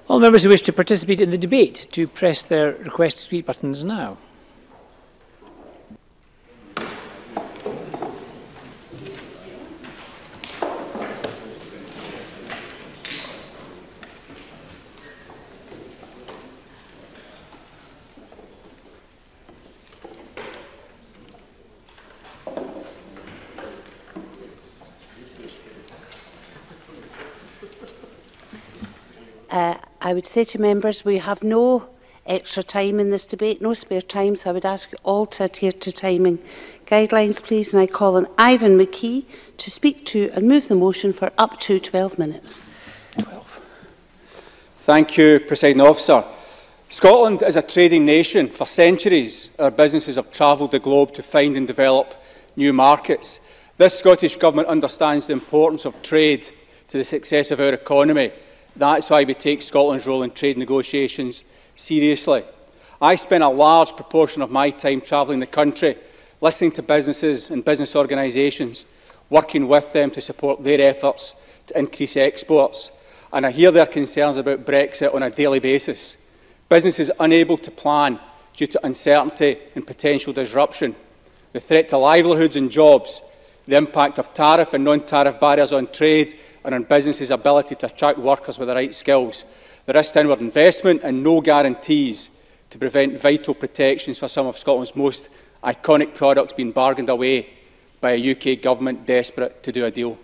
All members who wish to participate in the debate to press their request to speak buttons now. I would say to members, we have no extra time in this debate, no spare time, so I would ask you all to adhere to timing guidelines, please. And I call on Ivan McKee to speak to and move the motion for up to 12 minutes. 12. Thank you, Presiding Officer. Scotland is a trading nation. For centuries, our businesses have travelled the globe to find and develop new markets. This Scottish Government understands the importance of trade to the success of our economy. That's why we take Scotland's role in trade negotiations seriously. I spend a large proportion of my time travelling the country, listening to businesses and business organisations, working with them to support their efforts to increase exports. And I hear their concerns about Brexit on a daily basis. Businesses unable to plan due to uncertainty and potential disruption, the threat to livelihoods and jobs, the impact of tariff and non-tariff barriers on trade and on businesses' ability to attract workers with the right skills, the risk to inward investment and no guarantees to prevent vital protections for some of Scotland's most iconic products being bargained away by a UK government desperate to do a deal.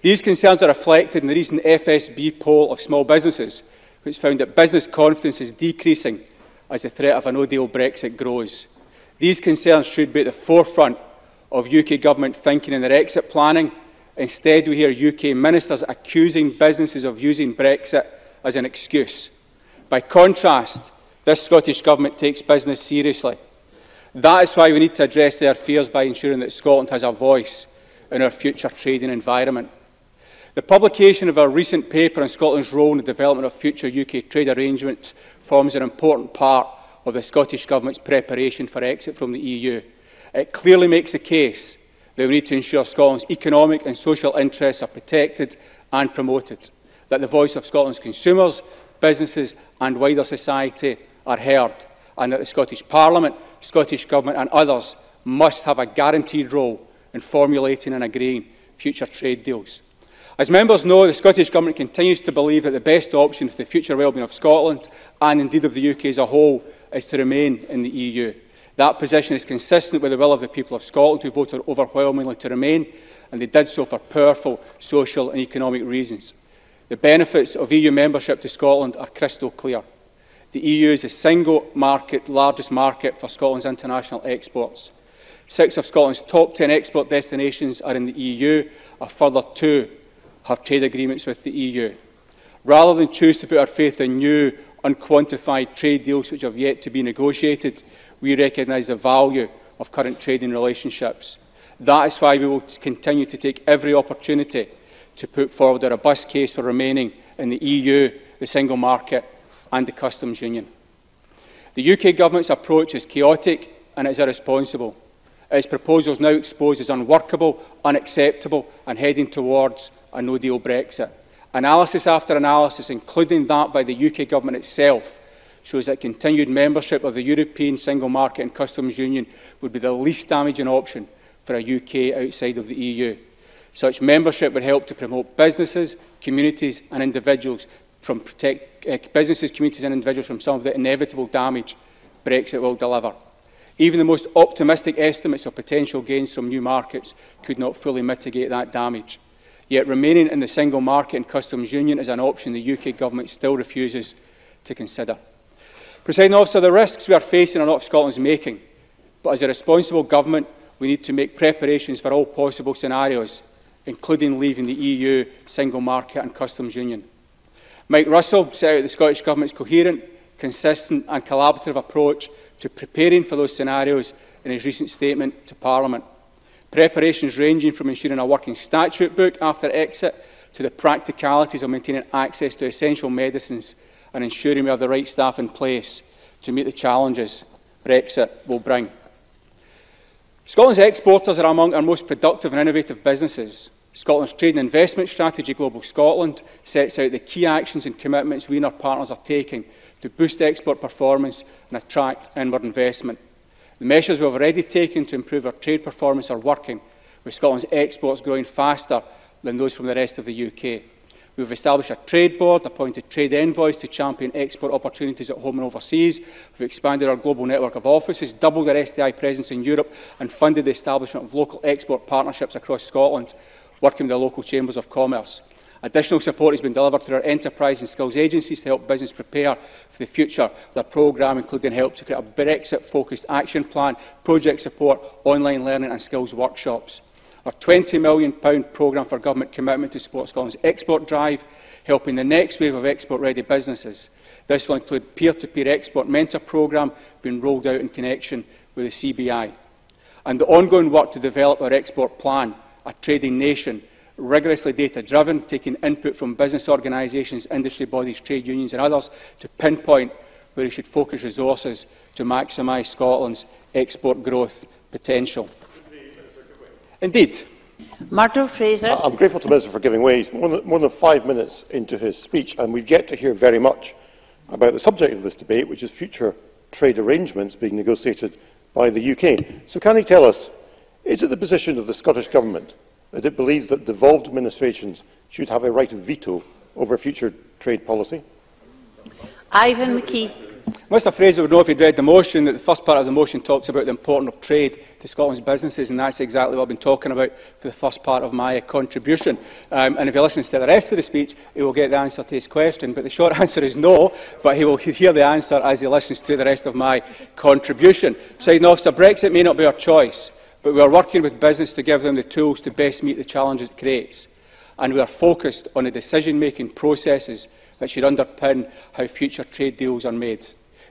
These concerns are reflected in the recent FSB poll of small businesses, which found that business confidence is decreasing as the threat of a no-deal Brexit grows. These concerns should be at the forefront of UK government thinking in their exit planning. Instead, we hear UK ministers accusing businesses of using Brexit as an excuse. By contrast, this Scottish Government takes business seriously. That is why we need to address their fears by ensuring that Scotland has a voice in our future trading environment. The publication of our recent paper on Scotland's role in the development of future UK trade arrangements forms an important part of the Scottish Government's preparation for exit from the EU. It clearly makes the case that we need to ensure Scotland's economic and social interests are protected and promoted, that the voice of Scotland's consumers, businesses and wider society are heard, and that the Scottish Parliament, Scottish Government and others must have a guaranteed role in formulating and agreeing future trade deals. As members know, the Scottish Government continues to believe that the best option for the future well-being of Scotland, and indeed of the UK as a whole, is to remain in the EU. That position is consistent with the will of the people of Scotland, who voted overwhelmingly to remain, and they did so for powerful social and economic reasons. The benefits of EU membership to Scotland are crystal clear. The EU is the single largest market for Scotland's international exports. 6 of Scotland's top 10 export destinations are in the EU. A further 2 have trade agreements with the EU. Rather than choose to put our faith in new, unquantified trade deals which have yet to be negotiated, we recognise the value of current trading relationships. That is why we will continue to take every opportunity to put forward a robust case for remaining in the EU, the single market and the customs union. The UK Government's approach is chaotic and it is irresponsible. Its proposals now exposed as unworkable, unacceptable and heading towards a no-deal Brexit. Analysis after analysis, including that by the UK Government itself, shows that continued membership of the European Single Market and Customs Union would be the least damaging option for a UK outside of the EU. Such membership would help to promote businesses, communities and individuals from communities and individuals from some of the inevitable damage Brexit will deliver. Even the most optimistic estimates of potential gains from new markets could not fully mitigate that damage. Yet remaining in the single market and customs union is an option the UK Government still refuses to consider. Presiding Officer, the risks we are facing are not of Scotland's making, but as a responsible government, we need to make preparations for all possible scenarios, including leaving the EU, single market and customs union. Mike Russell set out the Scottish Government's coherent, consistent and collaborative approach to preparing for those scenarios in his recent statement to Parliament. Preparations ranging from ensuring a working statute book after exit to the practicalities of maintaining access to essential medicines and ensuring we have the right staff in place to meet the challenges Brexit will bring. Scotland's exporters are among our most productive and innovative businesses. Scotland's Trade and Investment Strategy, Global Scotland, sets out the key actions and commitments we and our partners are taking to boost export performance and attract inward investment. The measures we have already taken to improve our trade performance are working, with Scotland's exports growing faster than those from the rest of the UK. We have established a trade board, appointed trade envoys to champion export opportunities at home and overseas. We have expanded our global network of offices, doubled our SDI presence in Europe and funded the establishment of local export partnerships across Scotland, working with the local chambers of commerce. Additional support has been delivered through our enterprise and skills agencies to help business prepare for the future, with a programme including help to create a Brexit-focused action plan, project support, online learning and skills workshops. Our £20 million programme for government commitment to support Scotland's export drive, helping the next wave of export-ready businesses. This will include peer-to-peer export mentor programme being rolled out in connection with the CBI. And the ongoing work to develop our export plan, a trading nation, rigorously data-driven, taking input from business organisations, industry bodies, trade unions and others to pinpoint where we should focus resources to maximise Scotland's export growth potential. Indeed. Murdo Fraser. I'm grateful to the Minister for giving way. He's more than 5 minutes into his speech, and we've yet to hear very much about the subject of this debate, which is future trade arrangements being negotiated by the UK. So can he tell us, is it the position of the Scottish Government that it believes that devolved administrations should have a right of veto over future trade policy? Ivan McKee. Mr Fraser would know if he'd read the motion that the first part of the motion talks about the importance of trade to Scotland's businesses, and that's exactly what I've been talking about for the first part of my contribution. And if he listens to the rest of the speech, he will get the answer to his question. But the short answer is no, but he will hear the answer as he listens to the rest of my contribution. Presiding Officer, Brexit may not be our choice, but we are working with business to give them the tools to best meet the challenge it creates. And we are focused on the decision-making processes that should underpin how future trade deals are made.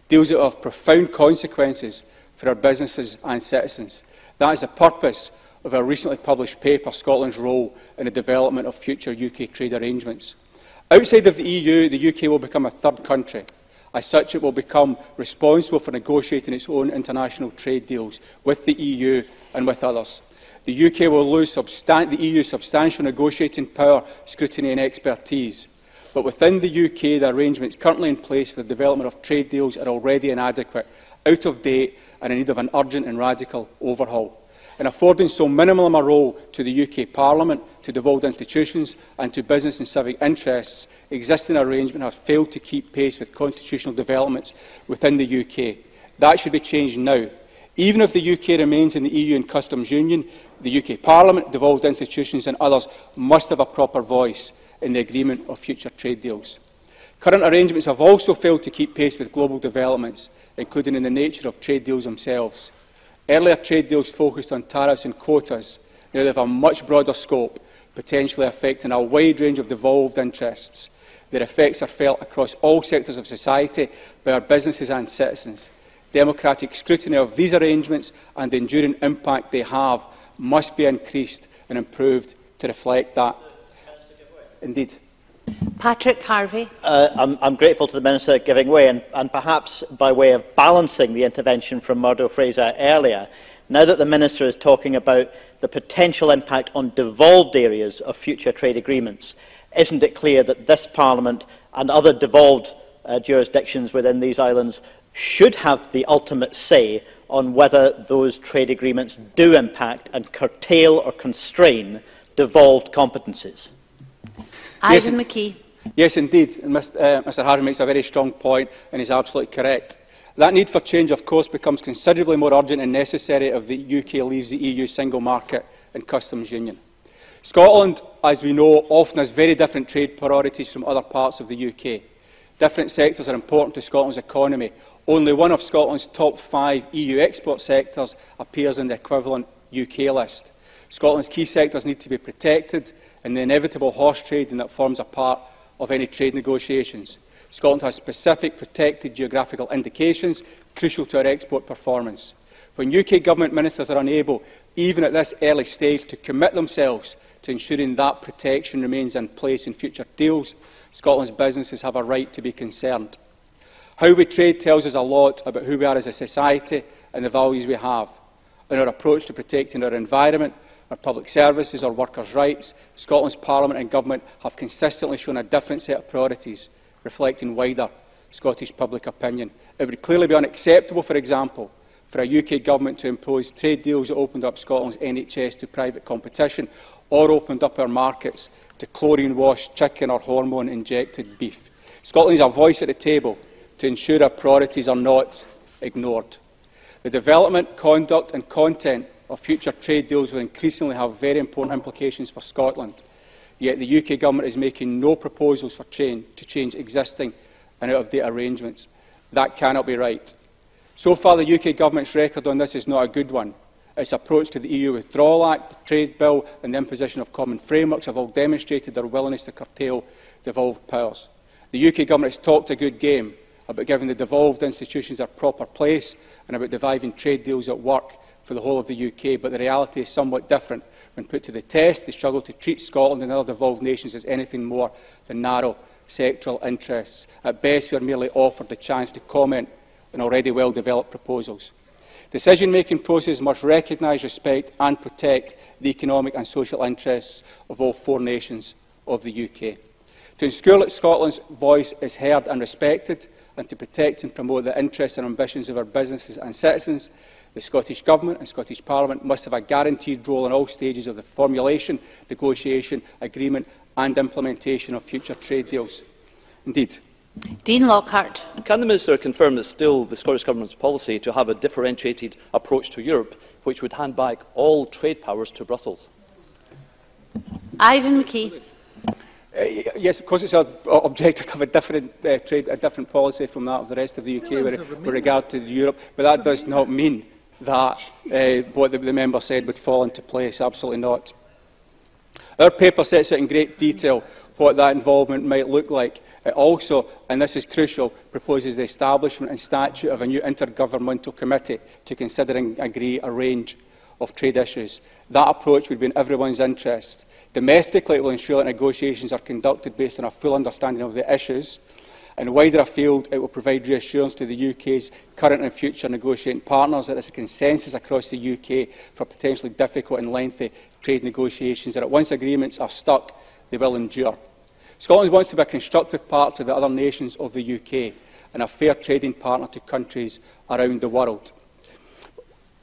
Deals that have profound consequences for our businesses and citizens. That is the purpose of our recently published paper, Scotland's Role in the Development of Future UK Trade Arrangements. Outside of the EU, the UK will become a third country. As such, it will become responsible for negotiating its own international trade deals with the EU and with others. The UK will lose the EU's substantial negotiating power, scrutiny and expertise. But within the UK, the arrangements currently in place for the development of trade deals are already inadequate, out of date and in need of an urgent and radical overhaul. In affording so minimal a role to the UK Parliament, to devolved institutions and to business and civic interests, existing arrangement has failed to keep pace with constitutional developments within the UK. That should be changed now. Even if the UK remains in the EU and Customs Union, the UK Parliament, devolved institutions and others must have a proper voice in the agreement of future trade deals. Current arrangements have also failed to keep pace with global developments, including in the nature of trade deals themselves. Earlier trade deals focused on tariffs and quotas. Now they have a much broader scope, potentially affecting a wide range of devolved interests. Their effects are felt across all sectors of society by our businesses and citizens. Democratic scrutiny of these arrangements and the enduring impact they have must be increased and improved to reflect that. Indeed. Patrick Harvey. I'm grateful to the Minister giving way, and perhaps by way of balancing the intervention from Murdo Fraser earlier, now that the Minister is talking about the potential impact on devolved areas of future trade agreements, isn't it clear that this Parliament and other devolved jurisdictions within these islands should have the ultimate say on whether those trade agreements do impact and curtail or constrain devolved competencies? Ivan McKee. Yes, indeed. And Mr Harvey makes a very strong point and is absolutely correct. That need for change, of course, becomes considerably more urgent and necessary if the UK leaves the EU single market and customs union. Scotland, as we know, often has very different trade priorities from other parts of the UK. Different sectors are important to Scotland's economy. Only one of Scotland's top 5 EU export sectors appears in the equivalent UK list. Scotland's key sectors need to be protected in the inevitable horse trading that forms a part of any trade negotiations. Scotland has specific protected geographical indications crucial to our export performance. When UK Government ministers are unable, even at this early stage, to commit themselves to ensuring that protection remains in place in future deals, Scotland's businesses have a right to be concerned. How we trade tells us a lot about who we are as a society and the values we have, and our approach to protecting our environment, our public services, our workers' rights, Scotland's Parliament and Government have consistently shown a different set of priorities, reflecting wider Scottish public opinion. It would clearly be unacceptable, for example, for a UK Government to impose trade deals that opened up Scotland's NHS to private competition or opened up our markets to chlorine-washed chicken or hormone-injected beef. Scotland needs a voice at the table to ensure our priorities are not ignored. The development, conduct and content of future trade deals will increasingly have very important implications for Scotland. Yet the UK Government is making no proposals for to change existing and out-of-date arrangements. That cannot be right. So far, the UK Government's record on this is not a good one. Its approach to the EU Withdrawal Act, the Trade Bill and the imposition of common frameworks have all demonstrated their willingness to curtail devolved powers. The UK Government has talked a good game about giving the devolved institutions their proper place and about devising trade deals that work for the whole of the UK, but the reality is somewhat different. When put to the test, they struggle to treat Scotland and other devolved nations as anything more than narrow sectoral interests. At best, we are merely offered the chance to comment on already well-developed proposals. Decision-making processes must recognise, respect and protect the economic and social interests of all four nations of the UK. To ensure that Scotland's voice is heard and respected, and to protect and promote the interests and ambitions of our businesses and citizens, the Scottish Government and Scottish Parliament must have a guaranteed role in all stages of the formulation, negotiation, agreement and implementation of future trade deals. Indeed. Dean Lockhart. Can the Minister confirm that still the Scottish Government's policy to have a differentiated approach to Europe, which would hand back all trade powers to Brussels? Ivan McKee. Yes, of course it's our objective to have a different policy from that of the rest of the UK with regard to Europe, but that does not mean that what the member said would fall into place. Absolutely not. Our paper sets out in great detail what that involvement might look like. It also, and this is crucial, proposes the establishment and statute of a new intergovernmental committee to consider and agree a range of trade issues. That approach would be in everyone's interest. Domestically, it will ensure that negotiations are conducted based on a full understanding of the issues. And wider afield, it will provide reassurance to the UK's current and future negotiating partners that there is a consensus across the UK for potentially difficult and lengthy trade negotiations, and that once agreements are stuck, they will endure. Scotland wants to be a constructive part to the other nations of the UK and a fair trading partner to countries around the world.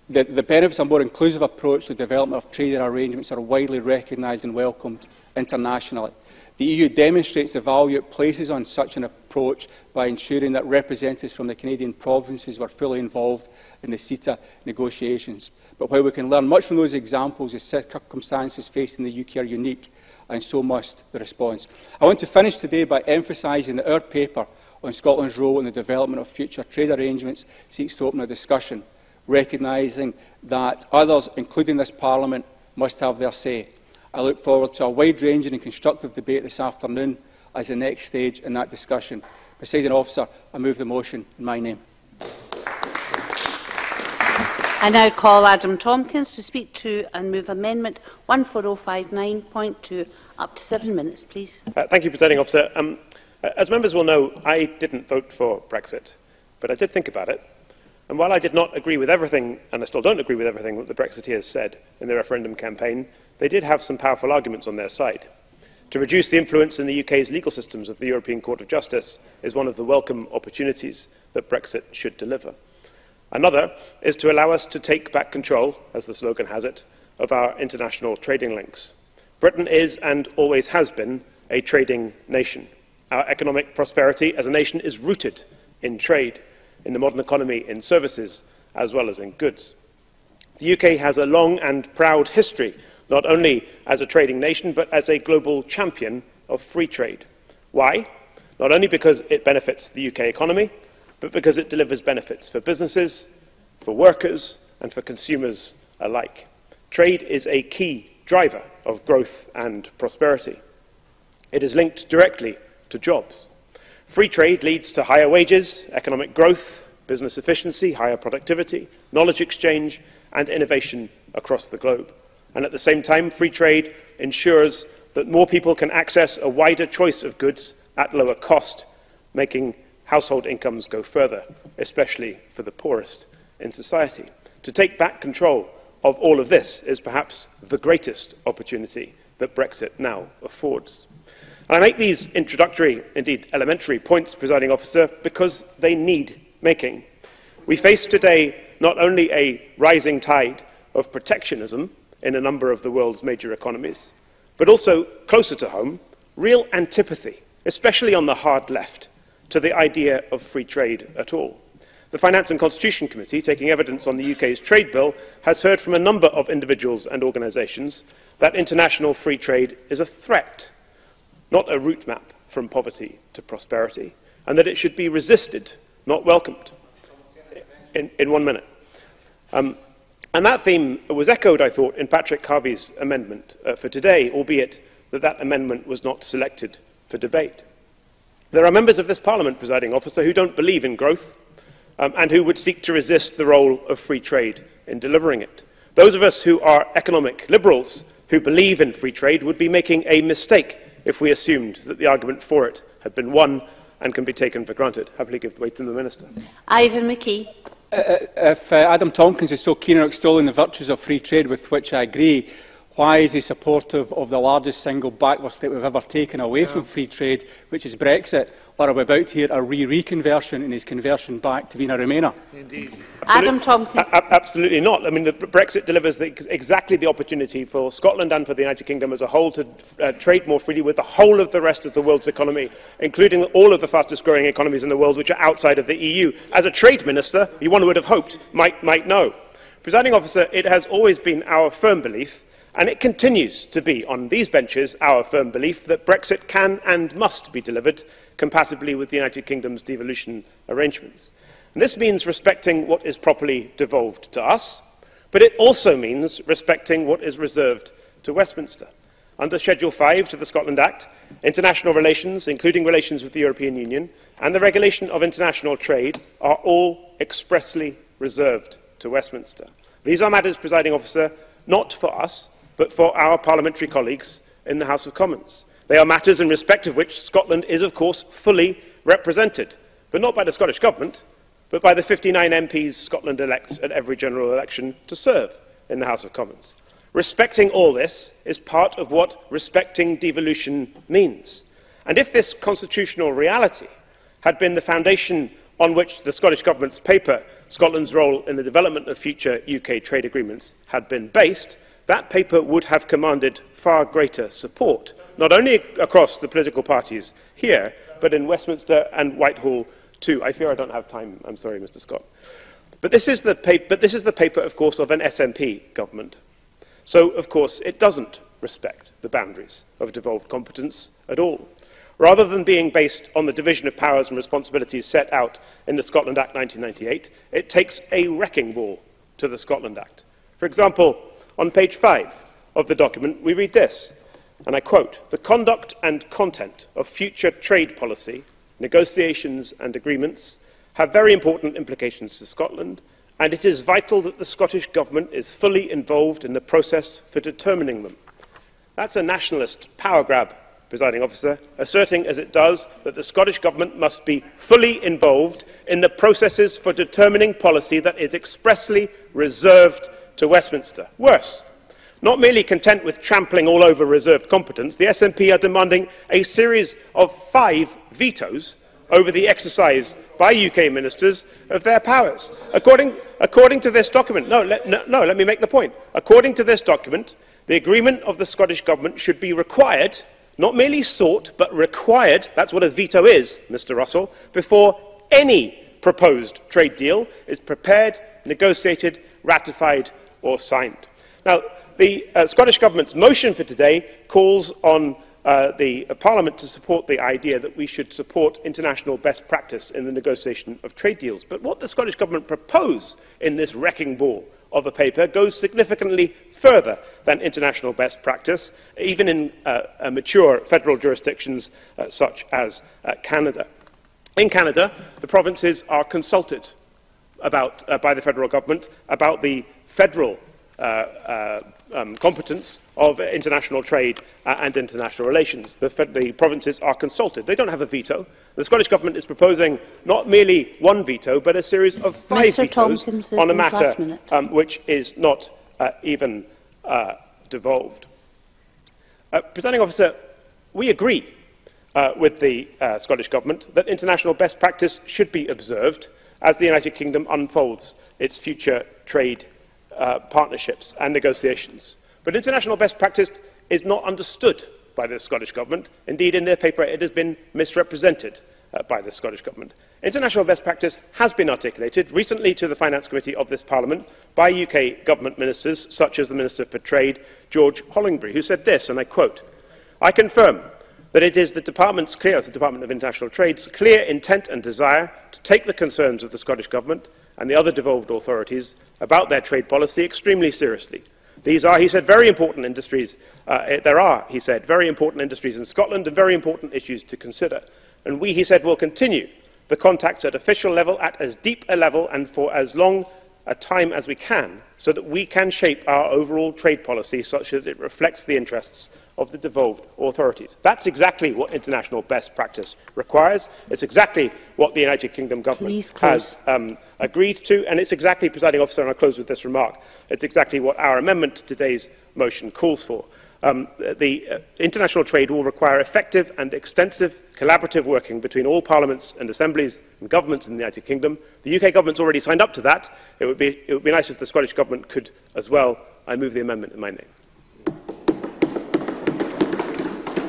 The benefits of a more inclusive approach to the development of trading arrangements are widely recognised and welcomed internationally. The EU demonstrates the value it places on such an approach by ensuring that representatives from the Canadian provinces were fully involved in the CETA negotiations. But while we can learn much from those examples, the circumstances facing the UK are unique, and so must the response. I want to finish today by emphasising that our paper on Scotland's role in the development of future trade arrangements seeks to open a discussion, recognising that others, including this Parliament, must have their say. I look forward to a wide-ranging and constructive debate this afternoon as the next stage in that discussion. Presiding Officer, I move the motion in my name. I now call Adam Tompkins to speak to and move Amendment 14059.2. Up to 7 minutes, please. Thank you, Presiding Officer. As members will know, I didn't vote for Brexit, but I did think about it. And while I did not agree with everything, and I still don't agree with everything that the Brexiteers said in the referendum campaign, they did have some powerful arguments on their side. To reduce the influence in the UK's legal systems of the European Court of Justice is one of the welcome opportunities that Brexit should deliver. Another is to allow us to take back control, as the slogan has it, of our international trading links. Britain is, and always has been, a trading nation. Our economic prosperity as a nation is rooted in trade, in the modern economy, in services, as well as in goods. The UK has a long and proud history, not only as a trading nation, but as a global champion of free trade. Why? Not only because it benefits the UK economy, but because it delivers benefits for businesses, for workers, and for consumers alike. Trade is a key driver of growth and prosperity. It is linked directly to jobs. Free trade leads to higher wages, economic growth, business efficiency, higher productivity, knowledge exchange, and innovation across the globe. And at the same time, free trade ensures that more people can access a wider choice of goods at lower cost, making household incomes go further, especially for the poorest in society. To take back control of all of this is perhaps the greatest opportunity that Brexit now affords. And I make these introductory, indeed elementary points, Presiding Officer, because they need making. We face today not only a rising tide of protectionism in a number of the world's major economies, but also, closer to home, real antipathy, especially on the hard left, to the idea of free trade at all. The Finance and Constitution Committee, taking evidence on the UK's trade bill, has heard from a number of individuals and organisations that international free trade is a threat, not a route map from poverty to prosperity, and that it should be resisted, not welcomed. In 1 minute. And that theme was echoed, I thought, in Patrick Harvey's amendment for today, albeit that amendment was not selected for debate. There are members of this Parliament, Presiding Officer, who don't believe in growth and who would seek to resist the role of free trade in delivering it. Those of us who are economic liberals who believe in free trade would be making a mistake if we assumed that the argument for it had been won and can be taken for granted. Happily give way to the Minister. Ivan McKee. If Adam Tompkins is so keen on extolling the virtues of free trade, with which I agree, why is he supportive of the largest single backward step we've ever taken away from free trade, which is Brexit? Or are we about to hear a reconversion in his conversion back to being a Remainer? Indeed. Adam Tompkins. Absolutely not. I mean, Brexit delivers exactly the opportunity for Scotland and for the United Kingdom as a whole to trade more freely with the whole of the rest of the world's economy, including all of the fastest growing economies in the world, which are outside of the EU. As a trade minister, one would have hoped might know. Presiding Officer, it has always been our firm belief, and it continues to be on these benches our firm belief, that Brexit can and must be delivered compatibly with the United Kingdom's devolution arrangements. And this means respecting what is properly devolved to us, but it also means respecting what is reserved to Westminster. Under Schedule 5 to the Scotland Act, international relations, including relations with the European Union, and the regulation of international trade are all expressly reserved to Westminster. These are matters, Presiding Officer, not for us, but for our parliamentary colleagues in the House of Commons. They are matters in respect of which Scotland is, of course, fully represented, but not by the Scottish Government, but by the 59 MPs Scotland elects at every general election to serve in the House of Commons. Respecting all this is part of what respecting devolution means. And if this constitutional reality had been the foundation on which the Scottish Government's paper, Scotland's Role in the Development of Future UK Trade Agreements, had been based, that paper would have commanded far greater support, not only across the political parties here, but in Westminster and Whitehall too. I fear I don't have time. I'm sorry, Mr. Scott. But this is the paper, of course, of an SNP government. So, of course, it doesn't respect the boundaries of devolved competence at all. Rather than being based on the division of powers and responsibilities set out in the Scotland Act 1998, it takes a wrecking ball to the Scotland Act. For example, on page 5 of the document, we read this, and I quote, "The conduct and content of future trade policy, negotiations and agreements have very important implications to Scotland, and it is vital that the Scottish Government is fully involved in the process for determining them." That's a nationalist power grab, Presiding Officer, asserting as it does that the Scottish Government must be fully involved in the processes for determining policy that is expressly reserved to Westminster. Worse, not merely content with trampling all over reserved competence, the SNP are demanding a series of 5 vetoes over the exercise by UK ministers of their powers. According to this document, let me make the point. According to this document, the agreement of the Scottish Government should be required, not merely sought, but required, that's what a veto is, Mr. Russell, before any proposed trade deal is prepared, negotiated, ratified or signed. Now, the Scottish Government's motion for today calls on the Parliament to support the idea that we should support international best practice in the negotiation of trade deals. But what the Scottish Government propose in this wrecking ball of a paper goes significantly further than international best practice, even in mature federal jurisdictions such as Canada. In Canada, the provinces are consulted by the federal government about the federal competence of international trade and international relations. The provinces are consulted. They don't have a veto. The Scottish Government is proposing not merely one veto, but a series of 5 vetoes on a matter which is not even devolved. Presiding Officer, we agree with the Scottish Government that international best practice should be observed as the United Kingdom unfolds its future trade partnerships and negotiations. But international best practice is not understood by the Scottish Government. Indeed, in their paper, it has been misrepresented by the Scottish Government. International best practice has been articulated recently to the Finance Committee of this Parliament by UK Government ministers, such as the Minister for Trade, George Hollingbury, who said this, and I quote, "I confirm that it is the Department's clear, as the Department of International Trade's clear intent and desire to take the concerns of the Scottish Government and the other devolved authorities about their trade policy extremely seriously. These are," he said, "very important industries. There are," he said, "very important industries in Scotland and very important issues to consider. And we," he said, "will continue the contacts at official level at as deep a level and for as long a time as we can, so that we can shape our overall trade policy such that it reflects the interests of the devolved authorities." That's exactly what international best practice requires. It's exactly what the United Kingdom Government has agreed to, and it's exactly, Presiding Officer, and I'll close with this remark, it's exactly what our amendment to today's motion calls for. International trade will require effective and extensive collaborative working between all parliaments and assemblies and governments in the United Kingdom. The UK Government's already signed up to that. It would be nice if the Scottish Government could as well. I move the amendment in my name.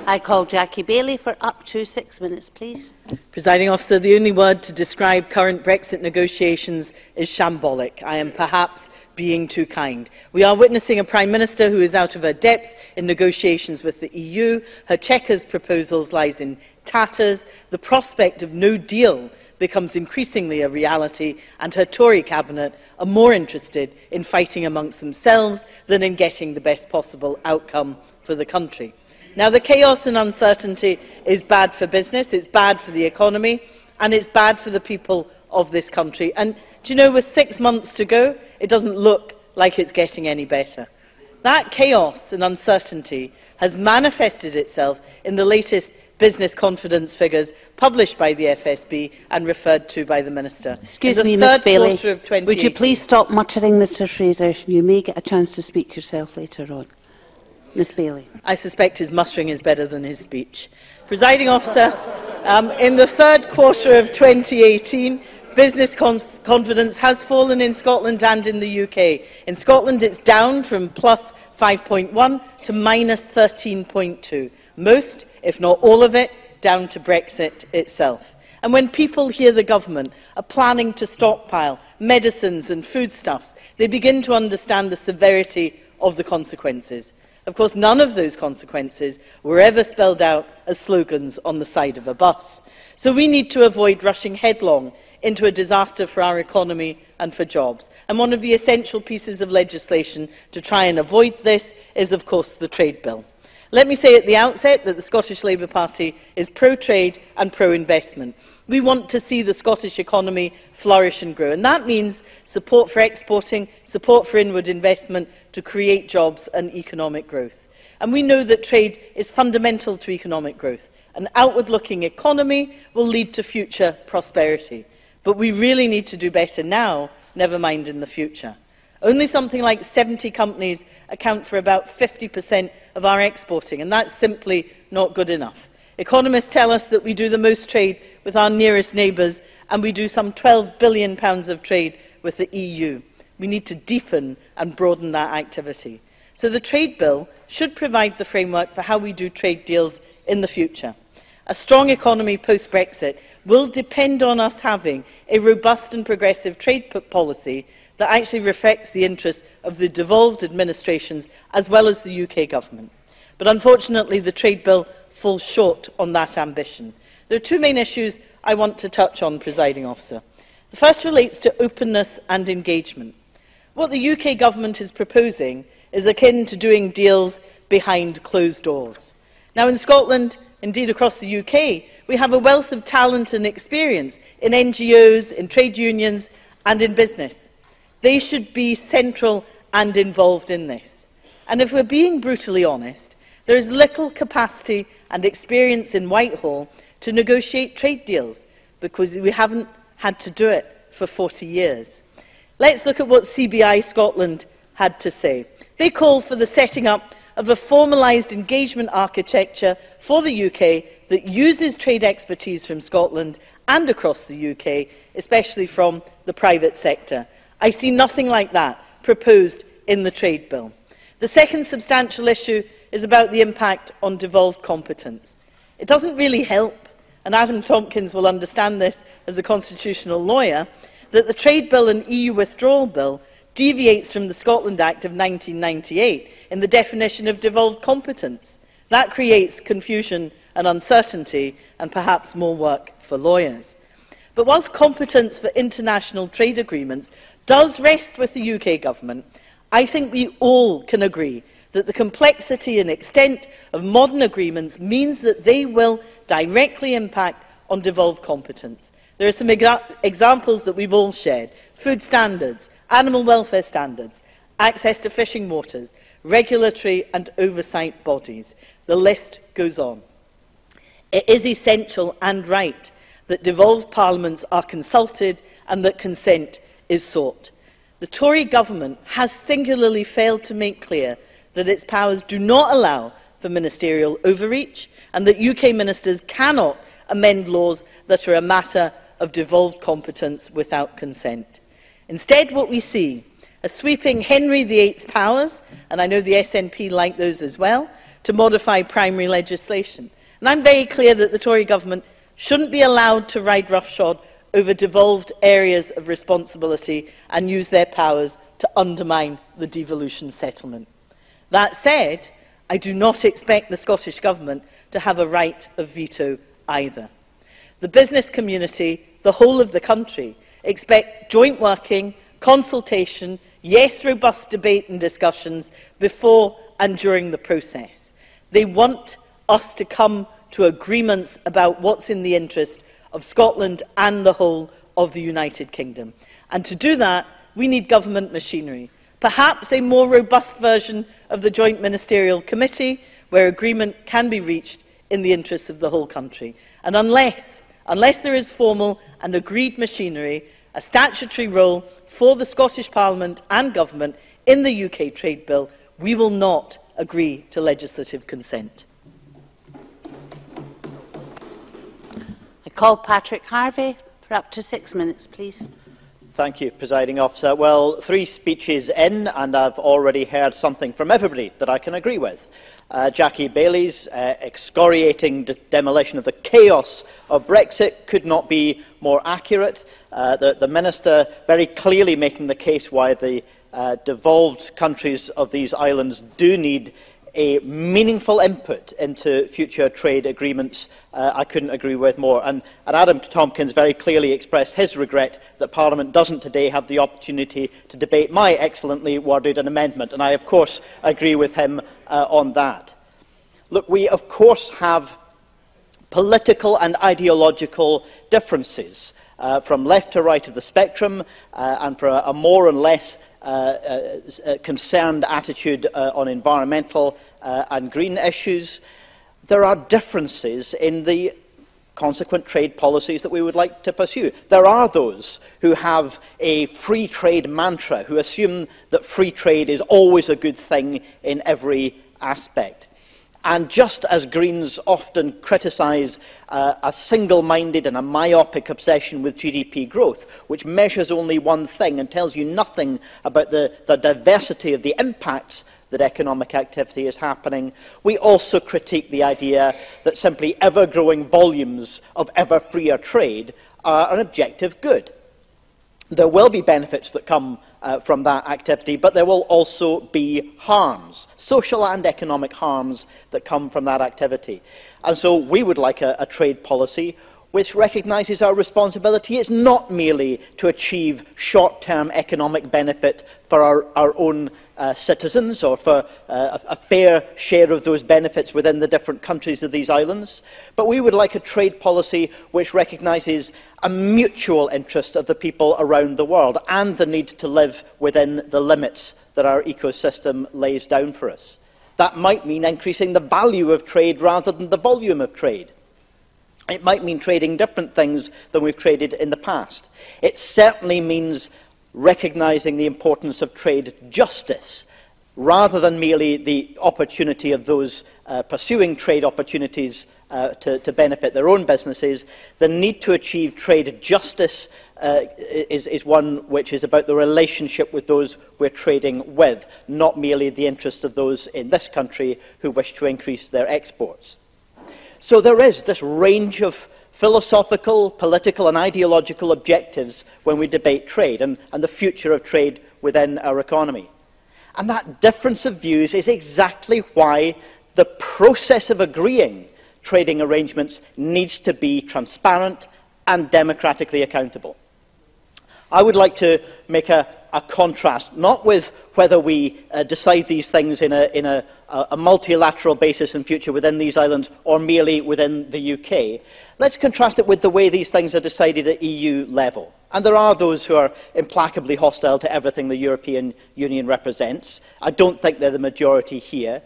I call Jackie Bailey for up to 6 minutes, please. Presiding Officer, the only word to describe current Brexit negotiations is shambolic. I am perhaps being too kind. We are witnessing a Prime Minister who is out of her depth in negotiations with the EU. Her Chequers proposals lies in tatters. The prospect of no deal becomes increasingly a reality, and her Tory cabinet are more interested in fighting amongst themselves than in getting the best possible outcome for the country. Now, the chaos and uncertainty is bad for business, it's bad for the economy, and it's bad for the people of this country. And do you know, with 6 months to go, it doesn't look like it's getting any better. That chaos and uncertainty has manifested itself in the latest business confidence figures published by the FSB and referred to by the Minister. Excuse me, Ms Bailey, would you please stop muttering, Mr Fraser? You may get a chance to speak yourself later on. Ms Bailey. I suspect his muttering is better than his speech. Presiding Officer, in the third quarter of 2018, business confidence has fallen in Scotland and in the UK. In Scotland, it's down from plus 5.1 to minus 13.2. Most, if not all of it, down to Brexit itself. And when people hear the government are planning to stockpile medicines and foodstuffs, they begin to understand the severity of the consequences. Of course, none of those consequences were ever spelled out as slogans on the side of a bus. So we need to avoid rushing headlong into a disaster for our economy and for jobs. And one of the essential pieces of legislation to try and avoid this is, of course, the trade bill. Let me say at the outset that the Scottish Labour Party is pro-trade and pro-investment. We want to see the Scottish economy flourish and grow, and that means support for exporting, support for inward investment to create jobs and economic growth. And we know that trade is fundamental to economic growth. An outward-looking economy will lead to future prosperity. But we really need to do better now, never mind in the future. Only something like 70 companies account for about 50% of our exporting, and that's simply not good enough. Economists tell us that we do the most trade with our nearest neighbours, and we do some £12 billion of trade with the EU. We need to deepen and broaden that activity. So the trade bill should provide the framework for how we do trade deals in the future. A strong economy post-Brexit will depend on us having a robust and progressive trade policy that actually reflects the interests of the devolved administrations as well as the UK government. But unfortunately, the trade bill falls short on that ambition. There are two main issues I want to touch on, Presiding Officer. The first relates to openness and engagement. What the UK government is proposing is akin to doing deals behind closed doors. Now, in Scotland, indeed across the UK, we have a wealth of talent and experience in NGOs, in trade unions and in business. They should be central and involved in this. And if we're being brutally honest, there is little capacity and experience in Whitehall to negotiate trade deals because we haven't had to do it for 40 years. Let's look at what CBI Scotland had to say. They call for the setting up of a formalised engagement architecture for the UK that uses trade expertise from Scotland and across the UK, especially from the private sector. I see nothing like that proposed in the trade bill. The second substantial issue is about the impact on devolved competence. It doesn't really help, and Adam Tompkins will understand this as a constitutional lawyer, that the trade bill and EU withdrawal bill deviates from the Scotland Act of 1998 in the definition of devolved competence. That creates confusion and uncertainty and perhaps more work for lawyers. But whilst competence for international trade agreements does rest with the UK government, I think we all can agree that the complexity and extent of modern agreements means that they will directly impact on devolved competence. There are some examples that we've all shared: food standards, animal welfare standards, access to fishing waters, regulatory and oversight bodies. The list goes on. It is essential and right that devolved parliaments are consulted and that consent is sought. The Tory government has singularly failed to make clear that its powers do not allow for ministerial overreach and that UK ministers cannot amend laws that are a matter of devolved competence without consent. Instead, what we see are sweeping Henry VIII powers, and I know the SNP like those as well, to modify primary legislation. And I'm very clear that the Tory government shouldn't be allowed to ride roughshod over devolved areas of responsibility and use their powers to undermine the devolution settlement. That said, I do not expect the Scottish Government to have a right of veto either. The business community, the whole of the country, expect joint working, consultation, yes, robust debate and discussions before and during the process. They want us to come to agreements about what's in the interest of Scotland and the whole of the United Kingdom. And to do that, we need government machinery, perhaps a more robust version of the Joint Ministerial Committee, where agreement can be reached in the interests of the whole country. And unless there is formal and agreed machinery, a statutory role for the Scottish Parliament and Government in the UK Trade Bill, we will not agree to legislative consent. I call Patrick Harvey for up to 6 minutes, please. Thank you, Presiding Officer. Well, 3 speeches in, and I've already heard something from everybody that I can agree with. Jackie Bailey's excoriating demolition of the chaos of Brexit could not be more accurate. The Minister very clearly making the case why the devolved countries of these islands do need a meaningful input into future trade agreements. I couldn't agree with more. And Adam Tompkins very clearly expressed his regret that Parliament doesn't today have the opportunity to debate my excellently worded amendment. And I, of course, agree with him on that. Look, we, of course, have political and ideological differences from left to right of the spectrum and for a more and less concerned attitude on environmental and green issues. There are differences in the consequent trade policies that we would like to pursue. There are those who have a free trade mantra, who assume that free trade is always a good thing in every aspect. And just as Greens often criticise a single-minded and a myopic obsession with GDP growth, which measures only one thing and tells you nothing about the diversity of the impacts that economic activity is happening, we also critique the idea that simply ever-growing volumes of ever-freer trade are an objective good. There will be benefits that come from that activity, but there will also be harms, social and economic harms that come from that activity. And so we would like a trade policy which recognises our responsibility is not merely to achieve short-term economic benefit for our own citizens or for a fair share of those benefits within the different countries of these islands, but we would like a trade policy which recognises a mutual interest of the people around the world and the need to live within the limits that our ecosystem lays down for us. That might mean increasing the value of trade rather than the volume of trade. It might mean trading different things than we've traded in the past. It certainly means recognising the importance of trade justice, rather than merely the opportunity of those pursuing trade opportunities to benefit their own businesses. The need to achieve trade justice is one which is about the relationship with those we're trading with, not merely the interests of those in this country who wish to increase their exports. So there is this range of philosophical, political and ideological objectives when we debate trade and the future of trade within our economy. And that difference of views is exactly why the process of agreeing trading arrangements needs to be transparent and democratically accountable. I would like to make a contrast, not with whether we decide these things in a multilateral basis in future within these islands or merely within the UK. Let's contrast it with the way these things are decided at EU level. And there are those who are implacably hostile to everything the European Union represents. I don't think they're the majority here.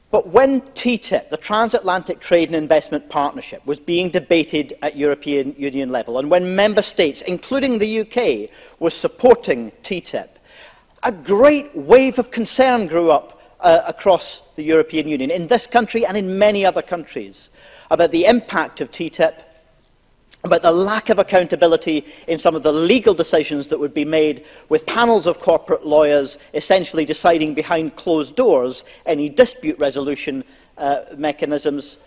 But when TTIP, the Transatlantic Trade and Investment Partnership, was being debated at European Union level, and when member states, including the UK, were supporting TTIP, a great wave of concern grew up across the European Union, in this country and in many other countries, about the impact of TTIP, about the lack of accountability in some of the legal decisions that would be made, with panels of corporate lawyers essentially deciding behind closed doors any dispute resolution mechanisms.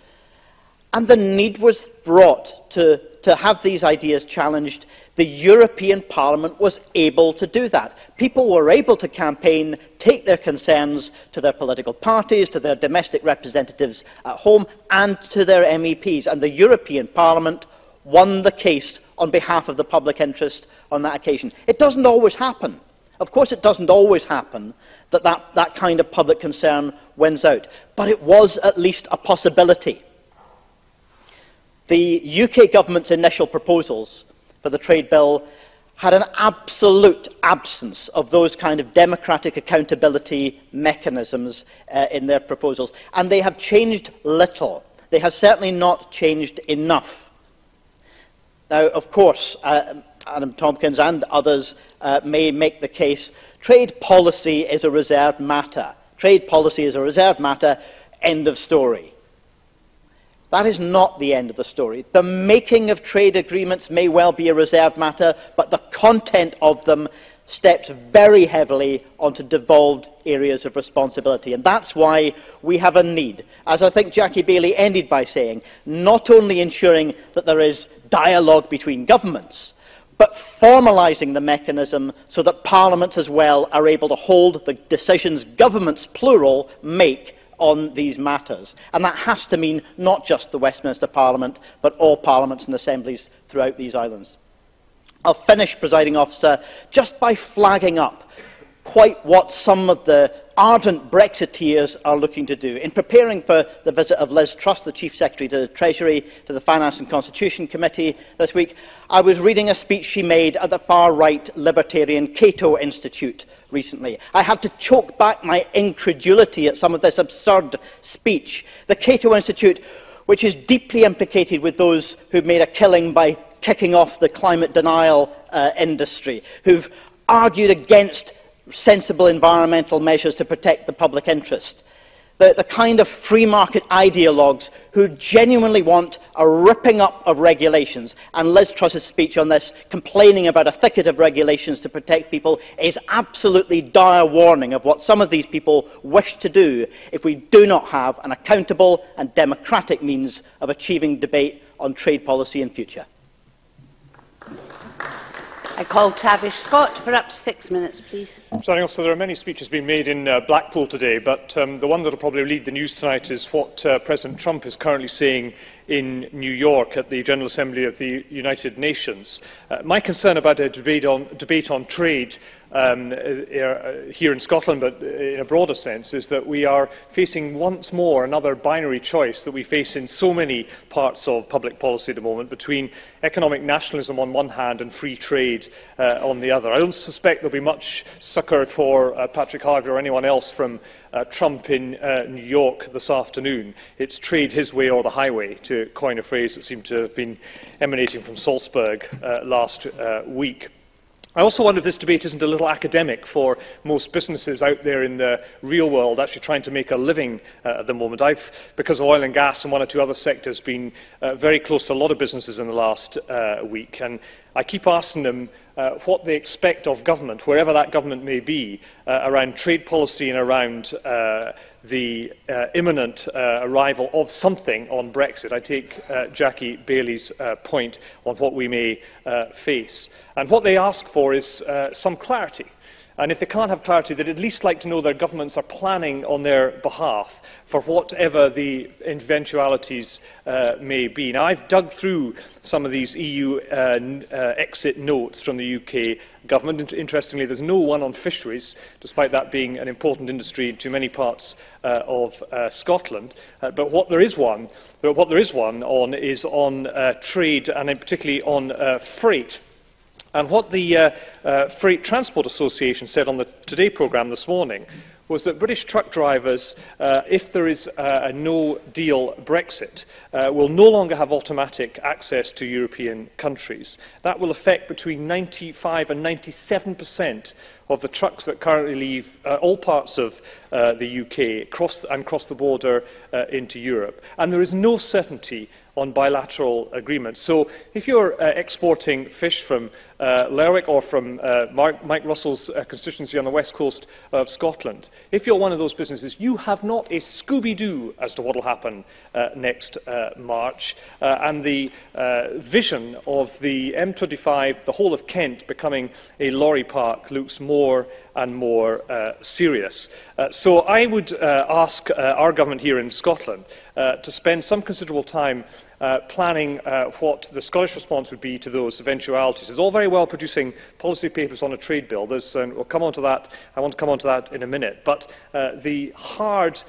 And the need was brought to have these ideas challenged. The European Parliament was able to do that. People were able to campaign, take their concerns to their political parties, to their domestic representatives at home, and to their MEPs. And the European Parliament won the case on behalf of the public interest on that occasion. It doesn't always happen. Of course, it doesn't always happen that kind of public concern wins out. But it was at least a possibility. The UK government's initial proposals for the trade bill had an absolute absence of those kind of democratic accountability mechanisms in their proposals. And they have changed little. They have certainly not changed enough. Now, of course, Adam Tompkins and others may make the case, trade policy is a reserved matter. Trade policy is a reserved matter, end of story. That is not the end of the story. The making of trade agreements may well be a reserved matter, but the content of them steps very heavily onto devolved areas of responsibility. And that's why we have a need, as I think Jackie Baillie ended by saying, not only ensuring that there is dialogue between governments, but formalising the mechanism so that parliaments as well are able to hold the decisions governments, plural, make on these matters. And that has to mean not just the Westminster Parliament, but all parliaments and assemblies throughout these islands. I'll finish, Presiding Officer, just by flagging up quite what some of the ardent Brexiteers are looking to do. In preparing for the visit of Liz Truss, the Chief Secretary to the Treasury, to the Finance and Constitution Committee this week, I was reading a speech she made at the far-right libertarian Cato Institute recently. I had to choke back my incredulity at some of this absurd speech. The Cato Institute, which is deeply implicated with those who've made a killing by kicking off the climate denial industry, who've argued against sensible environmental measures to protect the public interest. The kind of free market ideologues who genuinely want a ripping up of regulations. And Liz Truss's speech on this, complaining about a thicket of regulations to protect people, is absolutely dire warning of what some of these people wish to do if we do not have an accountable and democratic means of achieving debate on trade policy in future. I call Tavish Scott for up to 6 minutes, please. Presiding Officer, there are many speeches being made in Blackpool today, but the one that will probably lead the news tonight is what President Trump is currently saying in New York at the General Assembly of the United Nations. My concern about a debate on trade here in Scotland, but in a broader sense, is that we are facing once more another binary choice that we face in so many parts of public policy at the moment, between economic nationalism on one hand and free trade on the other. I don't suspect there will be much succour for Patrick Harvey or anyone else from Trump in New York this afternoon. It's trade his way or the highway, to coin a phrase that seemed to have been emanating from Salzburg last week. I also wonder if this debate isn't a little academic for most businesses out there in the real world actually trying to make a living at the moment. I've, because of oil and gas and one or two other sectors, been very close to a lot of businesses in the last week, and I keep asking them what they expect of government, wherever that government may be, around trade policy and around the imminent arrival of something on Brexit. I take Jackie Bailey's point on what we may face. And what they ask for is some clarity. And if they can't have clarity, they'd at least like to know their governments are planning on their behalf for whatever the eventualities may be. Now, I've dug through some of these EU exit notes from the UK government. Interestingly, there's no one on fisheries, despite that being an important industry to many parts of Scotland. But what there is one on is on trade, and particularly on freight. And what the Freight Transport Association said on the Today programme this morning was that British truck drivers, if there is a no-deal Brexit, will no longer have automatic access to European countries. That will affect between 95 and 97% of the trucks that currently leave all parts of the UK cross the border into Europe. And there is no certainty on bilateral agreements. So if you're exporting fish from Lerwick or from Mike Russell's constituency on the west coast of Scotland, if you're one of those businesses, you have not a Scooby-Doo as to what will happen next March. And the vision of the M25, the whole of Kent, becoming a lorry park looks more and more serious. So I would ask our government here in Scotland to spend some considerable time planning what the Scottish response would be to those eventualities. It's all very well producing policy papers on a trade bill. We'll come on to that. I want to come on to that in a minute. But the hard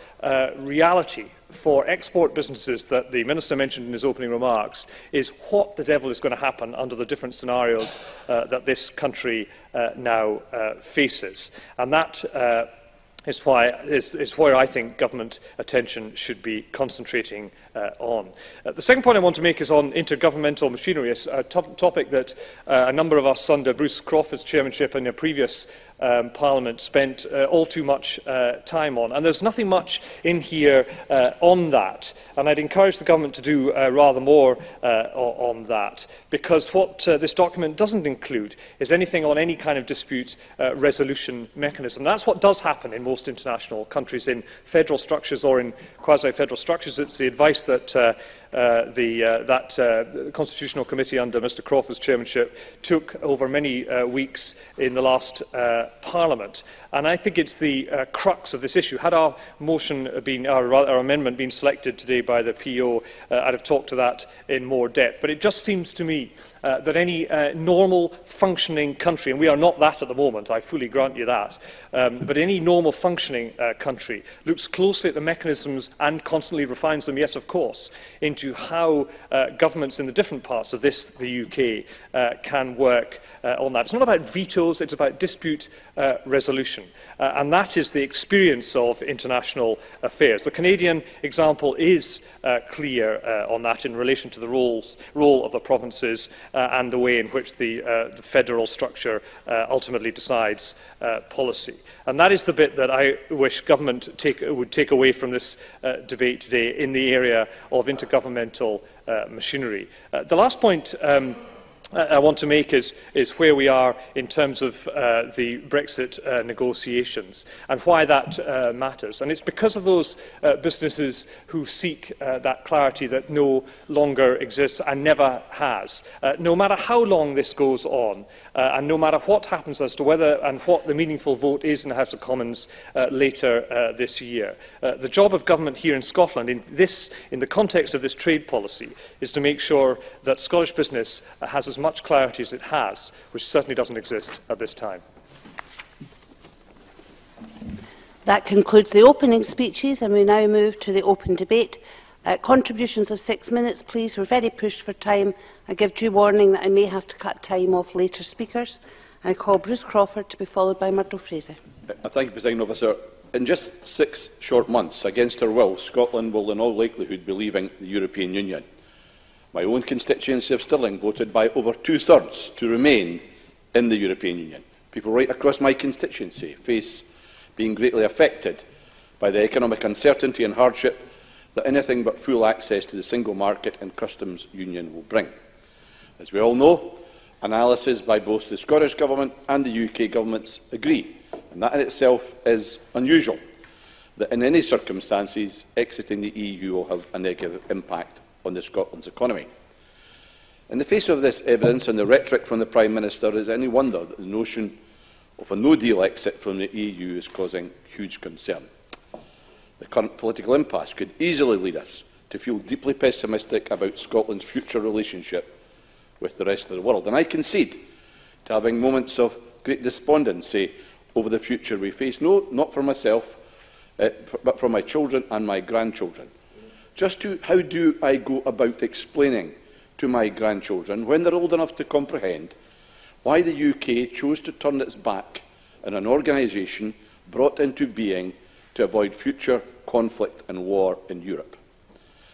reality for export businesses that the Minister mentioned in his opening remarks is what the devil is going to happen under the different scenarios that this country now faces. And that is where I think government attention should be concentrating on. The second point I want to make is on intergovernmental machinery, a topic that a number of us under Bruce Crawford's chairmanship in a previous Parliament spent all too much time on. And there's nothing much in here on that. And I'd encourage the government to do rather more on that, because what this document doesn't include is anything on any kind of dispute resolution mechanism. That's what does happen in most international countries, in federal structures or in quasi-federal structures. It's the advice that the Constitutional Committee under Mr Crawford's chairmanship took over many weeks in the last Parliament. And I think it's the crux of this issue. Had our motion been, our amendment been selected today by the PO, I'd have talked to that in more depth. But it just seems to me that any normal functioning country, and we are not that at the moment, I fully grant you that, but any normal functioning country looks closely at the mechanisms and constantly refines them, yes, of course, into how governments in the different parts of the UK, can work on that. It's not about vetoes, it's about dispute resolution. And that is the experience of international affairs. The Canadian example is clear on that in relation to the role of the provinces and the way in which the federal structure ultimately decides policy. And that is the bit that I wish government would take away from this debate today in the area of intergovernmental machinery. The last point I want to make is where we are in terms of the Brexit negotiations and why that matters. And it's because of those businesses who seek that clarity that no longer exists and never has. No matter how long this goes on, and no matter what happens as to whether and what the meaningful vote is in the House of Commons later this year, the job of government here in Scotland, in the context of this trade policy, is to make sure that Scottish business has as much clarity as it has, which certainly doesn't exist at this time. That concludes the opening speeches, and we now move to the open debate. Contributions of 6 minutes, please. We're very pushed for time. I give due warning that I may have to cut time off later speakers. I call Bruce Crawford to be followed by Murdo Fraser. Thank you, Presiding Officer. In just 6 short months, against our will, Scotland will in all likelihood be leaving the European Union. My own constituency of Stirling voted by over 2/3 to remain in the European Union. People right across my constituency face being greatly affected by the economic uncertainty and hardship that anything but full access to the single market and customs union will bring. As we all know, analysis by both the Scottish Government and the UK governments agree, and that in itself is unusual, that in any circumstances exiting the EU will have a negative impact on Scotland's economy. In the face of this evidence and the rhetoric from the Prime Minister, is any wonder that the notion of a no-deal exit from the EU is causing huge concern. The current political impasse could easily lead us to feel deeply pessimistic about Scotland's future relationship with the rest of the world. And I concede to having moments of great despondency over the future we face, not for myself, but for my children and my grandchildren. How do I go about explaining to my grandchildren, when they're old enough to comprehend, why the UK chose to turn its back on an organisation brought into being to avoid future conflict and war in Europe?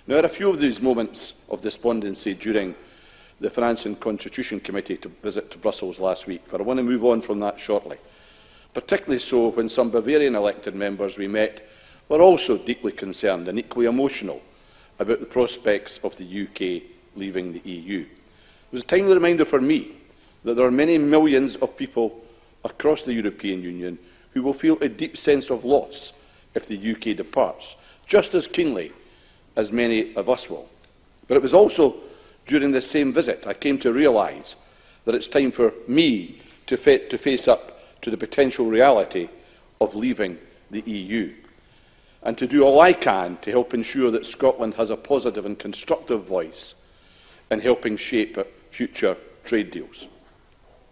Now, there are a few of these moments of despondency during the Finance and Constitution Committee visit to Brussels last week, but I want to move on from that shortly. Particularly so when some Bavarian elected members we met were also deeply concerned and equally emotional about the prospects of the UK leaving the EU. It was a timely reminder for me that there are many millions of people across the European Union who will feel a deep sense of loss if the UK departs, just as keenly as many of us will. But it was also during this same visit I came to realise that it's time for me to face up to the potential reality of leaving the EU, and to do all I can to help ensure that Scotland has a positive and constructive voice in helping shape future trade deals.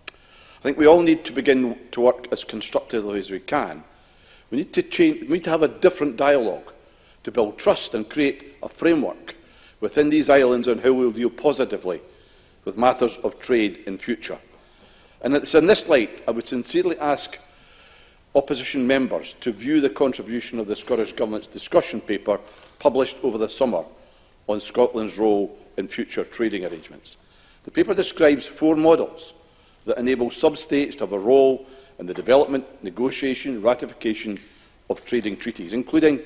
I think we all need to begin to work as constructively as we can. We need to have a different dialogue to build trust and create a framework within these islands on how we will deal positively with matters of trade in future. And it's in this light I would sincerely ask opposition members to view the contribution of the Scottish Government's discussion paper published over the summer on Scotland's role in future trading arrangements. The paper describes 4 models that enable sub-states to have a role in the development, negotiation and ratification of trading treaties, including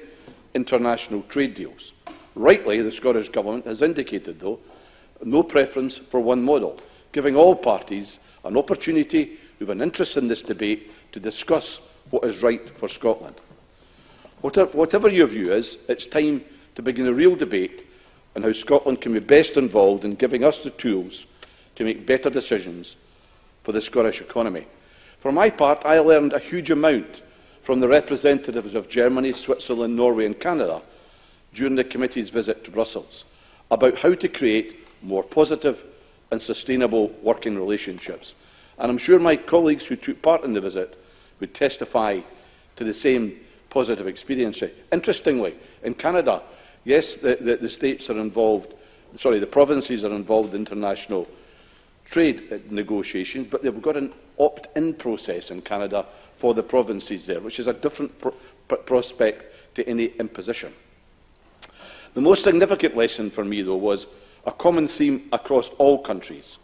international trade deals. Rightly, the Scottish Government has indicated, though, no preference for one model, giving all parties an opportunity who have an interest in this debate to discuss what is right for Scotland. Whatever your view is, it's time to begin a real debate on how Scotland can be best involved in giving us the tools to make better decisions for the Scottish economy. For my part, I learned a huge amount from the representatives of Germany, Switzerland, Norway and Canada during the committee's visit to Brussels about how to create more positive and sustainable working relationships. And I'm sure my colleagues who took part in the visit would testify to the same positive experience. Interestingly, in Canada, yes, the states are involved, the provinces are involved in international trade negotiations, but they've got an opt-in process in Canada for the provinces there, which is a different prospect to any imposition. The most significant lesson for me, though, was a common theme across all countries,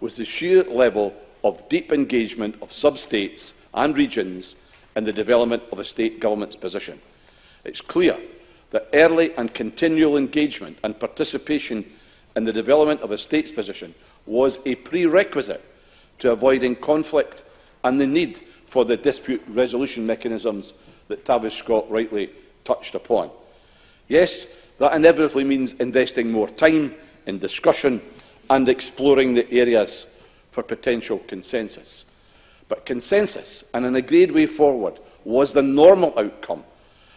was the sheer level of deep engagement of sub-states and regions in the development of a state government's position. It's clear that early and continual engagement and participation in the development of a state's position was a prerequisite to avoiding conflict and the need for the dispute resolution mechanisms that Tavish Scott rightly touched upon. Yes, that inevitably means investing more time in discussion and exploring the areas for potential consensus. But consensus and an agreed way forward was the normal outcome,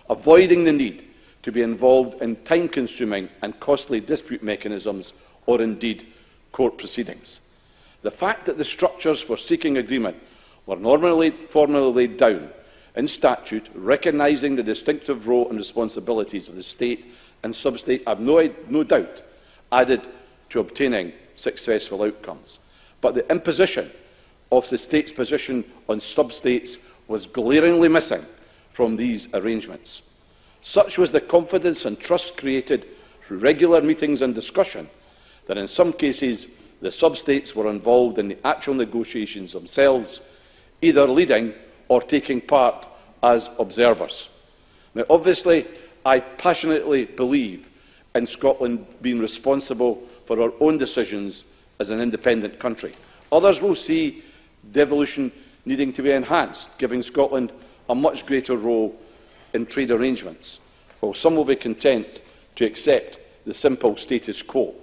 avoiding the need to be involved in time-consuming and costly dispute mechanisms or indeed court proceedings. The fact that the structures for seeking agreement were formally laid down in statute, recognising the distinctive role and responsibilities of the state and sub-state, I have no doubt, added to obtaining successful outcomes. But the imposition of the state's position on sub-states was glaringly missing from these arrangements. Such was the confidence and trust created through regular meetings and discussion that in some cases The sub-states were involved in the actual negotiations themselves, either leading or taking part as observers. Now, obviously, I passionately believe in Scotland being responsible for our own decisions as an independent country. Others will see devolution needing to be enhanced, giving Scotland a much greater role in trade arrangements, while some will be content to accept the simple status quo.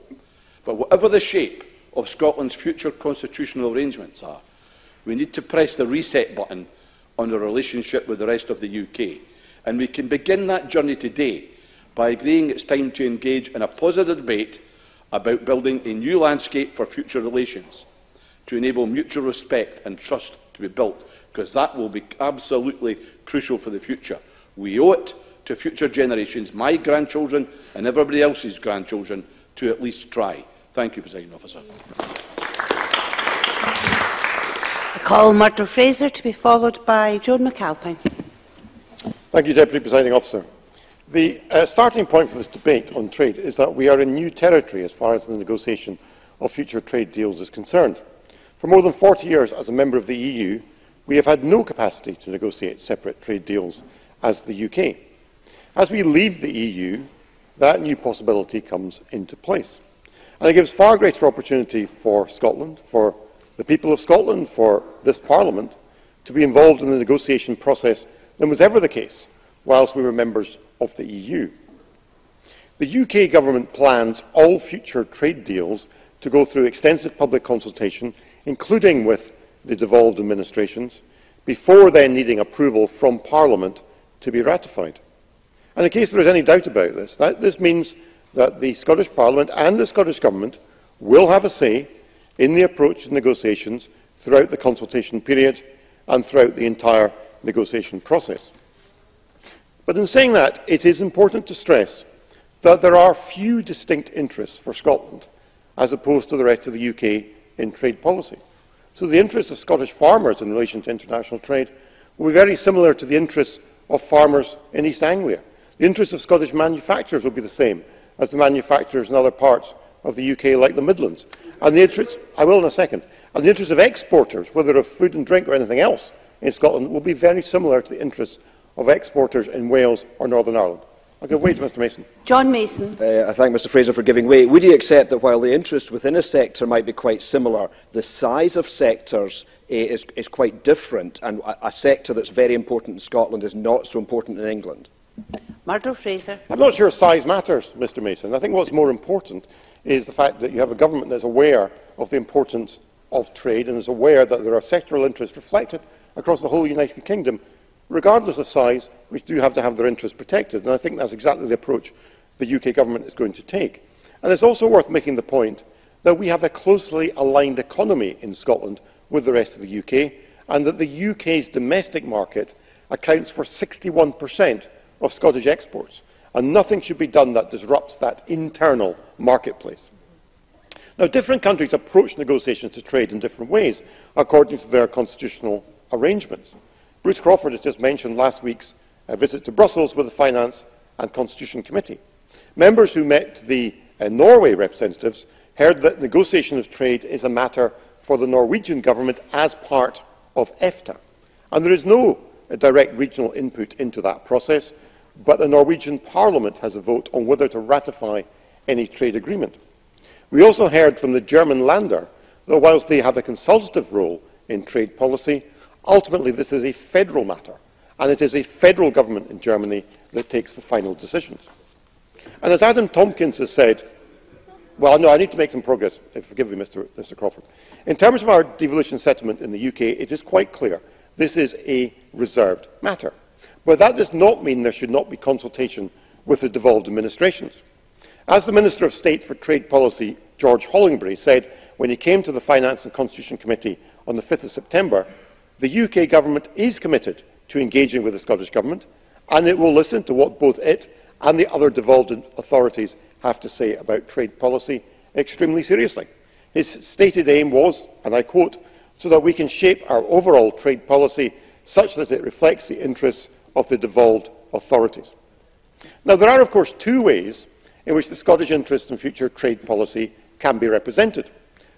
But whatever the shape of Scotland's future constitutional arrangements are, we need to press the reset button on our relationship with the rest of the UK. And we can begin that journey today by agreeing it's time to engage in a positive debate about building a new landscape for future relations, to enable mutual respect and trust to be built, because that will be absolutely crucial for the future. We owe it to future generations, my grandchildren and everybody else's grandchildren, to at least try. Thank you, Presiding Officer. I call Murdo Fraser to be followed by Joan McAlpine. Thank you, Deputy Presiding Officer. The starting point for this debate on trade is that we are in new territory as far as the negotiation of future trade deals is concerned. For more than 40 years as a member of the EU, we have had no capacity to negotiate separate trade deals as the UK. As we leave the EU, that new possibility comes into place. And it gives far greater opportunity for Scotland, for the people of Scotland, for this Parliament, to be involved in the negotiation process than was ever the case whilst we were members of the EU. The UK Government plans all future trade deals to go through extensive public consultation, including with the devolved administrations, before then needing approval from Parliament to be ratified. And in case there is any doubt about this, this means that the Scottish Parliament and the Scottish Government will have a say in the approach to negotiations throughout the consultation period and throughout the entire negotiation process. But in saying that, it is important to stress that there are few distinct interests for Scotland as opposed to the rest of the UK in trade policy. So the interests of Scottish farmers in relation to international trade will be very similar to the interests of farmers in East Anglia. The interests of Scottish manufacturers will be the same as the manufacturers in other parts of the UK, like the Midlands. And the interests, I will in a second, and the interests of exporters, whether of food and drink or anything else in Scotland, will be very similar to the interests of exporters in Wales or Northern Ireland. I'll give way to Mr Mason. John Mason. I thank Mr Fraser for giving way. Would you accept that while the interest within a sector might be quite similar, the size of sectors is quite different, and a sector that's very important in Scotland is not so important in England? Murdo Fraser. I'm not sure size matters, Mr Mason. I think what's more important is the fact that you have a government that is aware of the importance of trade and is aware that there are sectoral interests reflected across the whole United Kingdom, regardless of size, which do have to have their interests protected. And I think that's exactly the approach the UK government is going to take. And it's also worth making the point that we have a closely aligned economy in Scotland with the rest of the UK, and that the UK's domestic market accounts for 61% of Scottish exports. And nothing should be done that disrupts that internal marketplace. Now, different countries approach negotiations to trade in different ways, according to their constitutional arrangements. Bruce Crawford has just mentioned last week's visit to Brussels with the Finance and Constitution Committee. Members who met the Norway representatives heard that negotiation of trade is a matter for the Norwegian government as part of EFTA. And there is no direct regional input into that process, but the Norwegian Parliament has a vote on whether to ratify any trade agreement. We also heard from the German Länder that whilst they have a consultative role in trade policy, ultimately this is a federal matter, and it is a federal government in Germany that takes the final decisions. And as Adam Tompkins has said, well, no, I need to make some progress, forgive me, Mr Crawford. In terms of our devolution settlement in the UK, it is quite clear this is a reserved matter. But that does not mean there should not be consultation with the devolved administrations. As the Minister of State for Trade Policy, George Hollingbury, said when he came to the Finance and Constitution Committee on the 5th of September, the UK Government is committed to engaging with the Scottish Government, and it will listen to what both it and the other devolved authorities have to say about trade policy extremely seriously. His stated aim was, and I quote, so that we can shape our overall trade policy such that it reflects the interests of the devolved authorities. Now, there are, of course, two ways in which the Scottish interest in future trade policy can be represented.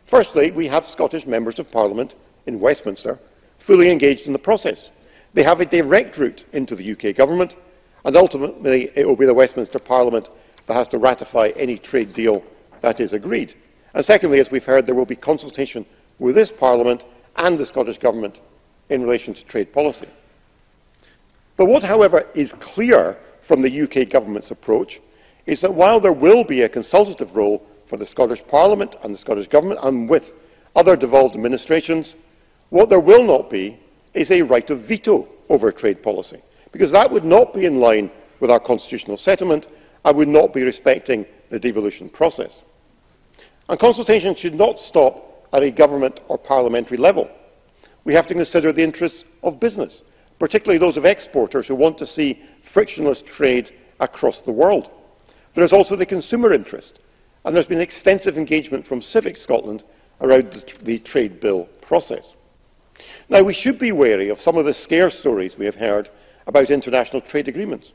Firstly, we have Scottish members of Parliament in Westminster fully engaged in the process. They have a direct route into the UK Government, and ultimately it will be the Westminster Parliament that has to ratify any trade deal that is agreed. And secondly, as we've heard, there will be consultation with this Parliament and the Scottish Government in relation to trade policy. But what, however, is clear from the UK Government's approach is that while there will be a consultative role for the Scottish Parliament and the Scottish Government and with other devolved administrations, what there will not be is a right of veto over trade policy, because that would not be in line with our constitutional settlement and would not be respecting the devolution process. And consultation should not stop at a government or parliamentary level. We have to consider the interests of business, particularly those of exporters who want to see frictionless trade across the world. There is also the consumer interest, and there has been extensive engagement from Civic Scotland around the trade bill process. Now, we should be wary of some of the scare stories we have heard about international trade agreements.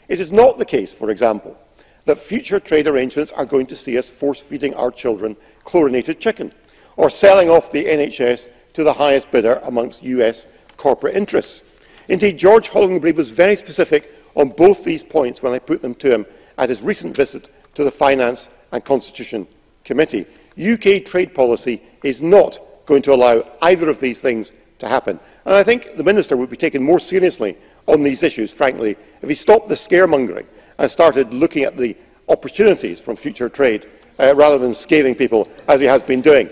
It is not the case, for example, that future trade arrangements are going to see us force-feeding our children chlorinated chicken or selling off the NHS to the highest bidder amongst US corporate interests. Indeed, George Hollingbury was very specific on both these points when I put them to him at his recent visit to the Finance and Constitution Committee. UK trade policy is not going to allow either of these things to happen. And I think the Minister would be taken more seriously on these issues, frankly, if he stopped the scaremongering and started looking at the opportunities from future trade rather than scaring people, as he has been doing.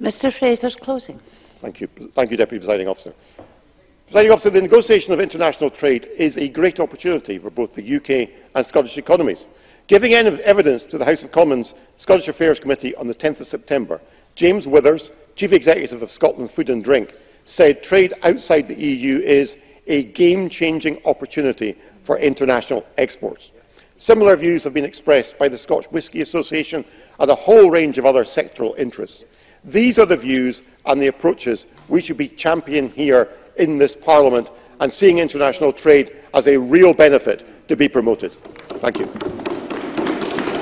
Mr Fraser's closing. Thank you, Deputy Presiding Officer. Presiding Officer, the negotiation of international trade is a great opportunity for both the UK and Scottish economies. Giving evidence to the House of Commons Scottish Affairs Committee on the 10th of September, James Withers, Chief Executive of Scotland Food and Drink, said trade outside the EU is a game-changing opportunity for international exports. Similar views have been expressed by the Scotch Whisky Association and a whole range of other sectoral interests. These are the views and the approaches we should be championing here in this Parliament and seeing international trade as a real benefit to be promoted. Thank you.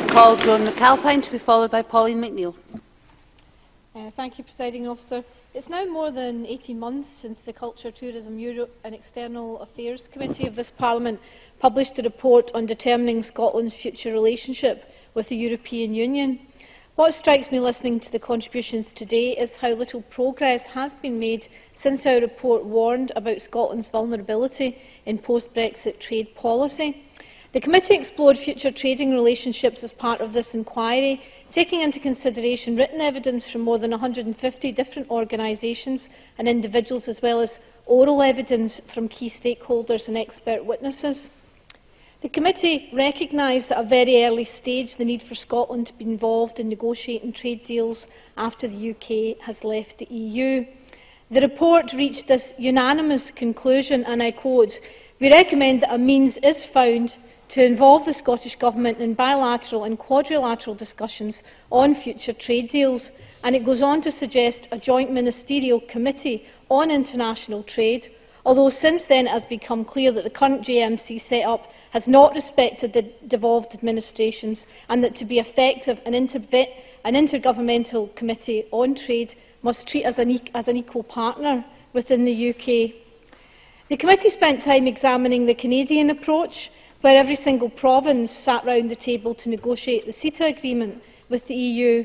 Call Joan McAlpine to be followed by Pauline McNeill. Thank you, Presiding Officer. It's now more than 18 months since the Culture, Tourism, Europe and External Affairs Committee of this Parliament published a report on determining Scotland's future relationship with the European Union. What strikes me listening to the contributions today is how little progress has been made since our report warned about Scotland's vulnerability in post-Brexit trade policy. The committee explored future trading relationships as part of this inquiry, taking into consideration written evidence from more than 150 different organisations and individuals, as well as oral evidence from key stakeholders and expert witnesses. The committee recognised at a very early stage the need for Scotland to be involved in negotiating trade deals after the UK has left the EU. The report reached this unanimous conclusion, and I quote, "We recommend that a means is found to involve the Scottish Government in bilateral and quadrilateral discussions on future trade deals," and it goes on to suggest a joint ministerial committee on international trade, although since then it has become clear that the current JMC set-up has not respected the devolved administrations, and that to be effective, an intergovernmental committee on trade must treat as an equal partner within the UK. The committee spent time examining the Canadian approach, where every single province sat round the table to negotiate the CETA agreement with the EU.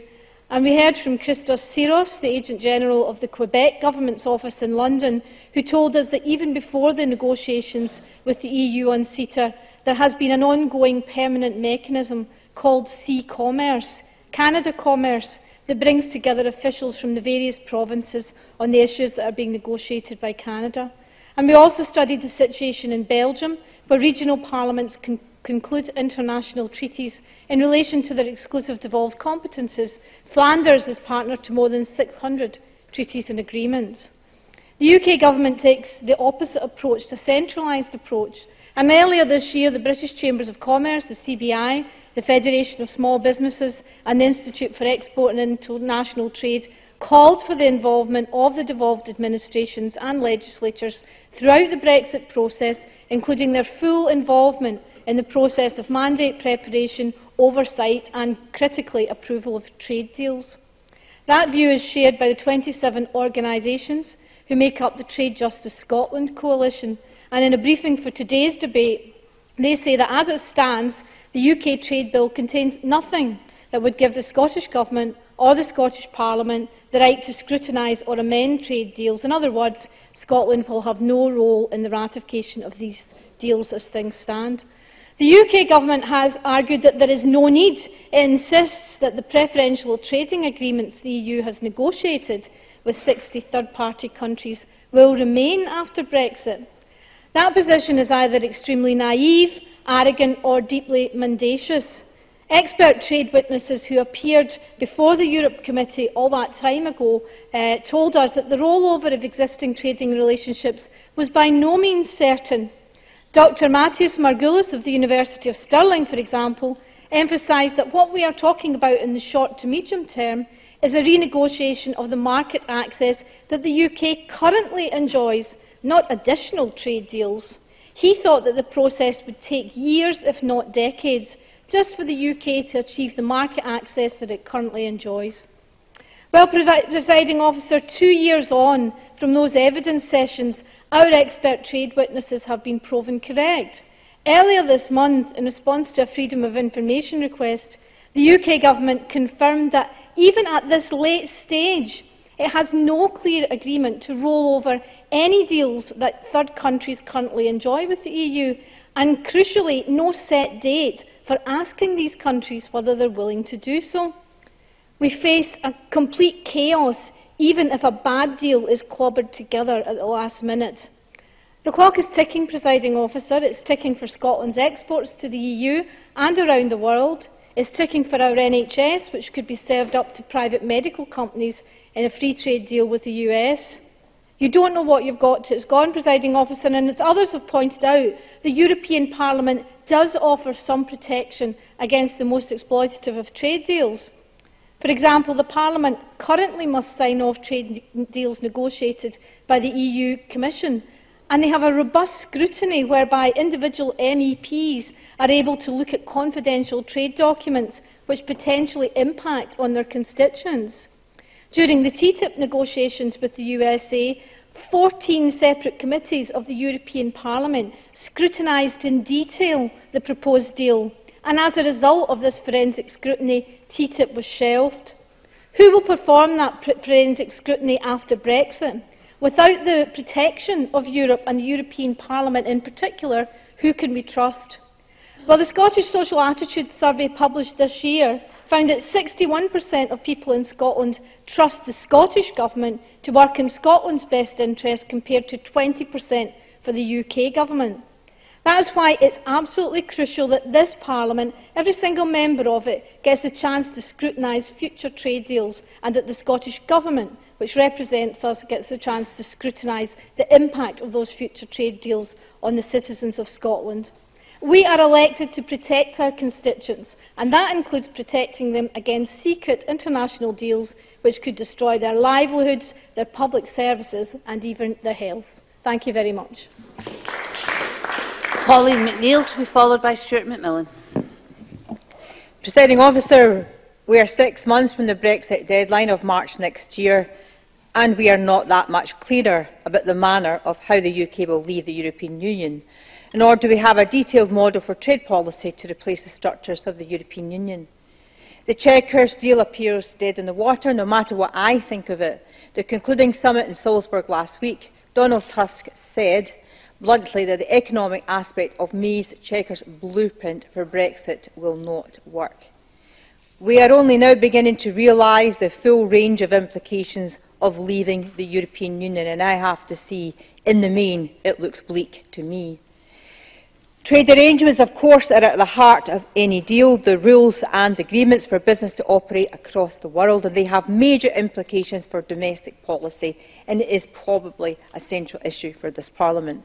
And we heard from Christos Syros, the Agent General of the Quebec Government's office in London, who told us that even before the negotiations with the EU on CETA, there has been an ongoing permanent mechanism called C-Commerce, Canada Commerce, that brings together officials from the various provinces on the issues that are being negotiated by Canada. And we also studied the situation in Belgium, where regional parliaments conclude international treaties in relation to their exclusive devolved competences. Flanders is partner to more than 600 treaties and agreements. The UK Government takes the opposite approach, a centralised approach. And earlier this year, the British Chambers of Commerce, the CBI, the Federation of Small Businesses and the Institute for Export and International Trade called for the involvement of the devolved administrations and legislatures throughout the Brexit process, including their full involvement in the process of mandate preparation, oversight and, critically, approval of trade deals. That view is shared by the 27 organisations who make up the Trade Justice Scotland Coalition, and in a briefing for today's debate, they say that as it stands, the UK Trade Bill contains nothing that would give the Scottish Government or the Scottish Parliament the right to scrutinise or amend trade deals. In other words, Scotland will have no role in the ratification of these deals as things stand. The UK Government has argued that there is no need. It insists that the preferential trading agreements the EU has negotiated with 60 third-party countries will remain after Brexit. That position is either extremely naive, arrogant or deeply mendacious. Expert trade witnesses who appeared before the Europe Committee all that time ago told us that the rollover of existing trading relationships was by no means certain. Dr Matthias Margulis of the University of Stirling, for example, emphasised that what we are talking about in the short to medium term is a renegotiation of the market access that the UK currently enjoys, not additional trade deals. He thought that the process would take years, if not decades, just for the UK to achieve the market access that it currently enjoys. Well, Presiding Officer, 2 years on from those evidence sessions, our expert trade witnesses have been proven correct. Earlier this month, in response to a Freedom of Information request, the UK Government confirmed that even at this late stage, it has no clear agreement to roll over any deals that third countries currently enjoy with the EU, and crucially, no set date for asking these countries whether they're willing to do so. We face a complete chaos, even if a bad deal is clobbered together at the last minute. The clock is ticking, Presiding Officer. It's ticking for Scotland's exports to the EU and around the world. It's ticking for our NHS, which could be served up to private medical companies in a free trade deal with the US. You don't know what you've got till it's gone, Presiding Officer, and as others have pointed out, the European Parliament does offer some protection against the most exploitative of trade deals. For example, the Parliament currently must sign off trade deals negotiated by the EU Commission, and they have a robust scrutiny whereby individual MEPs are able to look at confidential trade documents which potentially impact on their constituents. During the TTIP negotiations with the USA, 14 separate committees of the European Parliament scrutinised in detail the proposed deal, and as a result of this forensic scrutiny, TTIP was shelved. Who will perform that forensic scrutiny after Brexit? Without the protection of Europe and the European Parliament in particular, who can we trust? Well, the Scottish Social Attitudes Survey published this year found that 61% of people in Scotland trust the Scottish Government to work in Scotland's best interest, compared to 20% for the UK Government. That is why it's absolutely crucial that this Parliament, every single member of it, gets the chance to scrutinise future trade deals, and that the Scottish Government, which represents us, gets the chance to scrutinise the impact of those future trade deals on the citizens of Scotland. We are elected to protect our constituents, and that includes protecting them against secret international deals which could destroy their livelihoods, their public services and even their health. Thank you very much. Pauline McNeill, to be followed by Stuart McMillan. Presiding Officer, we are 6 months from the Brexit deadline of March next year, and we are not that much clearer about the manner of how the UK will leave the European Union, nor do we have a detailed model for trade policy to replace the structures of the European Union. The Chequers deal appears dead in the water, no matter what I think of it. The concluding summit in Salzburg last week, Donald Tusk said bluntly that the economic aspect of May's Chequers blueprint for Brexit will not work. We are only now beginning to realise the full range of implications of leaving the European Union, and I have to say, in the main, it looks bleak to me. Trade arrangements, of course, are at the heart of any deal, the rules and agreements for business to operate across the world, and they have major implications for domestic policy, and it is probably a central issue for this Parliament.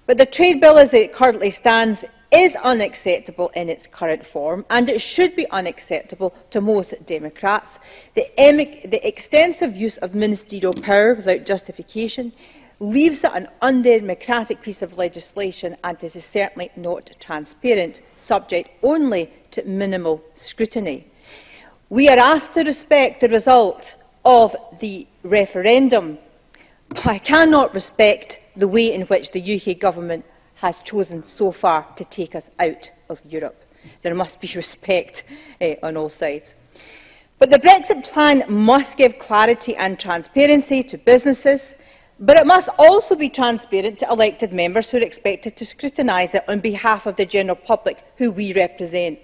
But the trade bill as it currently stands is unacceptable in its current form, and it should be unacceptable to most Democrats. The extensive use of ministerial power without justification, leaves it an undemocratic piece of legislation, and it is certainly not transparent, subject only to minimal scrutiny. We are asked to respect the result of the referendum. I cannot respect the way in which the UK government has chosen so far to take us out of Europe. There must be respect on all sides. But the Brexit plan must give clarity and transparency to businesses, but it must also be transparent to elected members who are expected to scrutinise it on behalf of the general public who we represent.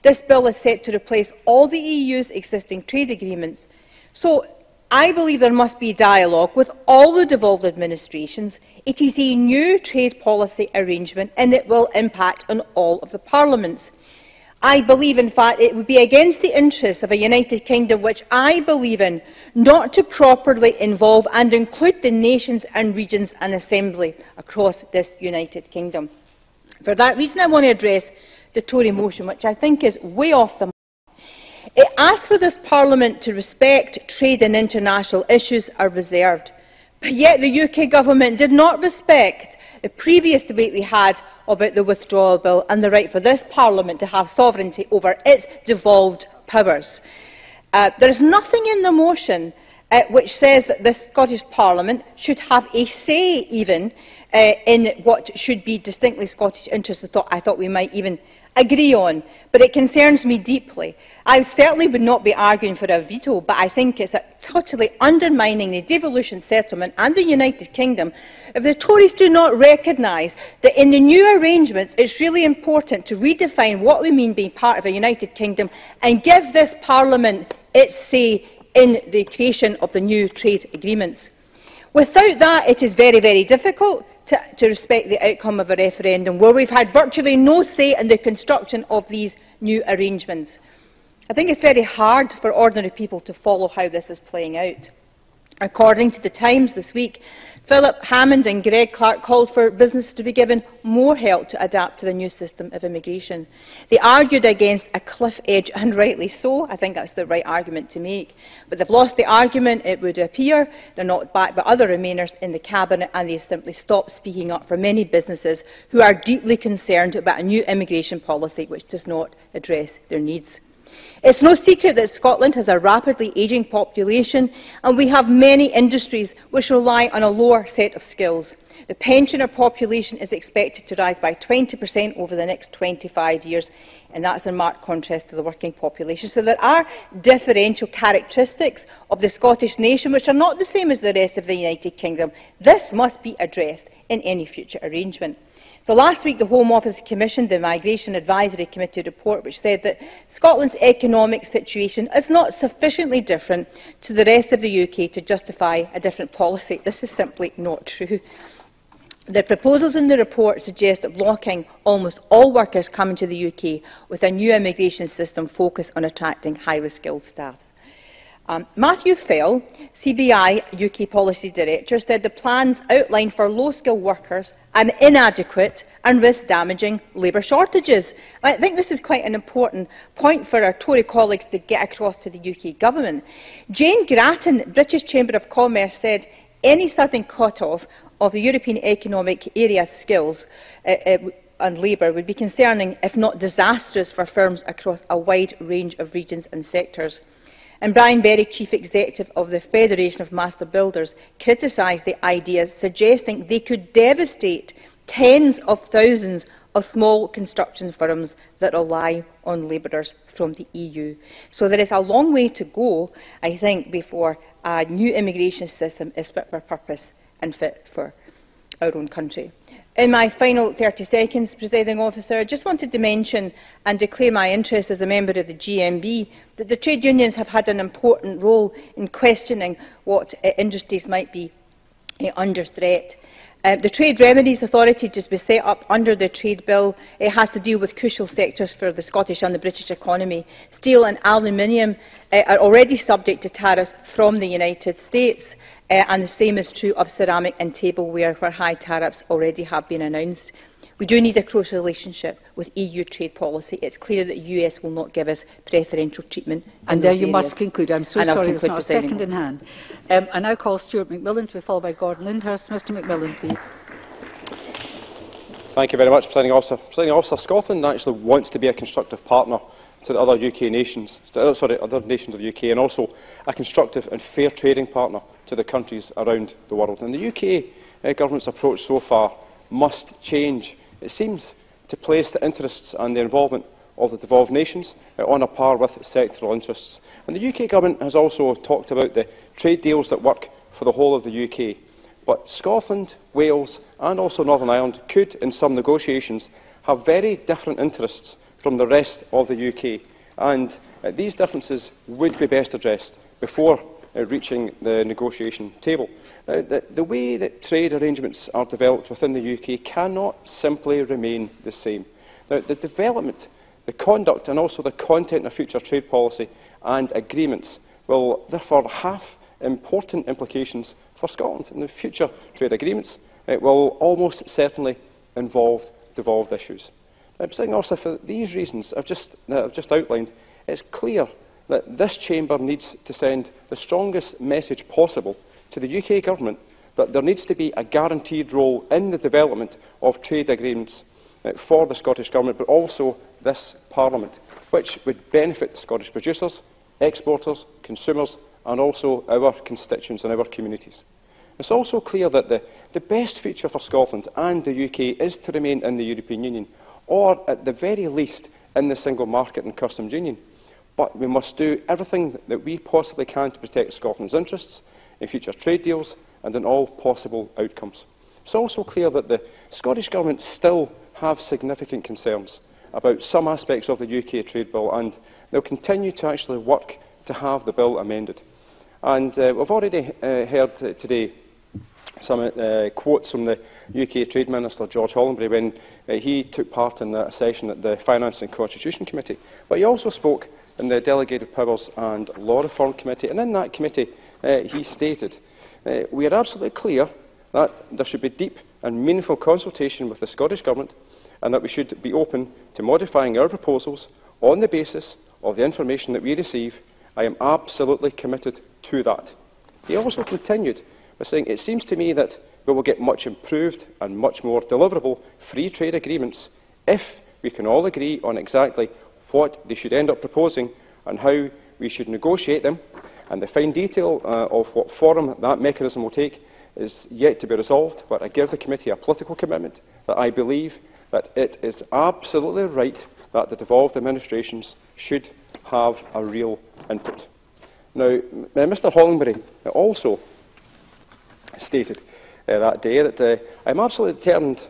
This bill is set to replace all the EU's existing trade agreements. So I believe there must be dialogue with all the devolved administrations. It is a new trade policy arrangement and it will impact on all of the parliaments. I believe, in fact, it would be against the interests of a United Kingdom, which I believe in, not to properly involve and include the nations and regions and assembly across this United Kingdom. For that reason, I want to address the Tory motion, which I think is way off the mark. It asks for this Parliament to respect trade and international issues are reserved. But yet the UK Government did not respect the previous debate we had about the withdrawal bill and the right for this Parliament to have sovereignty over its devolved powers. There is nothing in the motion which says that the Scottish Parliament should have a say even in what should be distinctly Scottish interests. I thought we might even agree on, but it concerns me deeply. I certainly would not be arguing for a veto, but I think it's totally undermining the devolution settlement and the United Kingdom if the Tories do not recognise that in the new arrangements it's really important to redefine what we mean being part of a United Kingdom and give this Parliament its say in the creation of the new trade agreements. Without that, it is very, very difficult to respect the outcome of a referendum where we've had virtually no say in the construction of these new arrangements. I think it's very hard for ordinary people to follow how this is playing out. According to the Times this week, Philip Hammond and Greg Clark called for businesses to be given more help to adapt to the new system of immigration. They argued against a cliff edge, and rightly so. I think that's the right argument to make. But they've lost the argument, it would appear. They're not backed by other Remainers in the Cabinet, and they've simply stopped speaking up for many businesses who are deeply concerned about a new immigration policy which does not address their needs. It's no secret that Scotland has a rapidly ageing population, and we have many industries which rely on a lower set of skills. The pensioner population is expected to rise by 20% over the next 25 years, and that's in marked contrast to the working population. So there are differential characteristics of the Scottish nation which are not the same as the rest of the United Kingdom. This must be addressed in any future arrangement. So last week, the Home Office commissioned the Migration Advisory Committee report, which said that Scotland's economic situation is not sufficiently different to the rest of the UK to justify a different policy. This is simply not true. The proposals in the report suggest that blocking almost all workers coming to the UK with a new immigration system focused on attracting highly skilled staff. Matthew Fell, CBI UK Policy Director, said the plans outlined for low-skilled workers are inadequate and risk damaging labour shortages. I think this is quite an important point for our Tory colleagues to get across to the UK Government. Jane Grattan, British Chamber of Commerce, said any sudden cut-off of the European Economic Area skills and labour would be concerning, if not disastrous, for firms across a wide range of regions and sectors. And Brian Berry, Chief Executive of the Federation of Master Builders, criticised the ideas, suggesting they could devastate tens of thousands of small construction firms that rely on labourers from the EU. So there is a long way to go, I think, before a new immigration system is fit for purpose and fit for our own country. In my final 30 seconds, Presiding Officer, I just wanted to mention and declare my interest as a member of the GMB that the trade unions have had an important role in questioning what industries might be under threat. The Trade Remedies Authority just be set up under the Trade Bill. It has to deal with crucial sectors for the Scottish and the British economy. Steel and aluminium are already subject to tariffs from the United States, and the same is true of ceramic and tableware, where high tariffs already have been announced. We do need a close relationship with EU trade policy. It's clear that the US will not give us preferential treatment. And there you must conclude. I'm so sorry, there's not a second in hand. I now call Stuart McMillan to be followed by Gordon Lyndhurst. Mr McMillan, please. Thank you very much, Presiding Officer. Presiding Officer, Scotland actually wants to be a constructive partner to the other UK nations, other nations of the UK, and also a constructive and fair trading partner to the countries around the world. And the UK government's approach so far must change. It seems to place the interests and the involvement of the devolved nations on a par with sectoral interests. And the UK government has also talked about the trade deals that work for the whole of the UK. But Scotland, Wales and also Northern Ireland could, in some negotiations, have very different interests from the rest of the UK. And these differences would be best addressed before reaching the negotiation table. The way that trade arrangements are developed within the UK cannot simply remain the same. Now, the development, the conduct and also the content of future trade policy and agreements will therefore have important implications for Scotland. And the future trade agreements will almost certainly involve devolved issues. Presiding Officer, for these reasons I've just outlined, it's clear that this chamber needs to send the strongest message possible to the UK government that there needs to be a guaranteed role in the development of trade agreements for the Scottish Government, but also this Parliament, which would benefit the Scottish producers, exporters, consumers and also our constituents and our communities. It's also clear that the best future for Scotland and the UK is to remain in the European Union, or at the very least in the single market and customs union. But we must do everything that we possibly can to protect Scotland's interests in future trade deals and in all possible outcomes. It's also clear that the Scottish Government still have significant concerns about some aspects of the UK trade bill, and they'll continue to actually work to have the bill amended. And we've already heard today some quotes from the UK Trade Minister, George Hollenbury, when he took part in a session at the Finance and Constitution Committee. But he also spoke in the Delegated Powers and Law Reform Committee, and in that committee he stated, "We are absolutely clear that there should be deep and meaningful consultation with the Scottish Government and that we should be open to modifying our proposals on the basis of the information that we receive. I am absolutely committed to that." He also continued by saying, "It seems to me that we will get much improved and much more deliverable free trade agreements if we can all agree on exactly what they should end up proposing and how we should negotiate them, and the fine detail of what form that mechanism will take is yet to be resolved, but I give the committee a political commitment that I believe that it is absolutely right that the devolved administrations should have a real input." Now, Mr Hollenbury also stated that day that I am absolutely determined,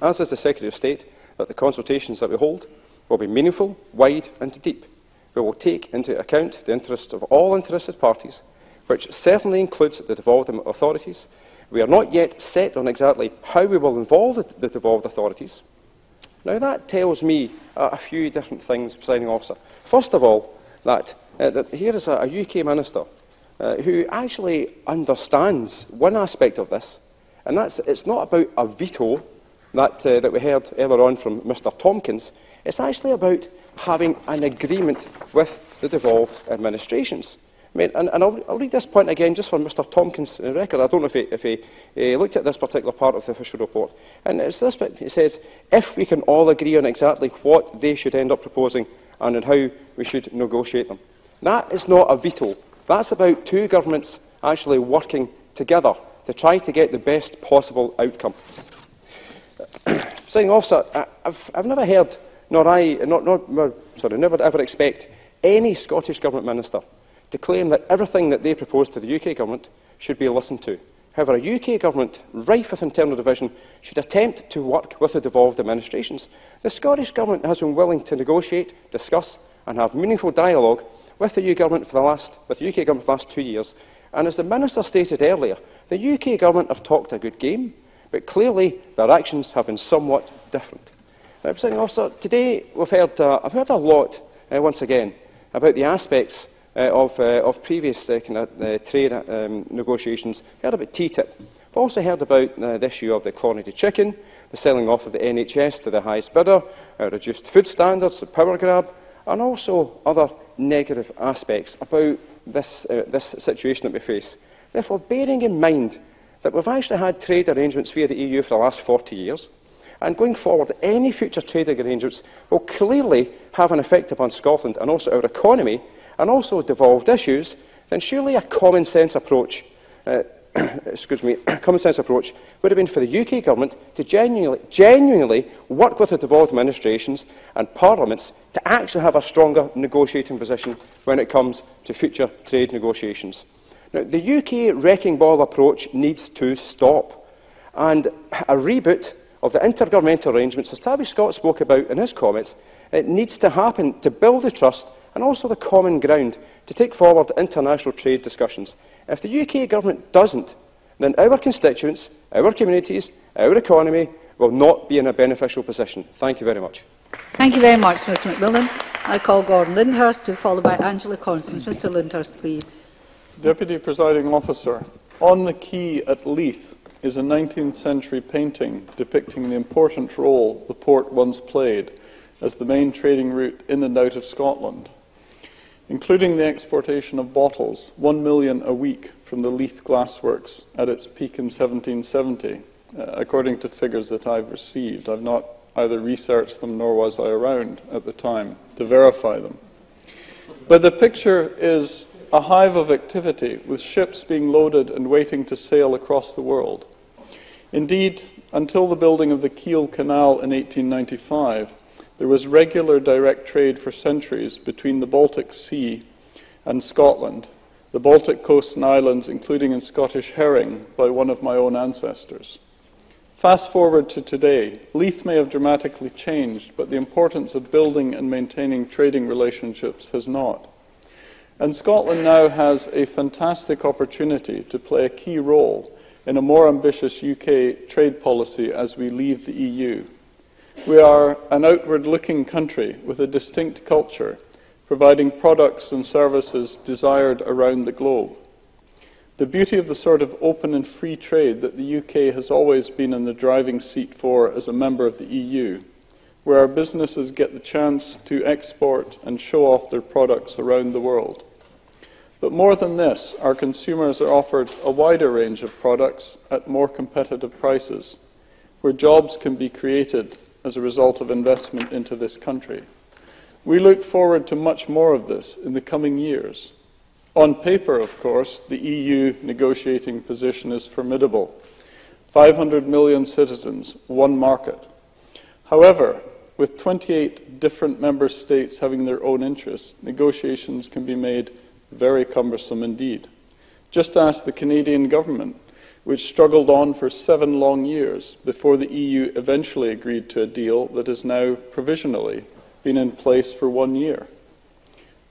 as is the Secretary of State, that the consultations that we hold will be meaningful, wide and deep. We will take into account the interests of all interested parties, which certainly includes the devolved authorities. We are not yet set on exactly how we will involve the devolved authorities. Now that tells me a few different things, Presiding Officer. First of all, that here is a UK Minister who actually understands one aspect of this, and that's it's not about a veto that we heard earlier on from Mr Tompkins. It's actually about having an agreement with the devolved administrations. I mean, and I'll read this point again just for Mr Tompkins' record. I don't know if he looked at this particular part of the official report. And it's this bit. It says, "If we can all agree on exactly what they should end up proposing and on how we should negotiate them." That is not a veto. That's about two governments actually working together to try to get the best possible outcome. Presiding Officer, I've never heard, never ever expect any Scottish Government Minister to claim that everything that they propose to the UK Government should be listened to. However, a UK Government rife with internal division should attempt to work with the devolved administrations. The Scottish Government has been willing to negotiate, discuss and have meaningful dialogue with the UK Government for the last 2 years. And as the Minister stated earlier, the UK Government have talked a good game, but clearly their actions have been somewhat different. Now, Presiding Officer, today I've heard a lot, once again, about the aspects of previous trade negotiations. Heard about TTIP, We've also heard about the issue of the clonity chicken, the selling off of the NHS to the highest bidder, reduced food standards, the power grab, and also other negative aspects about this situation that we face. Therefore, bearing in mind that we've actually had trade arrangements via the EU for the last 40 years, and going forward, any future trading arrangements will clearly have an effect upon Scotland and also our economy, and also devolved issues, then surely a common sense approach common sense approach would have been for the UK government to genuinely work with the devolved administrations and parliaments to actually have a stronger negotiating position when it comes to future trade negotiations. Now, the UK wrecking ball approach needs to stop, and a reboot of the intergovernmental arrangements, as Tavi Scott spoke about in his comments, it needs to happen to build the trust and also the common ground to take forward international trade discussions. If the UK government doesn't, then our constituents, our communities, our economy will not be in a beneficial position. Thank you very much. Thank you very much, Mr Macmillan. I call Gordon Lyndhurst, followed by Angela Constance. Mr Lyndhurst, please. Deputy Presiding Officer, on the quay at Leith is a 19th century painting depicting the important role the port once played as the main trading route in and out of Scotland, including the exportation of bottles, 1 million a week from the Leith Glassworks at its peak in 1770, according to figures that I've received. I've not either researched them nor was I around at the time to verify them. But the picture is a hive of activity, with ships being loaded and waiting to sail across the world. Indeed, until the building of the Kiel Canal in 1895, there was regular direct trade for centuries between the Baltic Sea and Scotland, the Baltic coast and islands, including in Scottish herring, by one of my own ancestors. Fast forward to today, Leith may have dramatically changed, but the importance of building and maintaining trading relationships has not. And Scotland now has a fantastic opportunity to play a key role in a more ambitious UK trade policy as we leave the EU. We are an outward-looking country with a distinct culture, providing products and services desired around the globe. The beauty of the sort of open and free trade that the UK has always been in the driving seat for as a member of the EU, where our businesses get the chance to export and show off their products around the world. But more than this, our consumers are offered a wider range of products at more competitive prices, where jobs can be created as a result of investment into this country. We look forward to much more of this in the coming years. On paper, of course, the EU negotiating position is formidable. 500 million citizens, one market. However, with 28 different member states having their own interests, negotiations can be made very cumbersome indeed. Just ask the Canadian government, which struggled on for 7 long years before the EU eventually agreed to a deal that has now provisionally been in place for 1 year.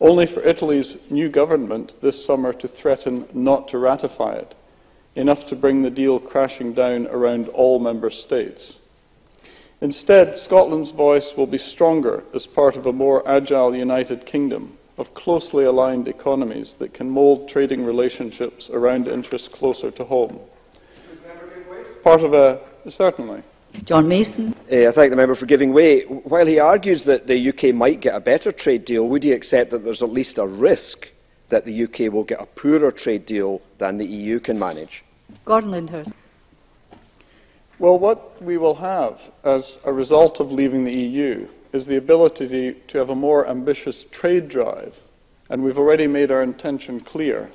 Only for Italy's new government this summer to threaten not to ratify it, enough to bring the deal crashing down around all member states. Instead, Scotland's voice will be stronger as part of a more agile United Kingdom of closely aligned economies that can mould trading relationships around interests closer to home. Part of a... Certainly. John Mason. I thank the member for giving way. While he argues that the UK might get a better trade deal, would he accept that there's at least a risk that the UK will get a poorer trade deal than the EU can manage? Gordon Lyndhurst. Well, what we will have as a result of leaving the EU is the ability to have a more ambitious trade drive, and we've already made our intention clear.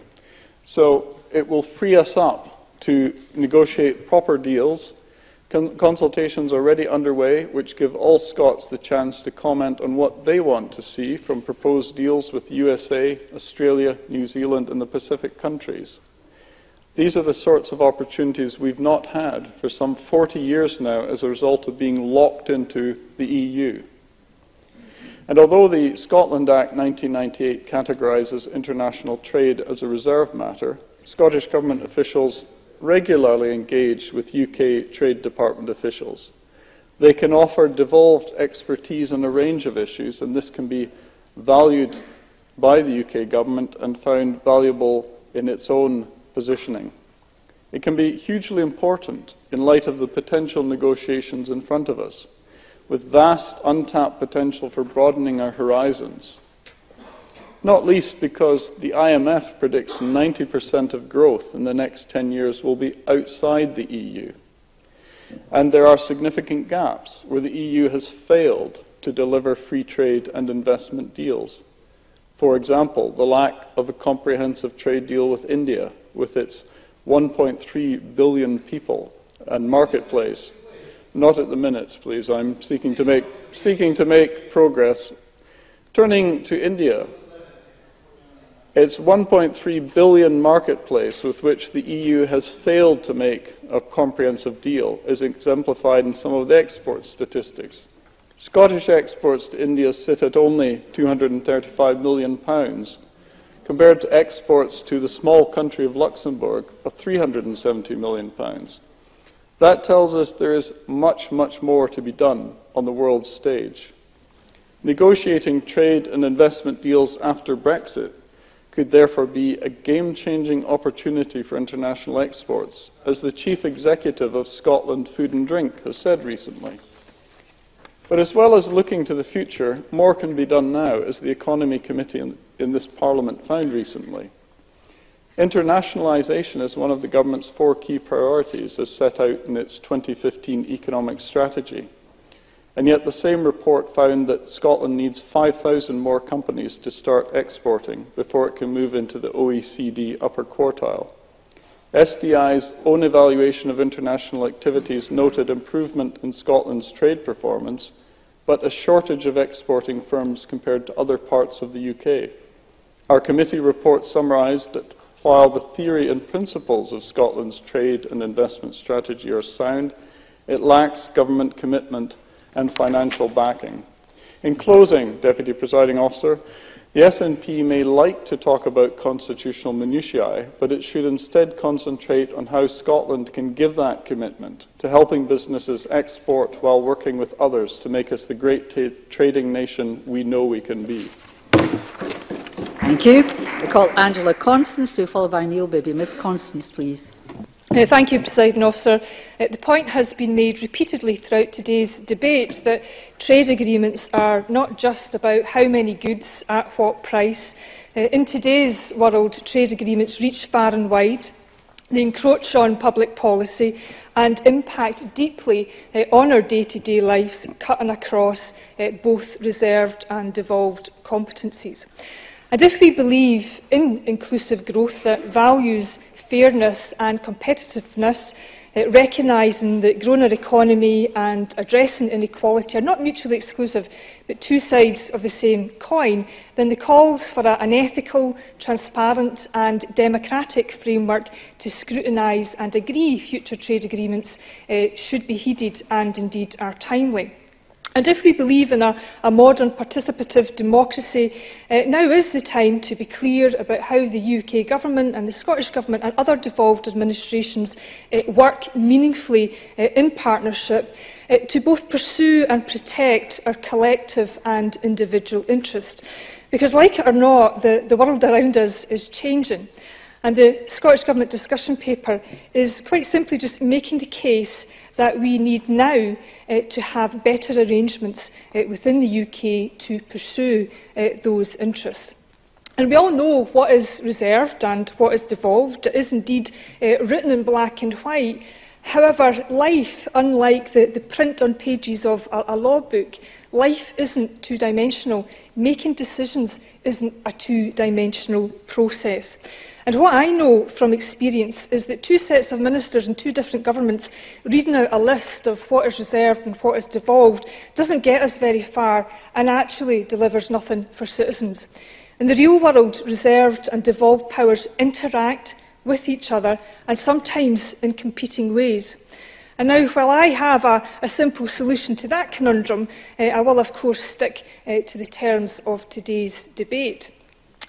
So it will free us up to negotiate proper deals. Consultations are already underway, which give all Scots the chance to comment on what they want to see from proposed deals with the USA, Australia, New Zealand and the Pacific countries. These are the sorts of opportunities we've not had for some 40 years now as a result of being locked into the EU. And although the Scotland Act 1998 categorises international trade as a reserve matter, Scottish Government officials regularly engage with UK Trade Department officials. They can offer devolved expertise on a range of issues, and this can be valued by the UK Government and found valuable in its own positioning. It can be hugely important in light of the potential negotiations in front of us, with vast untapped potential for broadening our horizons, not least because the IMF predicts 90% of growth in the next 10 years will be outside the EU. And there are significant gaps where the EU has failed to deliver free trade and investment deals. For example, the lack of a comprehensive trade deal with India, with its 1.3 billion people and marketplace. Not at the minute, please. I'm seeking to make progress. Turning to India, its 1.3 billion marketplace with which the EU has failed to make a comprehensive deal is exemplified in some of the export statistics. Scottish exports to India sit at only £235 million, compared to exports to the small country of Luxembourg of £370 million. That tells us there is much, much more to be done on the world stage. Negotiating trade and investment deals after Brexit could therefore be a game-changing opportunity for international exports, as the Chief Executive of Scotland Food and Drink has said recently. But as well as looking to the future, more can be done now, as the Economy Committee in this Parliament found recently. Internationalisation is one of the government's 4 key priorities as set out in its 2015 economic strategy. And yet the same report found that Scotland needs 5,000 more companies to start exporting before it can move into the OECD upper quartile. SDI's own evaluation of international activities noted improvement in Scotland's trade performance, but a shortage of exporting firms compared to other parts of the UK. Our committee report summarised that while the theory and principles of Scotland's trade and investment strategy are sound, it lacks government commitment and financial backing. In closing, Deputy Presiding Officer, the SNP may like to talk about constitutional minutiae, but it should instead concentrate on how Scotland can give that commitment to helping businesses export while working with others to make us the great trading nation we know we can be. Thank you. I call Angela Constance to be followed by Neil Bibby. Ms Constance, please. Thank you, Presiding Officer. The point has been made repeatedly throughout today's debate that trade agreements are not just about how many goods at what price. In today's world, trade agreements reach far and wide. They encroach on public policy and impact deeply on our day-to-day lives, cutting across both reserved and devolved competencies. And if we believe in inclusive growth that values fairness and competitiveness, recognising that growing our economy and addressing inequality are not mutually exclusive but 2 sides of the same coin, then the calls for an ethical, transparent and democratic framework to scrutinise and agree future trade agreements should be heeded and indeed are timely. And if we believe in a modern participative democracy, now is the time to be clear about how the UK Government and the Scottish Government and other devolved administrations work meaningfully in partnership to both pursue and protect our collective and individual interests. Because, like it or not, the world around us is changing. And the Scottish Government discussion paper is quite simply just making the case that we need now to have better arrangements within the UK to pursue those interests. And we all know what is reserved and what is devolved. It is indeed written in black and white. However, life, unlike the print on pages of a law book, life isn't two-dimensional. Making decisions isn't a two-dimensional process. And what I know from experience is that 2 sets of ministers in 2 different governments reading out a list of what is reserved and what is devolved doesn't get us very far and actually delivers nothing for citizens. In the real world, reserved and devolved powers interact with each other and sometimes in competing ways. And now, while I have a simple solution to that conundrum, I will of course stick to the terms of today's debate.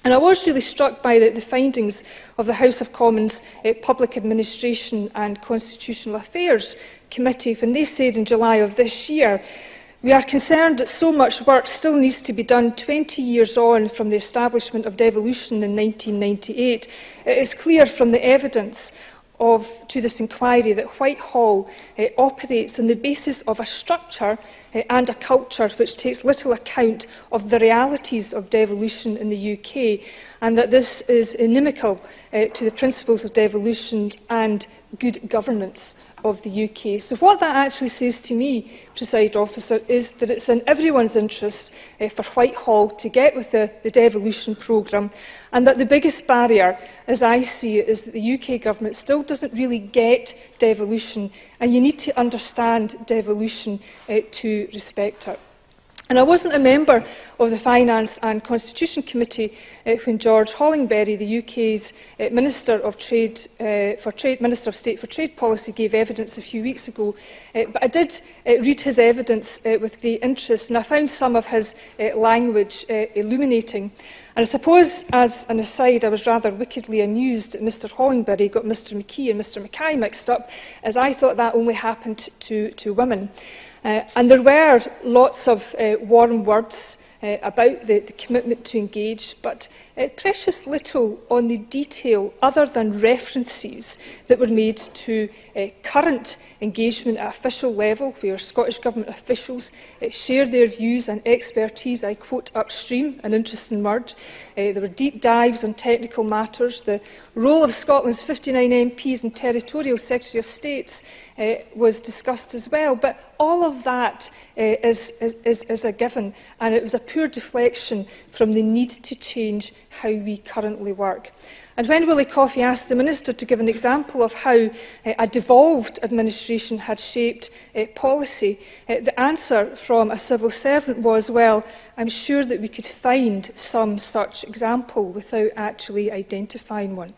And I was really struck by the findings of the House of Commons Public Administration and Constitutional Affairs Committee when they said in July of this year, "We are concerned that so much work still needs to be done 20 years on from the establishment of devolution in 1998. It is clear from the evidence to this inquiry that Whitehall operates on the basis of a structure and a culture which takes little account of the realities of devolution in the UK, and that this is inimical to the principles of devolution and good governance of the UK. So what that actually says to me, Presiding Officer, is that it's in everyone's interest for Whitehall to get with the devolution programme, and that the biggest barrier, as I see it, is that the UK government still doesn't really get devolution, and you need to understand devolution to respect it. And I wasn't a member of the Finance and Constitution Committee when George Hollingbery, the UK's Minister of State for Trade Policy, gave evidence a few weeks ago. But I did read his evidence with great interest, and I found some of his language illuminating. And I suppose, as an aside, I was rather wickedly amused that Mr Hollingbery got Mr McKee and Mr Mackay mixed up, as I thought that only happened to women. And there were lots of warm words about the commitment to engage, but precious little on the detail other than references that were made to current engagement at official level, where Scottish Government officials share their views and expertise, I quote, upstream, an interesting word. There were deep dives on technical matters. The role of Scotland's 59 MPs and Territorial Secretary of States was discussed as well, but all of that is a given, and it was a poor deflection from the need to change how we currently work. And when Willie Coffey asked the Minister to give an example of how a devolved administration had shaped policy, the answer from a civil servant was, well, I'm sure that we could find some such example without actually identifying one.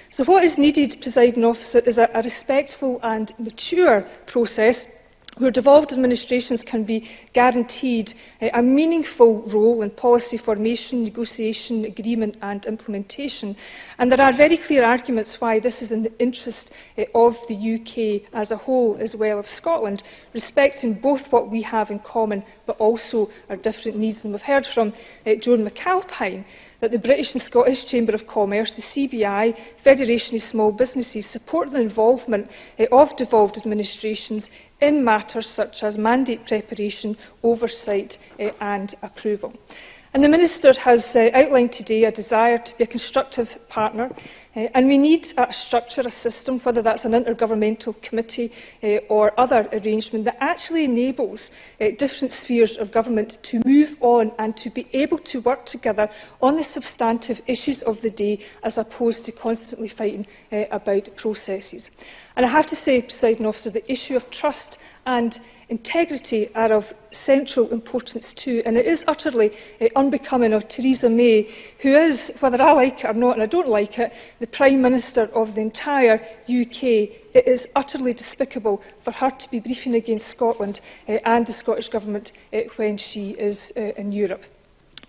So what is needed, Presiding Officer, is a respectful and mature process where devolved administrations can be guaranteed a meaningful role in policy formation, negotiation, agreement and implementation. And there are very clear arguments why this is in the interest of the UK as a whole, as well as Scotland, respecting both what we have in common but also our different needs. And we've heard from Joan McAlpine that the British and Scottish Chamber of Commerce, the CBI, Federation of Small Businesses support the involvement of devolved administrations in matters such as mandate preparation, oversight and approval. And the Minister has outlined today a desire to be a constructive partner, and we need a structure, a system, whether that's an intergovernmental committee or other arrangement, that actually enables different spheres of government to move on and to be able to work together on the substantive issues of the day, as opposed to constantly fighting about processes. And I have to say, Presiding Officer, the issue of trust and integrity are of central importance too, and it is utterly unbecoming of Theresa May, who is, whether I like it or not, and I don't like it, the Prime Minister of the entire UK. It is utterly despicable for her to be briefing against Scotland and the Scottish Government when she is in Europe.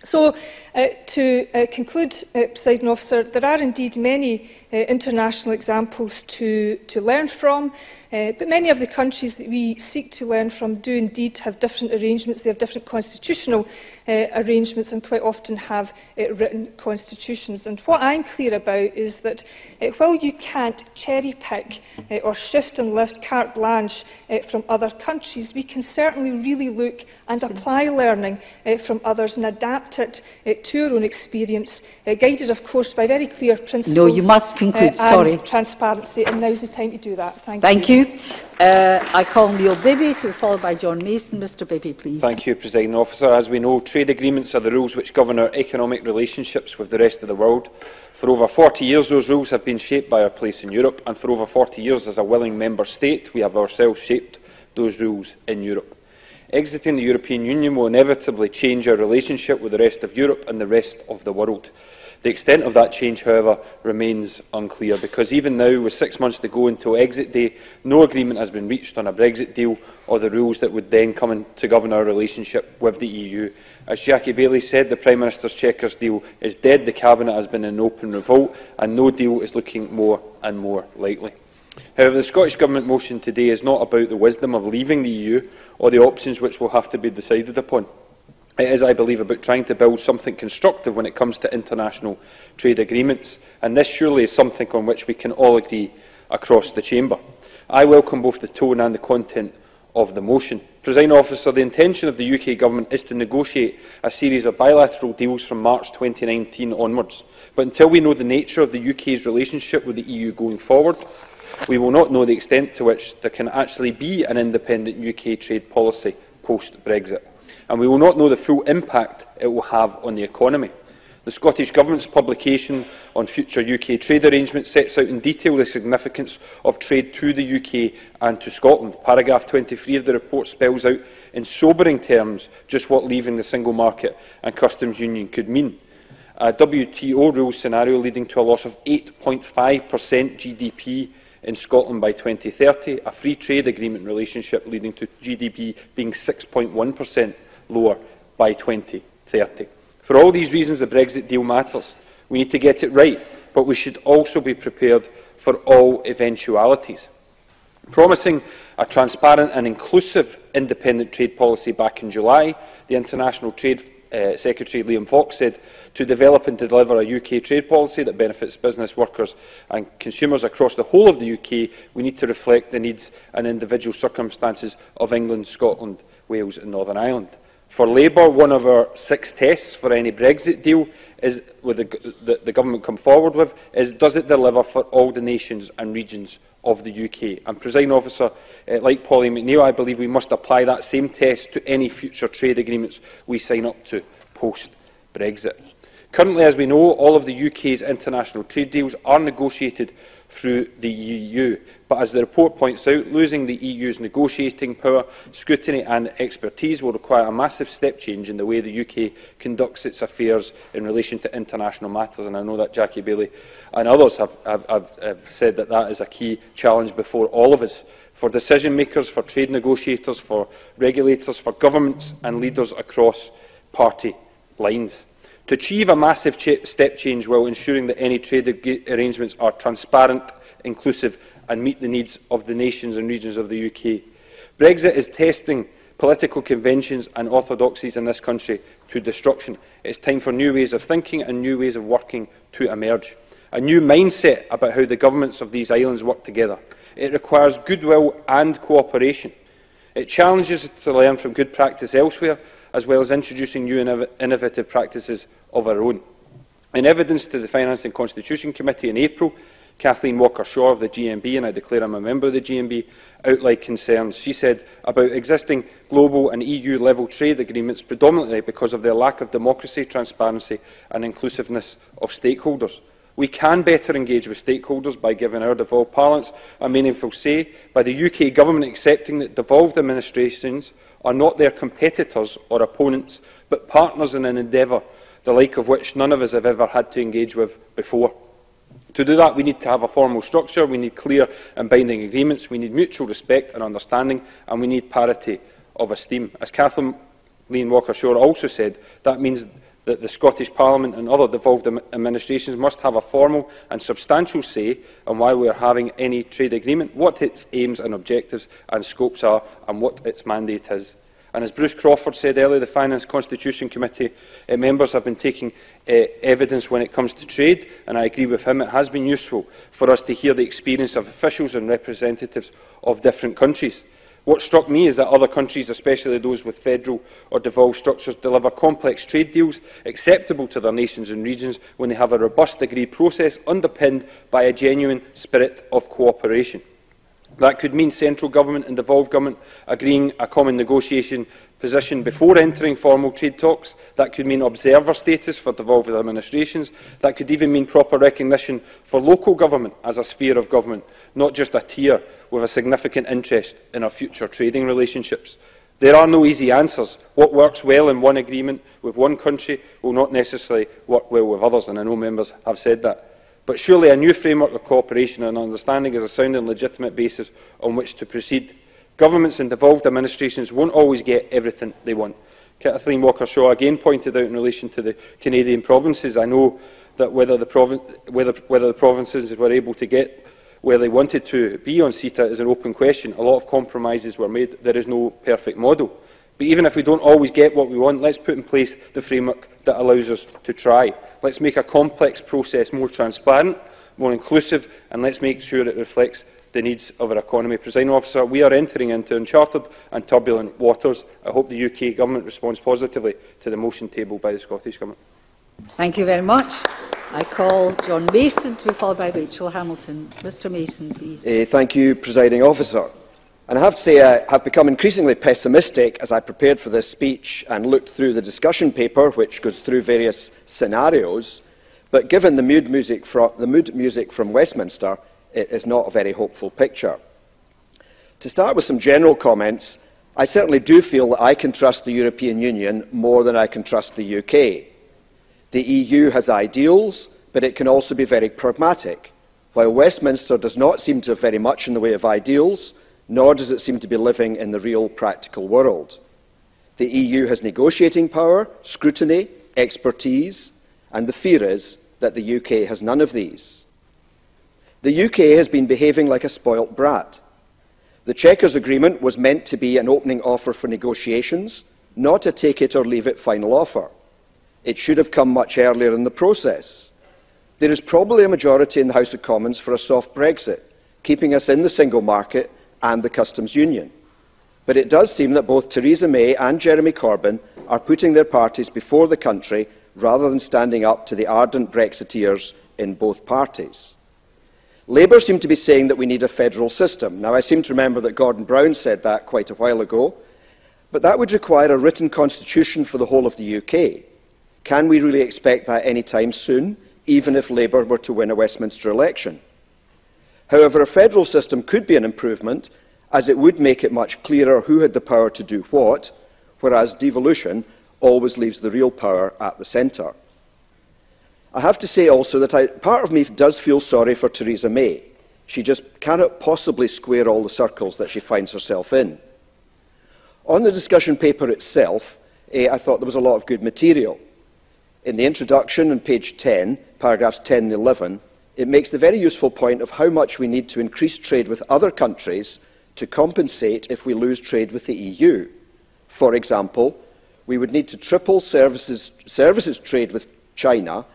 So, to conclude, Presiding Officer, there are indeed many international examples to learn from, but many of the countries that we seek to learn from do indeed have different arrangements. They have different constitutional arrangements and quite often have written constitutions. And what I'm clear about is that while you can't cherry-pick or shift and lift carte blanche from other countries, we can certainly really look and apply learning from others and adapt it to our own experience, guided, of course, by very clear principles. No, you must conclude. Sorry. And transparency, and now's the time to do that. Thank you. I call Neil Bibby, to be followed by John Mason. Mr Bibby, please. Thank you, Presiding Officer. As we know, trade agreements are the rules which govern our economic relationships with the rest of the world. For over 40 years, those rules have been shaped by our place in Europe, and for over 40 years, as a willing member state, we have ourselves shaped those rules in Europe. Exiting the European Union will inevitably change our relationship with the rest of Europe and the rest of the world. The extent of that change, however, remains unclear, because even now, with 6 months to go until exit day, no agreement has been reached on a Brexit deal or the rules that would then come in to govern our relationship with the EU. As Jackie Baillie said, the Prime Minister's Chequers deal is dead, the Cabinet has been in open revolt, and no deal is looking more and more likely. However, the Scottish Government motion today is not about the wisdom of leaving the EU or the options which will have to be decided upon. It is, I believe, about trying to build something constructive when it comes to international trade agreements, and this surely is something on which we can all agree across the chamber. I welcome both the tone and the content of the motion. Presiding Officer, the intention of the UK Government is to negotiate a series of bilateral deals from March 2019 onwards. But until we know the nature of the UK's relationship with the EU going forward, we will not know the extent to which there can actually be an independent UK trade policy post-Brexit. And we will not know the full impact it will have on the economy. The Scottish Government's publication on future UK trade arrangements sets out in detail the significance of trade to the UK and to Scotland. Paragraph 23 of the report spells out in sobering terms just what leaving the single market and customs union could mean. A WTO rules scenario leading to a loss of 8.5% GDP in Scotland by 2030, a free trade agreement relationship leading to GDP being 6.1% lower by 2030. For all these reasons, the Brexit deal matters. We need to get it right, but we should also be prepared for all eventualities. Promising a transparent and inclusive independent trade policy back in July, the International Trade Secretary Liam Fox said to develop and deliver a UK trade policy that benefits business, workers and consumers across the whole of the UK, we need to reflect the needs and individual circumstances of England, Scotland, Wales and Northern Ireland. For Labour, one of our 6 tests for any Brexit deal is, with the government come forward with, is does it deliver for all the nations and regions of the UK? And, Presiding Officer, like Polly McNeill, I believe we must apply that same test to any future trade agreements we sign up to post-Brexit. Currently, as we know, all of the UK's international trade deals are negotiated through the EU. But as the report points out, losing the EU's negotiating power, scrutiny and expertise will require a massive step change in the way the UK conducts its affairs in relation to international matters. And I know that Jackie Bailey and others have said that that is a key challenge before all of us, for decision makers, for trade negotiators, for regulators, for governments and leaders across party lines. To achieve a massive step change while ensuring that any trade arrangements are transparent, inclusive and meet the needs of the nations and regions of the UK. Brexit is testing political conventions and orthodoxies in this country to destruction. It is time for new ways of thinking and new ways of working to emerge. A new mindset about how the governments of these islands work together. It requires goodwill and cooperation. It challenges us to learn from good practice elsewhere, as well as introducing new and innovative practices of our own. In evidence to the Finance and Constitution Committee in April, Kathleen Walker-Shaw of the GMB, and I declare I'm a member of the GMB, outlined concerns. She said about existing global and EU-level trade agreements predominantly because of their lack of democracy, transparency and inclusiveness of stakeholders. We can better engage with stakeholders by giving our devolved parliaments a meaningful say, by the UK Government accepting that devolved administrations are not their competitors or opponents, but partners in an endeavour, the like of which none of us have ever had to engage with before. To do that, we need to have a formal structure, we need clear and binding agreements, we need mutual respect and understanding, and we need parity of esteem. As Kathleen Walker-Shaw also said, that means that the Scottish Parliament and other devolved administrations must have a formal and substantial say on why we are having any trade agreement, what its aims and objectives and scopes are, and what its mandate is. And as Bruce Crawford said earlier, the Finance Constitution Committee members have been taking evidence when it comes to trade, and I agree with him, it has been useful for us to hear the experience of officials and representatives of different countries. What struck me is that other countries, especially those with federal or devolved structures, deliver complex trade deals acceptable to their nations and regions when they have a robust agreed process underpinned by a genuine spirit of cooperation. That could mean central government and devolved government agreeing a common negotiation position before entering formal trade talks. That could mean observer status for devolved administrations. That could even mean proper recognition for local government as a sphere of government, not just a tier with a significant interest in our future trading relationships. There are no easy answers. What works well in one agreement with one country will not necessarily work well with others, and I know members have said that. But surely a new framework of cooperation and understanding is a sound and legitimate basis on which to proceed. Governments and devolved administrations won't always get everything they want. Kathleen Walker-Shaw again pointed out in relation to the Canadian provinces. I know that whether the provinces were able to get where they wanted to be on CETA is an open question. A lot of compromises were made. There is no perfect model. But even if we don't always get what we want, let's put in place the framework that allows us to try. Let's make a complex process more transparent, more inclusive, and let's make sure it reflects the needs of our economy. Presiding Officer, we are entering into uncharted and turbulent waters. I hope the UK Government responds positively to the motion tabled by the Scottish Government. Thank you very much. I call John Mason to be followed by Rachel Hamilton. Mr Mason, please. Thank you, Presiding Officer. And I have to say I have become increasingly pessimistic as I prepared for this speech and looked through the discussion paper, which goes through various scenarios. But given the mood music from Westminster, it is not a very hopeful picture. To start with some general comments, I certainly do feel that I can trust the European Union more than I can trust the UK. The EU has ideals, but it can also be very pragmatic. While Westminster does not seem to have very much in the way of ideals, nor does it seem to be living in the real practical world. The EU has negotiating power, scrutiny, expertise, and the fear is that the UK has none of these. The UK has been behaving like a spoilt brat. The Chequers Agreement was meant to be an opening offer for negotiations, not a take-it-or-leave-it final offer. It should have come much earlier in the process. There is probably a majority in the House of Commons for a soft Brexit, keeping us in the single market and the customs union. But it does seem that both Theresa May and Jeremy Corbyn are putting their parties before the country rather than standing up to the ardent Brexiteers in both parties. Labour seem to be saying that we need a federal system. Now, I seem to remember that Gordon Brown said that quite a while ago, but that would require a written constitution for the whole of the UK. Can we really expect that any time soon, even if Labour were to win a Westminster election? However, a federal system could be an improvement, as it would make it much clearer who had the power to do what, whereas devolution always leaves the real power at the centre. I have to say also that part of me does feel sorry for Theresa May. She just cannot possibly square all the circles that she finds herself in. On the discussion paper itself, I thought there was a lot of good material. In the introduction on page 10, paragraphs 10 and 11, it makes the very useful point of how much we need to increase trade with other countries to compensate if we lose trade with the EU. For example, we would need to triple services trade with China,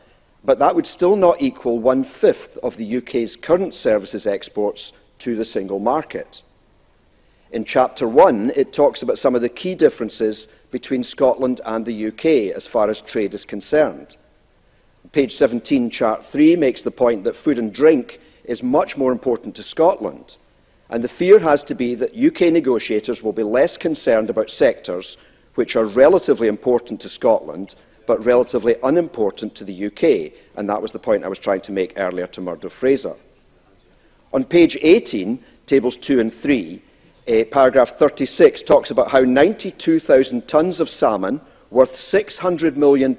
but that would still not equal 1/5 of the UK's current services exports to the single market. In Chapter 1, it talks about some of the key differences between Scotland and the UK as far as trade is concerned. Page 17, Chart 3, makes the point that food and drink is much more important to Scotland, and the fear has to be that UK negotiators will be less concerned about sectors which are relatively important to Scotland, but relatively unimportant to the UK, and that was the point I was trying to make earlier to Murdo Fraser. On page 18, tables 2 and 3, paragraph 36 talks about how 92,000 tonnes of salmon worth £600 million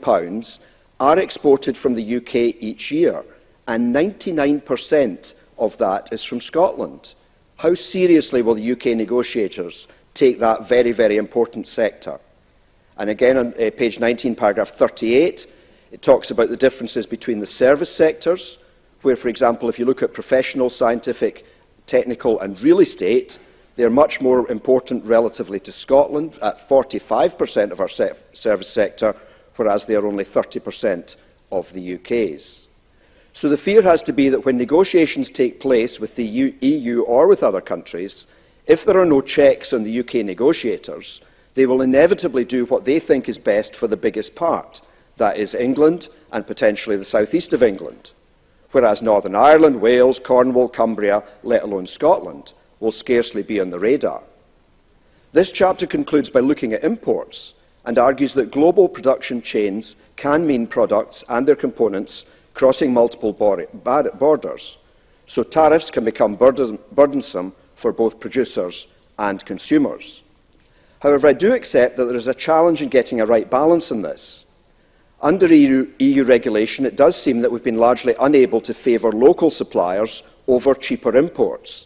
are exported from the UK each year, and 99% of that is from Scotland. How seriously will the UK negotiators take that very, very important sector? And again, on page 19, paragraph 38, it talks about the differences between the service sectors, where, for example, if you look at professional, scientific, technical and real estate, they're much more important relatively to Scotland, at 45% of our service sector, whereas they are only 30% of the UK's. So the fear has to be that when negotiations take place with the EU or with other countries, if there are no checks on the UK negotiators, they will inevitably do what they think is best for the biggest part, that is England and potentially the southeast of England, whereas Northern Ireland, Wales, Cornwall, Cumbria, let alone Scotland, will scarcely be on the radar. This chapter concludes by looking at imports, and argues that global production chains can mean products and their components crossing multiple borders, so tariffs can become burdensome for both producers and consumers. However, I do accept that there is a challenge in getting a right balance in this. Under EU regulation, it does seem that we've been largely unable to favour local suppliers over cheaper imports,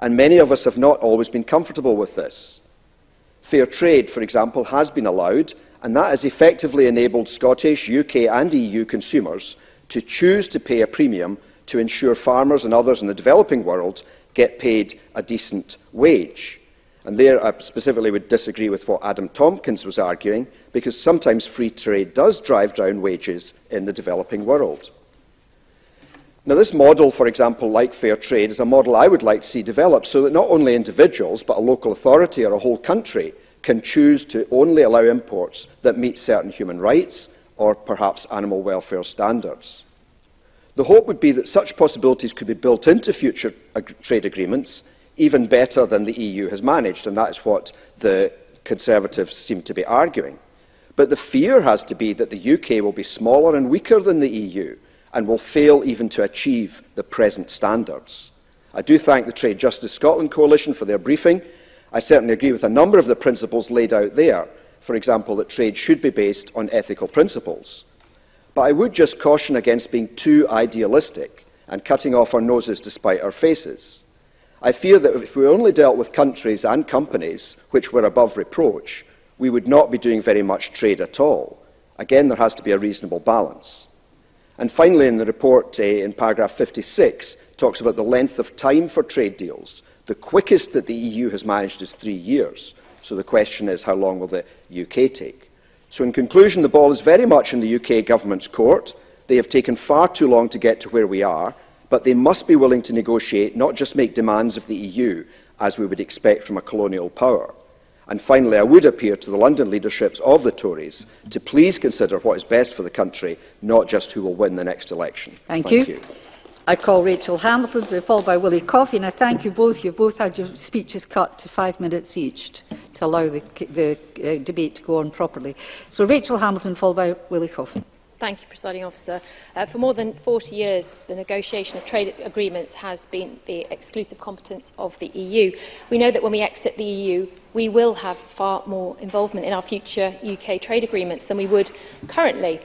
and many of us have not always been comfortable with this. Fair trade, for example, has been allowed, and that has effectively enabled Scottish, UK and EU consumers to choose to pay a premium to ensure farmers and others in the developing world get paid a decent wage. And there I specifically would disagree with what Adam Tompkins was arguing, because sometimes free trade does drive down wages in the developing world. Now, this model, for example, like fair trade, is a model I would like to see developed so that not only individuals, but a local authority or a whole country can choose to only allow imports that meet certain human rights or perhaps animal welfare standards. The hope would be that such possibilities could be built into future trade agreements even better than the EU has managed, and that is what the Conservatives seem to be arguing. But the fear has to be that the UK will be smaller and weaker than the EU and will fail even to achieve the present standards. I do thank the Trade Justice Scotland Coalition for their briefing. I certainly agree with a number of the principles laid out there, for example, that trade should be based on ethical principles. But I would just caution against being too idealistic and cutting off our noses to spite our faces. I fear that if we only dealt with countries and companies which were above reproach, we would not be doing very much trade at all. Again, there has to be a reasonable balance. And finally, in the report, in paragraph 56, talks about the length of time for trade deals. The quickest that the EU has managed is 3 years. So the question is, how long will the UK take? So in conclusion, the ball is very much in the UK government's court. They have taken far too long to get to where we are, but they must be willing to negotiate, not just make demands of the EU, as we would expect from a colonial power. And finally, I would appeal to the London leaderships of the Tories to please consider what is best for the country, not just who will win the next election. Thank you. I call Rachel Hamilton to be followed by Willie Coffey, and I thank you both. You've both had your speeches cut to 5 minutes each to allow the debate to go on properly. So Rachel Hamilton, followed by Willie Coffey. Thank you, Presiding Officer. For more than 40 years, the negotiation of trade agreements has been the exclusive competence of the EU. We know that when we exit the EU, we will have far more involvement in our future UK trade agreements than we would currently.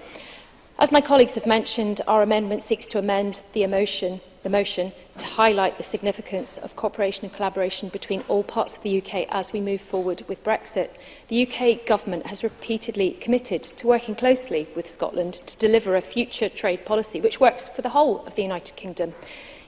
As my colleagues have mentioned, our amendment seeks to amend the motion to highlight the significance of cooperation and collaboration between all parts of the UK as we move forward with Brexit. The UK government has repeatedly committed to working closely with Scotland to deliver a future trade policy which works for the whole of the United Kingdom.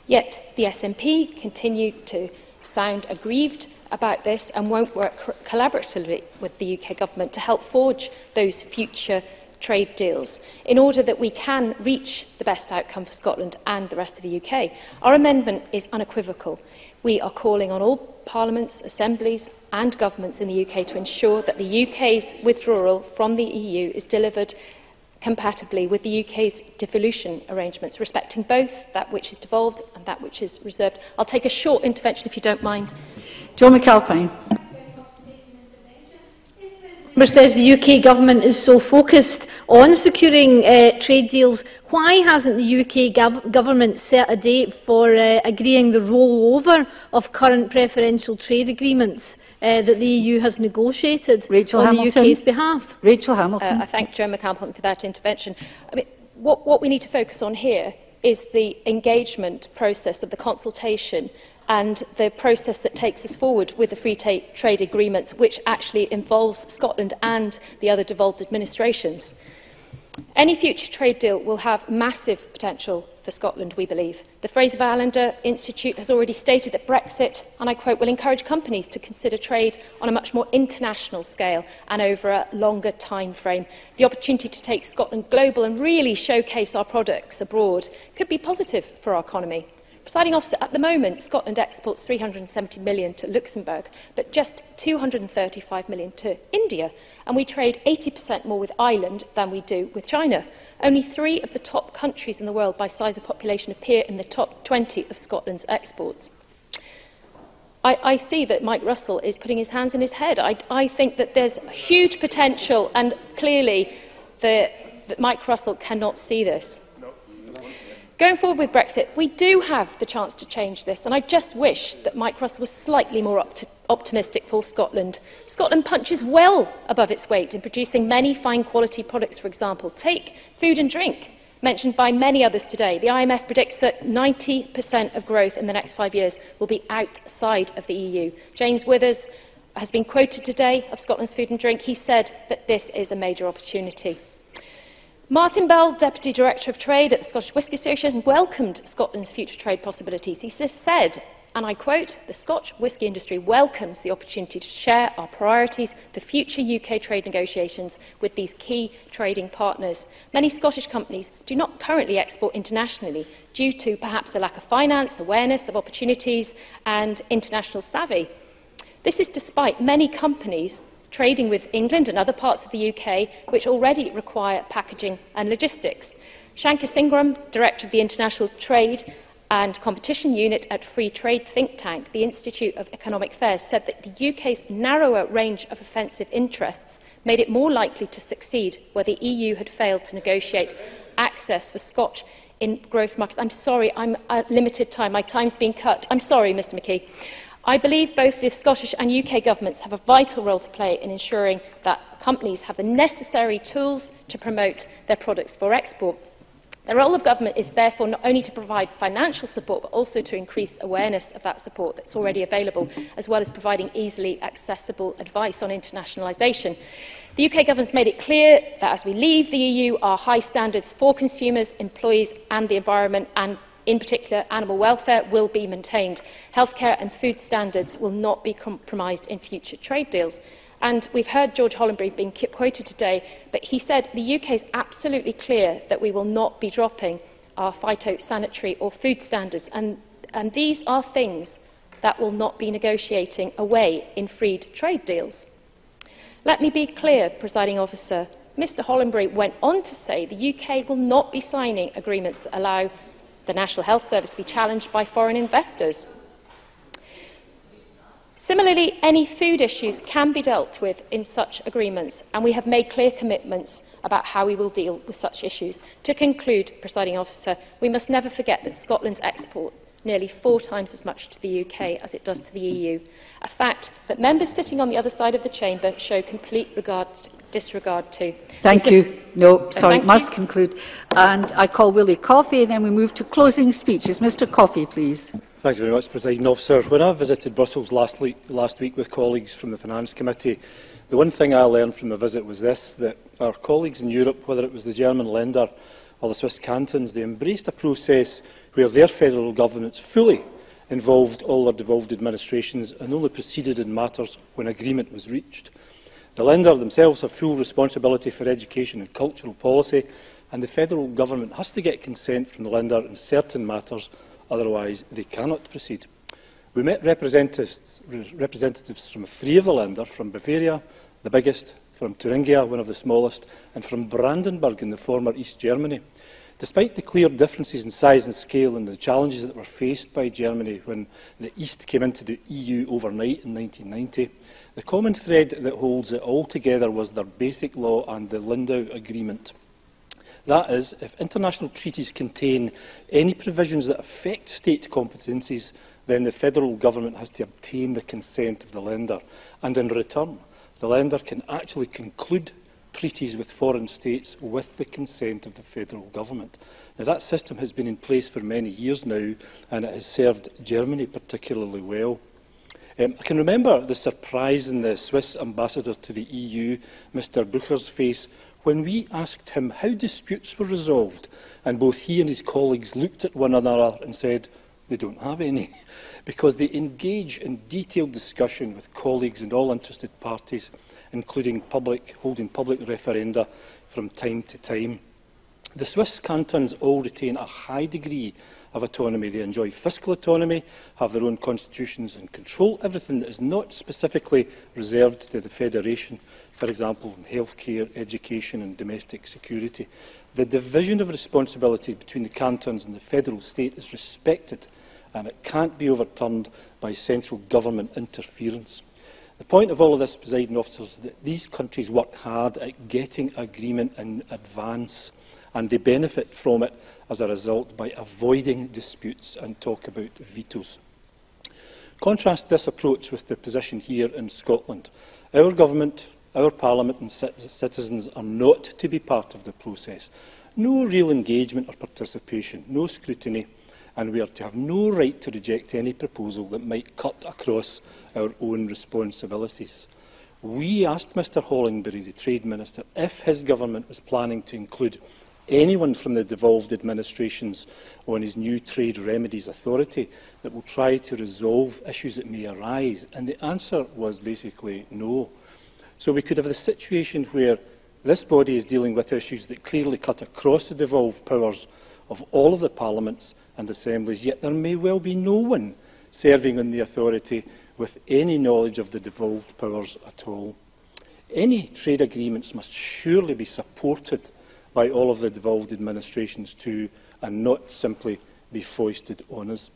Yet the SNP continue to sound aggrieved about this and won't work collaboratively with the UK government to help forge those future trade deals in order that we can reach the best outcome for Scotland and the rest of the UK. Our amendment is unequivocal. We are calling on all parliaments, assemblies and governments in the UK to ensure that the UK's withdrawal from the EU is delivered compatibly with the UK's devolution arrangements, respecting both that which is devolved and that which is reserved. I'll take a short intervention if you don't mind. Joe McAlpine. Member says the UK government is so focused on securing trade deals. Why hasn't the UK government set a date for agreeing the rollover of current preferential trade agreements that the EU has negotiated on the UK's behalf? Rachel Hamilton. I thank Joe McAlpine for that intervention. I mean, what we need to focus on here is the engagement process of the consultation and the process that takes us forward with the free trade agreements, which actually involves Scotland and the other devolved administrations. Any future trade deal will have massive potential for Scotland, we believe. The Fraser Islander Institute has already stated that Brexit, and I quote, will encourage companies to consider trade on a much more international scale and over a longer time frame. The opportunity to take Scotland global and really showcase our products abroad could be positive for our economy. Presiding Officer, at the moment, Scotland exports $370 million to Luxembourg, but just $235 million to India, and we trade 80% more with Ireland than we do with China. Only 3 of the top countries in the world by size of population appear in the top 20 of Scotland's exports. I see that Mike Russell is putting his hands in his head. I think that there's huge potential, and clearly that Mike Russell cannot see this. Going forward with Brexit, we do have the chance to change this, and I just wish that Mike Russell was slightly more optimistic for Scotland. Scotland punches well above its weight in producing many fine quality products, for example. Take food and drink, mentioned by many others today. The IMF predicts that 90% of growth in the next 5 years will be outside of the EU. James Withers has been quoted today of Scotland's food and drink. He said that this is a major opportunity. Martin Bell, Deputy Director of Trade at the Scottish Whisky Association, welcomed Scotland's future trade possibilities. He said, and I quote, "The Scotch whisky industry welcomes the opportunity to share our priorities for future UK trade negotiations with these key trading partners. Many Scottish companies do not currently export internationally due to perhaps a lack of finance, awareness of opportunities and international savvy. This is despite many companies trading with England and other parts of the UK which already require packaging and logistics." Shankas Ingram, Director of the International Trade and Competition Unit at Free Trade think tank, the Institute of Economic Affairs, said that the UK's narrower range of offensive interests made it more likely to succeed where the EU had failed to negotiate access for Scotch in growth markets. I'm sorry, I'm at limited time. My time's been cut. I'm sorry, Mr McKee. I believe both the Scottish and UK governments have a vital role to play in ensuring that companies have the necessary tools to promote their products for export. The role of government is therefore not only to provide financial support, but also to increase awareness of that support that's already available, as well as providing easily accessible advice on internationalisation. The UK government has made it clear that as we leave the EU, our high standards for consumers, employees and the environment, and in particular animal welfare, will be maintained. Healthcare and food standards will not be compromised in future trade deals. And we've heard George Hollenbury being quoted today, but he said the UK is absolutely clear that we will not be dropping our phytosanitary or food standards. And these are things that will not be negotiating away in freed trade deals. Let me be clear, Presiding Officer. Mr Hollenbury went on to say the UK will not be signing agreements that allow the National Health Service to be challenged by foreign investors. Similarly, any food issues can be dealt with in such agreements, and we have made clear commitments about how we will deal with such issues. To conclude, Presiding Officer, we must never forget that Scotland's export nearly 4 times as much to the UK as it does to the EU, a fact that members sitting on the other side of the chamber show complete disregard to. Thank you. No, sorry, must conclude. And I call Willie Coffey, and then we move to closing speeches. Mr Coffey, please. Thanks very much, Presiding Officer. When I visited Brussels last week with colleagues from the Finance Committee, the one thing I learned from the visit was this, that our colleagues in Europe, whether it was the German Länder or the Swiss cantons, they embraced a process where their federal governments fully involved all their devolved administrations and only proceeded in matters when agreement was reached. The Länder themselves have full responsibility for education and cultural policy, and the federal government has to get consent from the Länder in certain matters, otherwise they cannot proceed. We met representatives from 3 of the Länder, from Bavaria, the biggest, from Thuringia, one of the smallest, and from Brandenburg in the former East Germany. Despite the clear differences in size and scale and the challenges that were faced by Germany when the East came into the EU overnight in 1990, the common thread that holds it all together was their basic law and the Lindau Agreement. That is, if international treaties contain any provisions that affect state competencies, then the federal government has to obtain the consent of the Länder. And in return, the Länder can actually conclude treaties with foreign states with the consent of the federal government. Now, that system has been in place for many years now, and it has served Germany particularly well. I can remember the surprise in the Swiss ambassador to the EU, Mr Bucher's face, when we asked him how disputes were resolved, and both he and his colleagues looked at one another and said, they don't have any, because they engage in detailed discussion with colleagues and all interested parties, including holding public referenda from time to time. The Swiss cantons all retain a high degree of autonomy. They enjoy fiscal autonomy, have their own constitutions and control everything that is not specifically reserved to the Federation, for example, in healthcare, education and domestic security. The division of responsibility between the cantons and the federal state is respected, and it can't be overturned by central government interference. The point of all of this, Presiding Officer, is that these countries work hard at getting agreement in advance, and they benefit from it as a result by avoiding disputes and talk about vetoes. Contrast this approach with the position here in Scotland. Our government, our Parliament and citizens are not to be part of the process. No real engagement or participation, no scrutiny, and we are to have no right to reject any proposal that might cut across our own responsibilities. We asked Mr Hollenbury, the Trade Minister, if his government was planning to include anyone from the devolved administrations on his new Trade Remedies Authority that will try to resolve issues that may arise? And the answer was basically no. So we could have the situation where this body is dealing with issues that clearly cut across the devolved powers of all of the parliaments and assemblies, yet there may well be no one serving on the authority with any knowledge of the devolved powers at all. Any trade agreements must surely be supported by all of the devolved administrations too, and not simply be foisted on us.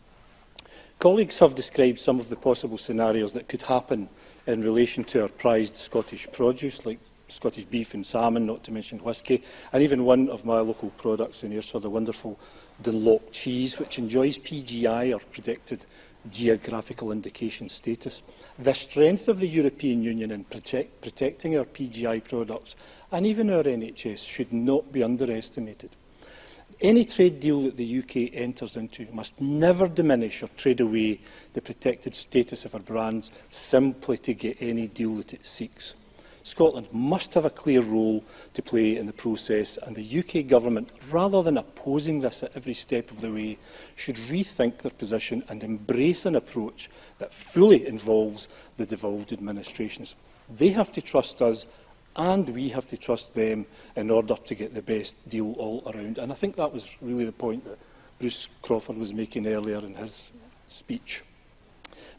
Colleagues have described some of the possible scenarios that could happen in relation to our prized Scottish produce, like Scottish beef and salmon, not to mention whisky, and even one of my local products in Ayrshire, the wonderful Dunlop cheese, which enjoys PGI, or Protected Geographical Indication status. The strength of the European Union in protecting our PGI products, and even our NHS, should not be underestimated. Any trade deal that the UK enters into must never diminish or trade away the protected status of our brands simply to get any deal that it seeks. Scotland must have a clear role to play in the process, and the UK Government, rather than opposing this at every step of the way, should rethink their position and embrace an approach that fully involves the devolved administrations. They have to trust us, and we have to trust them in order to get the best deal all around. And I think that was really the point that Bruce Crawford was making earlier in his speech.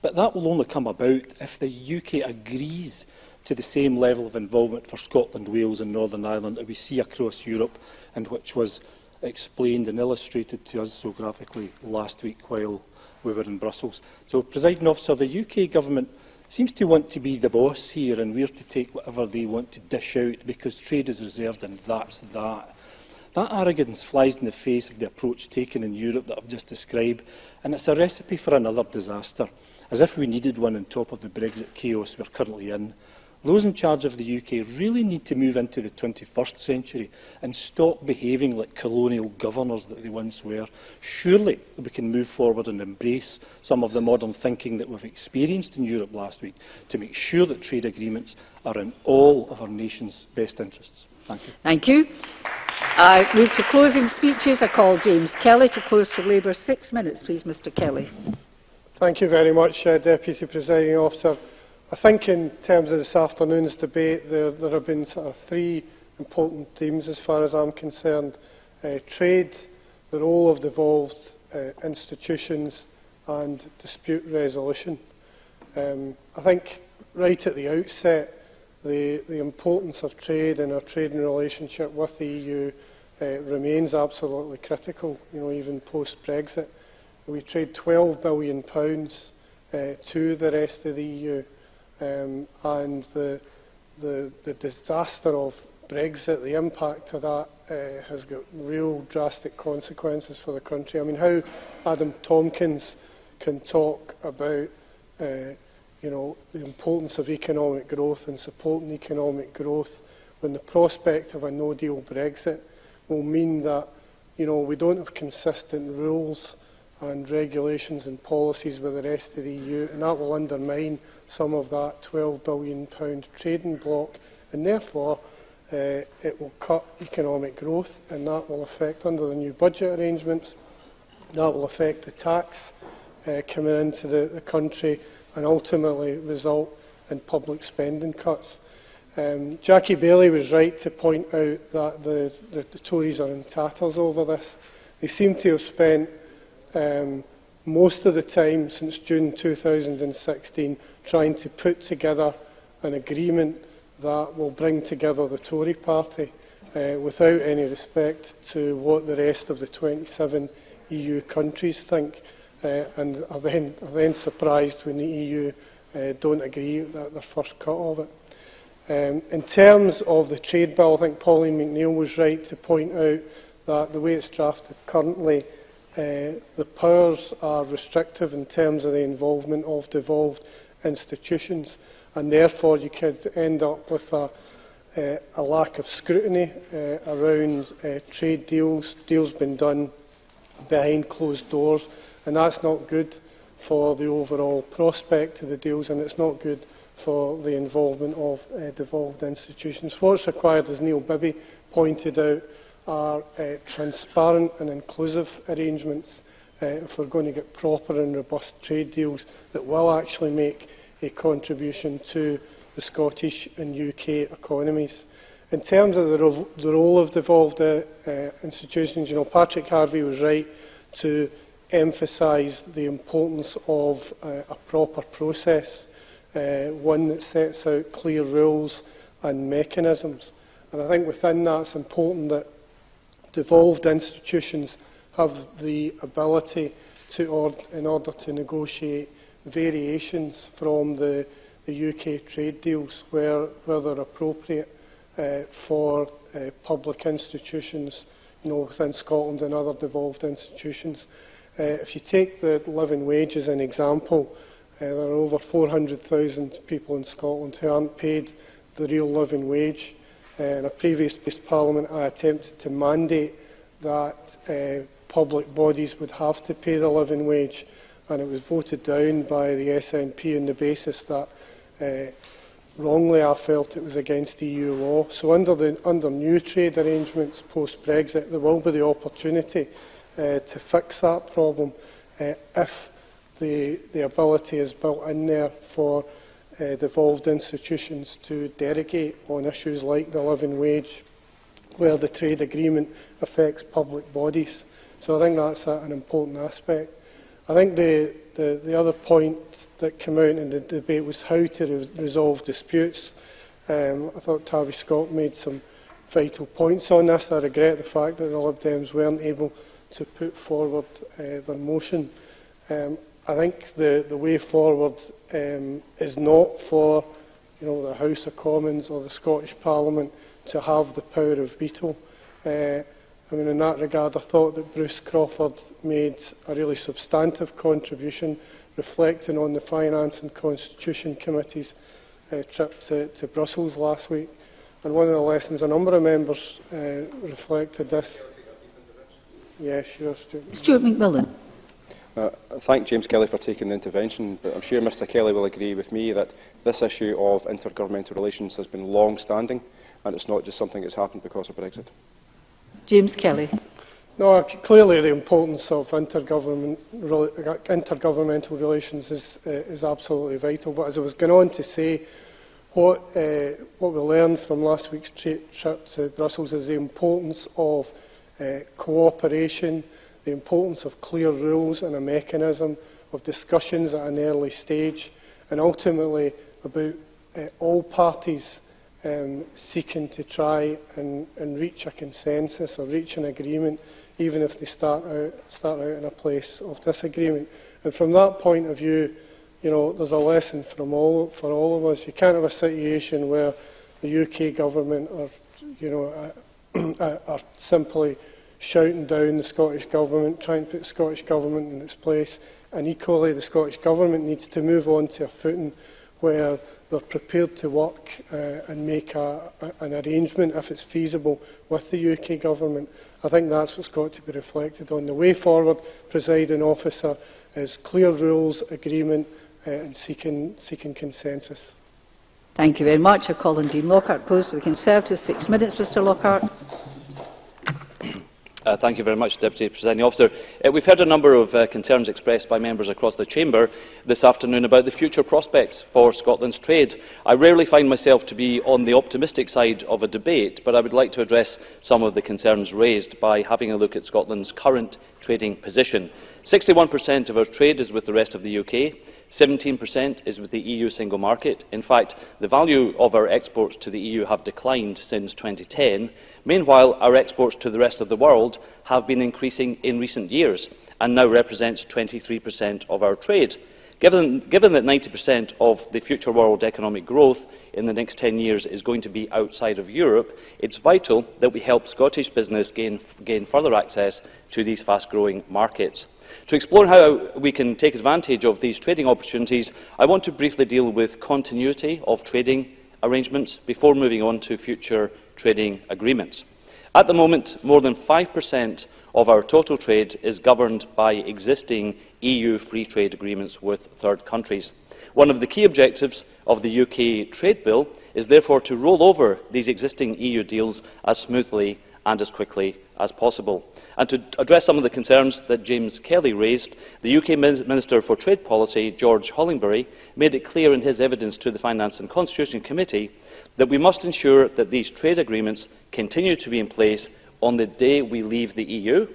But that will only come about if the UK agrees to the same level of involvement for Scotland, Wales and Northern Ireland that we see across Europe, and which was explained and illustrated to us so graphically last week while we were in Brussels. So, Presiding Officer, the UK Government seems to want to be the boss here, and we're to take whatever they want to dish out because trade is reserved and that's that. That arrogance flies in the face of the approach taken in Europe that I've just described, and it's a recipe for another disaster, as if we needed one on top of the Brexit chaos we're currently in. Those in charge of the UK really need to move into the 21st century and stop behaving like colonial governors that they once were. Surely we can move forward and embrace some of the modern thinking that we've experienced in Europe last week to make sure that trade agreements are in all of our nation's best interests. Thank you. Thank you. I move to closing speeches. I call James Kelly to close for Labour. 6 minutes, please, Mr Kelly. Thank you very much, Deputy Presiding Officer. I think in terms of this afternoon's debate, there have been sort of three important themes as far as I'm concerned. Trade, the role of devolved institutions and dispute resolution. I think right at the outset, the importance of trade and our trading relationship with the EU remains absolutely critical, even post-Brexit. We trade £12 billion to the rest of the EU. And the disaster of Brexit, the impact of that has got real drastic consequences for the country. I mean, how Adam Tompkins can talk about the importance of economic growth and supporting economic growth when the prospect of a no-deal Brexit will mean that we don't have consistent rules and regulations and policies with the rest of the EU, and that will undermine some of that £12 billion trading bloc, and therefore it will cut economic growth, and that will affect, under the new budget arrangements, that will affect the tax coming into the country and ultimately result in public spending cuts. Jackie Bailey was right to point out that the Tories are in tatters over this. They seem to have spent most of the time since June 2016 trying to put together an agreement that will bring together the Tory party without any respect to what the rest of the 27 EU countries think, and are then surprised when the EU don't agree at their first cut of it. In terms of the trade bill, I think Pauline McNeill was right to point out that the way it's drafted currently, the powers are restrictive in terms of the involvement of devolved institutions, and therefore you could end up with a lack of scrutiny around trade deals being done behind closed doors, and that's not good for the overall prospect of the deals, and it's not good for the involvement of devolved institutions. What's required, as Neil Bibby pointed out, are transparent and inclusive arrangements if we're going to get proper and robust trade deals that will actually make a contribution to the Scottish and UK economies. In terms of the role of devolved institutions, Patrick Harvey was right to emphasise the importance of a proper process, one that sets out clear rules and mechanisms. And I think within that it's important that devolved institutions have the ability to, in order to negotiate variations from the UK trade deals where they're appropriate for public institutions, within Scotland and other devolved institutions. If you take the living wage as an example, there are over 400,000 people in Scotland who aren't paid the real living wage. In a previous Parliament, I attempted to mandate that public bodies would have to pay the living wage, and it was voted down by the SNP on the basis that wrongly I felt it was against EU law. So under new trade arrangements post-Brexit, there will be the opportunity to fix that problem if the ability is built in there for devolved institutions to derogate on issues like the living wage, where the trade agreement affects public bodies. So I think that's an important aspect. I think the other point that came out in the debate was how to resolve disputes. I thought Tavi Scott made some vital points on this. I regret the fact that the Lib Dems weren't able to put forward their motion. I think the way forward is not for the House of Commons or the Scottish Parliament to have the power of veto. In that regard, I thought that Bruce Crawford made a really substantive contribution reflecting on the Finance and Constitution Committee's trip to Brussels last week. And one of the lessons, a number of members reflected this. Yeah, sure, Stuart. Stuart McMillan. I thank James Kelly for taking the intervention, but I'm sure Mr Kelly will agree with me that this issue of intergovernmental relations has been long-standing, and it's not just something that's happened because of Brexit. James Kelly. No, clearly the importance of intergovernmental relations is absolutely vital. But as I was going on to say, what we learned from last week's trip to Brussels is the importance of cooperation, the importance of clear rules and a mechanism of discussions at an early stage, and ultimately about all parties seeking to try and reach a consensus or reach an agreement, even if they start out in a place of disagreement. And from that point of view, there's a lesson for all of us. You can't have a situation where the UK government are simply shouting down the Scottish Government, trying to put the Scottish Government in its place, and equally the Scottish Government needs to move on to a footing where they're prepared to work and make an arrangement, if it's feasible, with the UK Government. I think that's what's got to be reflected on. The way forward, presiding officer, is clear rules, agreement and seeking consensus. Thank you very much. I call on Dean Lockhart. Closed with the Conservatives. 6 minutes, Mr Lockhart. Thank you very much, Deputy Presiding Officer. We've heard a number of concerns expressed by members across the Chamber this afternoon about the future prospects for Scotland's trade. I rarely find myself to be on the optimistic side of a debate, but I would like to address some of the concerns raised by having a look at Scotland's current trading position. 61% of our trade is with the rest of the UK, 17% is with the EU single market. In fact, the value of our exports to the EU have declined since 2010. Meanwhile, our exports to the rest of the world have been increasing in recent years and now represents 23% of our trade. Given that 90% of the future world economic growth in the next 10 years is going to be outside of Europe, it's vital that we help Scottish business gain further access to these fast-growing markets. To explore how we can take advantage of these trading opportunities, I want to briefly deal with continuity of trading arrangements before moving on to future trading agreements. At the moment, more than 5% of our total trade is governed by existing EU free trade agreements with third countries. One of the key objectives of the UK Trade Bill is therefore to roll over these existing EU deals as smoothly and as quickly as possible. And to address some of the concerns that James Kelly raised, the UK Minister for Trade Policy, George Hollingbury, made it clear in his evidence to the Finance and Constitution Committee that we must ensure that these trade agreements continue to be in place on the day we leave the EU.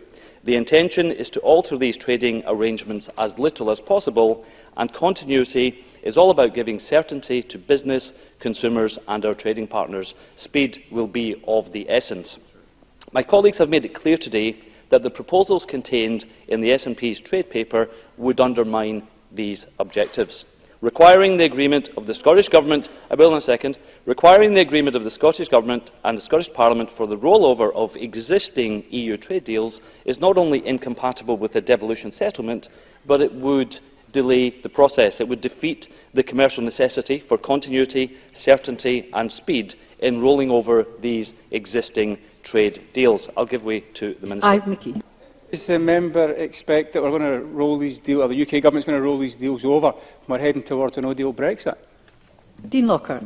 The intention is to alter these trading arrangements as little as possible, and continuity is all about giving certainty to business, consumers and our trading partners. Speed will be of the essence. My colleagues have made it clear today that the proposals contained in the SNP's trade paper would undermine these objectives. Requiring the agreement of the Scottish Government, I will in a second, requiring the agreement of the Scottish Government and the Scottish Parliament for the rollover of existing EU trade deals is not only incompatible with the devolution settlement, but it would delay the process. It would defeat the commercial necessity for continuity, certainty and speed in rolling over these existing trade deals. I'll give way to the Minister. McKee. Does the member expect that we're going to roll these deals, or the UK government is going to roll these deals over when we're heading towards a no-deal Brexit? Dean Lockhart.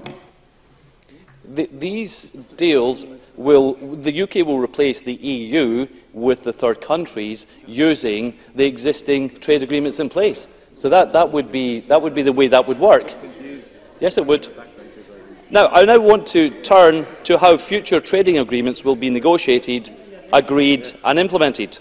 These deals will, the UK will replace the EU with the third countries using the existing trade agreements in place. So that would be the way that would work. Yes, it would. Now, I want to turn to how future trading agreements will be negotiated, agreed and implemented.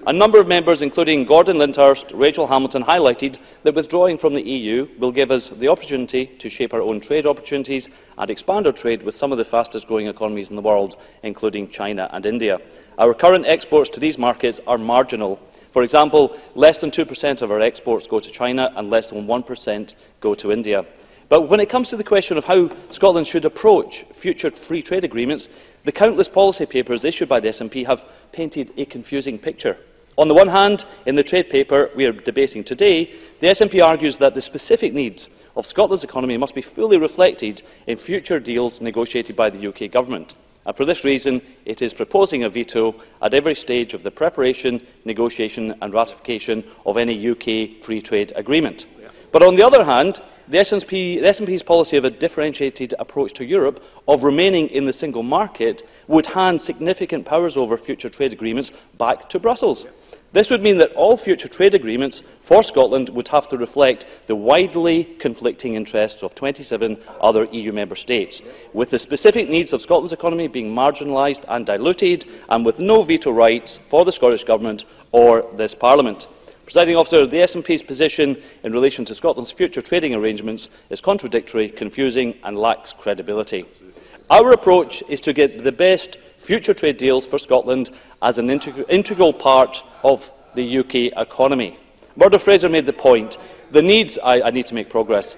A number of members, including Gordon Lyndhurst, Rachel Hamilton, highlighted that withdrawing from the EU will give us the opportunity to shape our own trade opportunities and expand our trade with some of the fastest-growing economies in the world, including China and India. Our current exports to these markets are marginal. For example, less than 2% of our exports go to China and less than 1% go to India. But when it comes to the question of how Scotland should approach future free trade agreements, the countless policy papers issued by the SNP have painted a confusing picture. On the one hand, in the trade paper we are debating today, the SNP argues that the specific needs of Scotland's economy must be fully reflected in future deals negotiated by the UK Government. And for this reason, it is proposing a veto at every stage of the preparation, negotiation and ratification of any UK free trade agreement. But on the other hand, the SNP's policy of a differentiated approach to Europe, of remaining in the single market, would hand significant powers over future trade agreements back to Brussels. This would mean that all future trade agreements for Scotland would have to reflect the widely conflicting interests of 27 other EU member states, with the specific needs of Scotland's economy being marginalised and diluted, and with no veto rights for the Scottish Government or this Parliament. Presiding Officer, the SNP's position in relation to Scotland's future trading arrangements is contradictory, confusing and lacks credibility. Our approach is to get the best future trade deals for Scotland as an integral part of the UK economy. Murdo Fraser made the point. The needs, I need to make progress.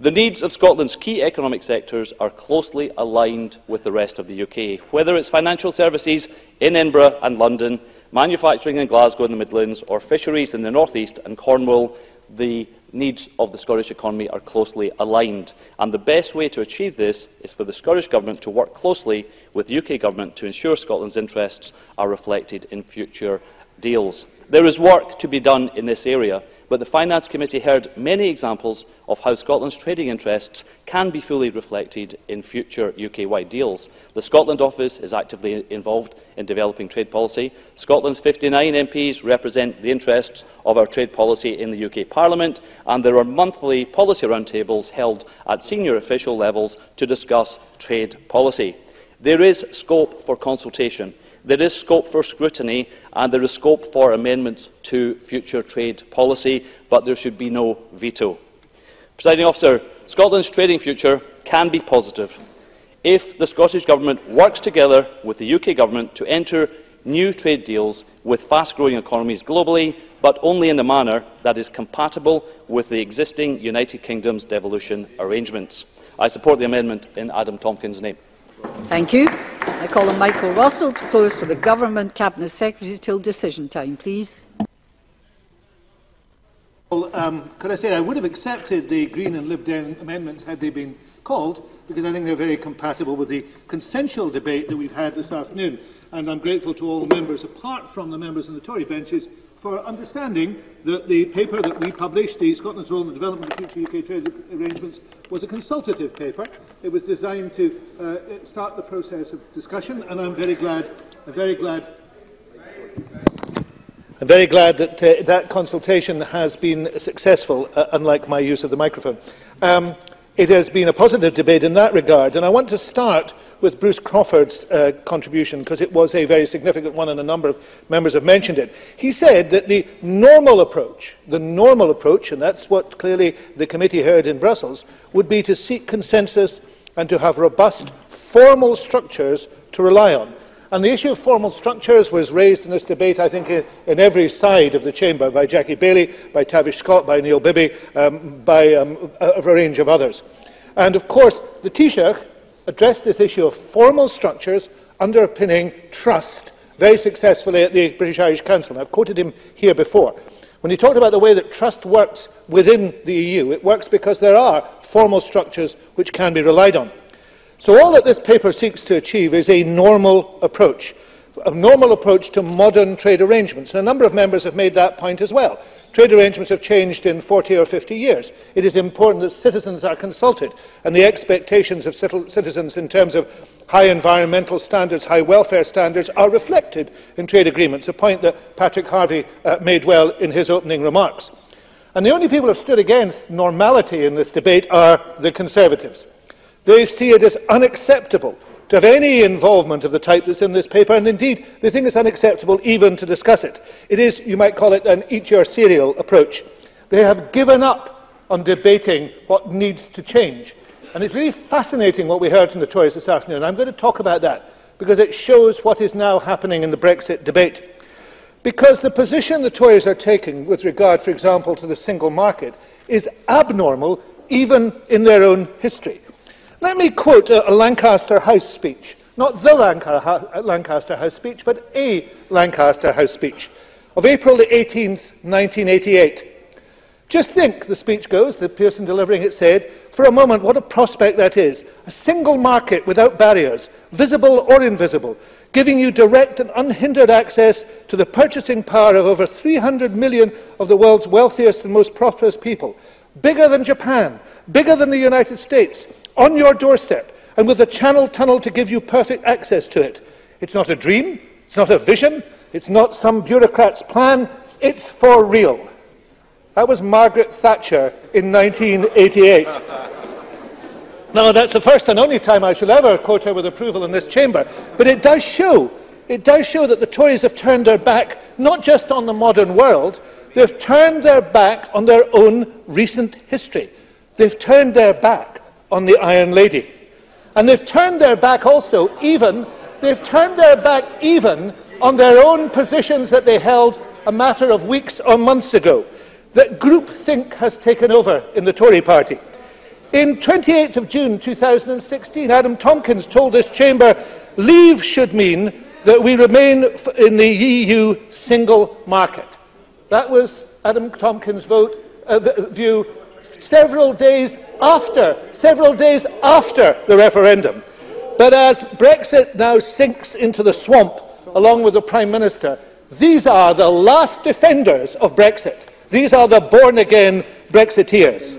The needs of Scotland's key economic sectors are closely aligned with the rest of the UK, whether it's financial services in Edinburgh and London, manufacturing in Glasgow and the Midlands, or fisheries in the North East and Cornwall. The needs of the Scottish economy are closely aligned, and the best way to achieve this is for the Scottish Government to work closely with the UK Government to ensure Scotland's interests are reflected in future deals. There is work to be done in this area, but the Finance Committee heard many examples of how Scotland's trading interests can be fully reflected in future UK-wide deals. The Scotland Office is actively involved in developing trade policy. Scotland's 59 MPs represent the interests of our trade policy in the UK Parliament, and there are monthly policy roundtables held at senior official levels to discuss trade policy. There is scope for consultation. There is scope for scrutiny and there is scope for amendments to future trade policy, but there should be no veto. Presiding Officer, Scotland's trading future can be positive if the Scottish Government works together with the UK Government to enter new trade deals with fast-growing economies globally, but only in a manner that is compatible with the existing United Kingdom's devolution arrangements. I support the amendment in Adam Tompkins' name. Thank you. I call on Michael Russell to close for the Government Cabinet Secretary till decision time, please. Well, could I say I would have accepted the Green and Lib Dem amendments had they been called, because I think they're very compatible with the consensual debate that we've had this afternoon. And I'm grateful to all the members, apart from the members on the Tory benches, for understanding that the paper that we published, the Scotland's Role in the Development of Future UK Trade Arrangements, was a consultative paper. It was designed to start the process of discussion, and I'm very glad I'm very glad that that consultation has been successful, unlike my use of the microphone. It has been a positive debate in that regard, and I want to start with Bruce Crawford's contribution, because it was a very significant one and a number of members have mentioned it. He said that the normal approach, and that's what clearly the committee heard in Brussels, would be to seek consensus and to have robust formal structures to rely on. And the issue of formal structures was raised in this debate, I think, in every side of the chamber, by Jackie Bailey, by Tavish Scott, by Neil Bibby, by a range of others. And of course, the Taoiseach addressed this issue of formal structures underpinning trust very successfully at the British Irish Council. And I've quoted him here before. When he talked about the way that trust works within the EU, it works because there are formal structures which can be relied on. So all that this paper seeks to achieve is a normal approach to modern trade arrangements. And a number of members have made that point as well. Trade arrangements have changed in 40 or 50 years. It is important that citizens are consulted, and the expectations of citizens in terms of high environmental standards, high welfare standards, are reflected in trade agreements, a point that Patrick Harvey made well in his opening remarks. And the only people who have stood against normality in this debate are the Conservatives. They see it as unacceptable to have any involvement of the type that's in this paper, and indeed they think it's unacceptable even to discuss it. It is, you might call it, an eat-your-cereal approach. They have given up on debating what needs to change. And it's really fascinating what we heard from the Tories this afternoon. I'm going to talk about that because it shows what is now happening in the Brexit debate. Because the position the Tories are taking with regard, for example, to the single market is abnormal even in their own history. Let me quote a Lancaster House speech, not the Lancaster House speech, but a Lancaster House speech of April the 18th, 1988. Just think, the speech goes, the person delivering it said, for a moment, what a prospect that is. A single market without barriers, visible or invisible, giving you direct and unhindered access to the purchasing power of over 300 million of the world's wealthiest and most prosperous people. Bigger than Japan, bigger than the United States, on your doorstep, and with a Channel Tunnel to give you perfect access to it. It's not a dream, it's not a vision, it's not some bureaucrat's plan, it's for real. That was Margaret Thatcher in 1988. Now, that's the first and only time I shall ever quote her with approval in this chamber, but it does show that the Tories have turned their back not just on the modern world, they've turned their back on their own recent history. They've turned their back on the Iron Lady. And they've turned their back also even on their own positions that they held a matter of weeks or months ago, that groupthink has taken over in the Tory party. In 28th of June 2016, Adam Tompkins told this chamber, leave should mean that we remain in the EU single market. That was Adam Tompkins' view several days after the referendum. But as Brexit now sinks into the swamp, along with the Prime Minister, these are the last defenders of Brexit. These are the born-again Brexiteers.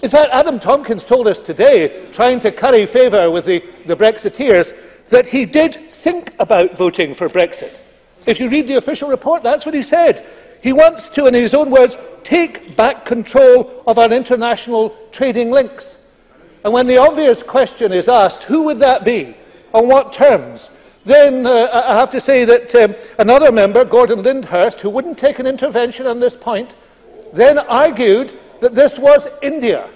In fact, Adam Tompkins told us today, trying to curry favour with the Brexiteers, that he did think about voting for Brexit. If you read the official report, that's what he said. He wants to, in his own words, take back control of our international trading links. And when the obvious question is asked, who would that be? On what terms? Then I have to say that another member, Gordon Lyndhurst, who wouldn't take an intervention on this point, then argued that this was India.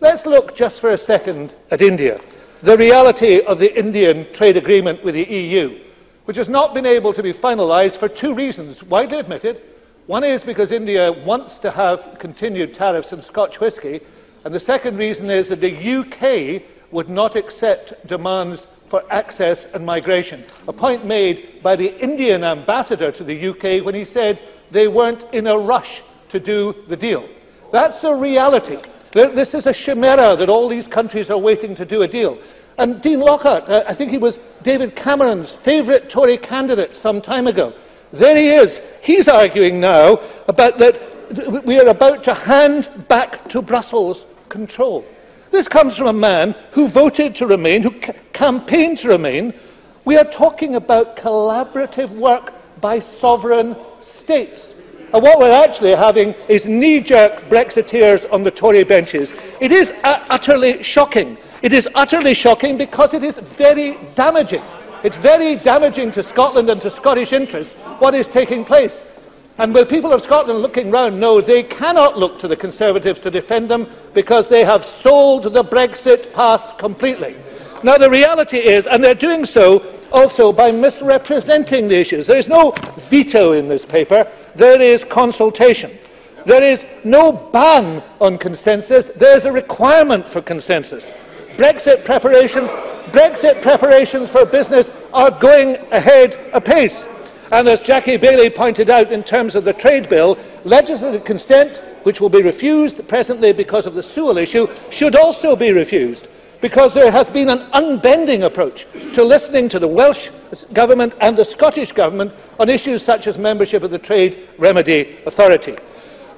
Let's look just for a second at India. The reality of the Indian trade agreement with the EU, which has not been able to be finalised for two reasons, widely admitted. One is because India wants to have continued tariffs on Scotch whisky, and the second reason is that the UK would not accept demands for access and migration, a point made by the Indian ambassador to the UK when he said they weren't in a rush to do the deal. That's the reality. This is a chimera that all these countries are waiting to do a deal. And Dean Lockhart, I think he was David Cameron's favourite Tory candidate some time ago. There he is. He's arguing now about that we are about to hand back to Brussels control. This comes from a man who voted to remain, who campaigned to remain, We are talking about collaborative work by sovereign states. And what we're actually having is knee-jerk Brexiteers on the Tory benches. It is utterly shocking. It is utterly shocking because it is very damaging. It's very damaging to Scotland and to Scottish interests what is taking place. And will people of Scotland looking round know they cannot look to the Conservatives to defend them because they have sold the Brexit pass completely. Now the reality is, and they're doing so also by misrepresenting the issues. There is no veto in this paper, there is consultation. There is no ban on consensus, there is a requirement for consensus. Brexit preparations for business are going ahead apace. And as Jackie Bailey pointed out in terms of the trade bill, legislative consent, which will be refused presently because of the Sewell issue, should also be refused, because there has been an unbending approach to listening to the Welsh Government and the Scottish Government on issues such as membership of the Trade Remedy Authority.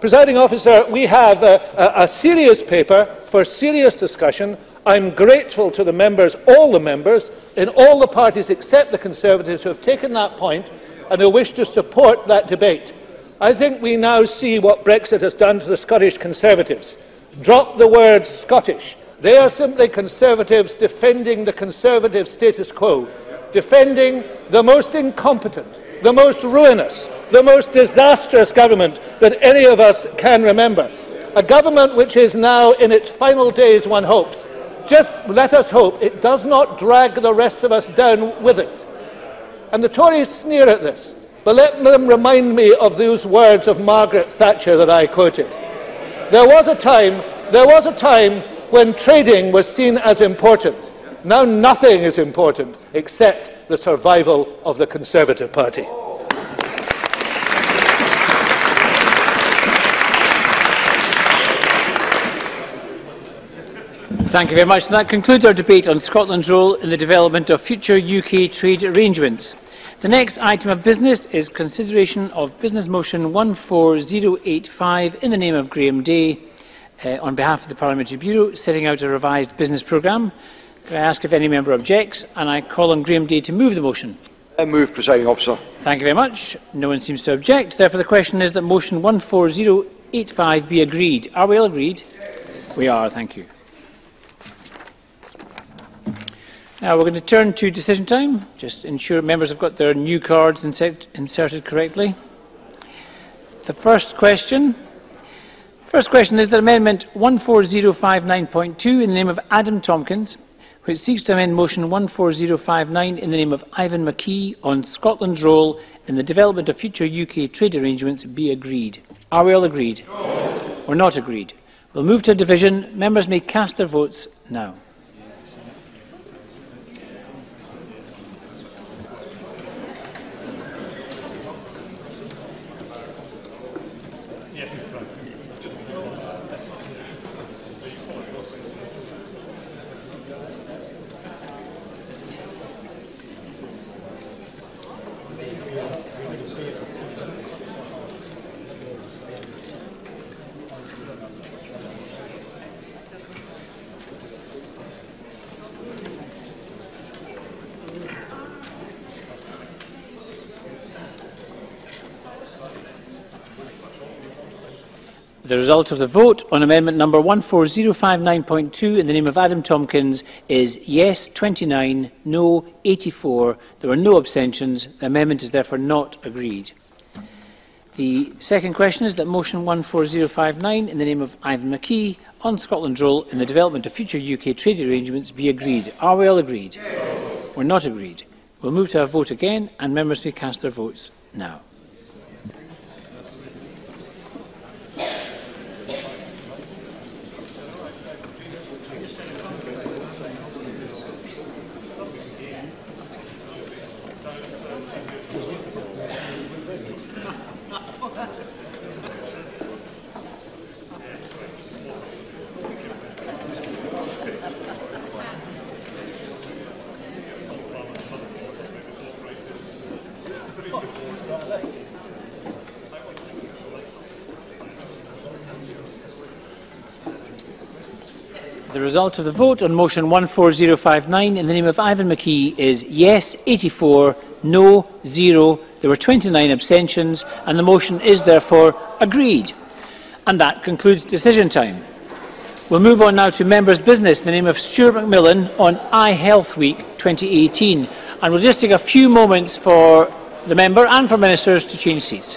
Presiding Officer, we have a serious paper for serious discussion. I'm grateful to the members, all the members, in all the parties except the Conservatives who have taken that point and who wish to support that debate. I think we now see what Brexit has done to the Scottish Conservatives. Drop the word Scottish. They are simply Conservatives defending the Conservative status quo, defending the most incompetent, the most ruinous, the most disastrous government that any of us can remember. A government which is now in its final days, one hopes. Just let us hope it does not drag the rest of us down with it. And the Tories sneer at this, but let them remind me of those words of Margaret Thatcher that I quoted. There was a time when trading was seen as important. Now nothing is important except the survival of the Conservative Party. Thank you very much. That concludes our debate on Scotland's role in the development of future UK trade arrangements. The next item of business is consideration of Business Motion 14085 in the name of Graham Day on behalf of the Parliamentary Bureau, setting out a revised business programme. Can I ask if any member objects? And I call on Graham Day to move the motion. Move, Presiding Officer. Thank you very much. No one seems to object. Therefore, the question is that motion 14085 be agreed. Are we all agreed? We are. Thank you. Now we're going to turn to decision time. Just ensure members have got their new cards inserted correctly. The first question is that Amendment 14059.2 in the name of Adam Tompkins, which seeks to amend Motion 14059 in the name of Ivan McKee on Scotland's role in the development of future UK trade arrangements, be agreed. Are we all agreed? No. We're not agreed. We'll move to a division. Members may cast their votes now. The result of the vote on amendment number 14059.2 in the name of Adam Tompkins is yes 29, no 84. There were no abstentions. The amendment is therefore not agreed. The second question is that motion 14059 in the name of Ivan McKee on Scotland's role in the development of future UK trade arrangements be agreed. Are we all agreed? Yes. We're not agreed. We'll move to a vote again and members may cast their votes now. The result of the vote on motion 14059 in the name of Ivan McKee is yes 84, no 0. There were 29 abstentions and the motion is therefore agreed. And that concludes decision time. We'll move on now to members' business in the name of Stuart McMillan on iHealth Week 2018. And we'll just take a few moments for the member and for ministers to change seats.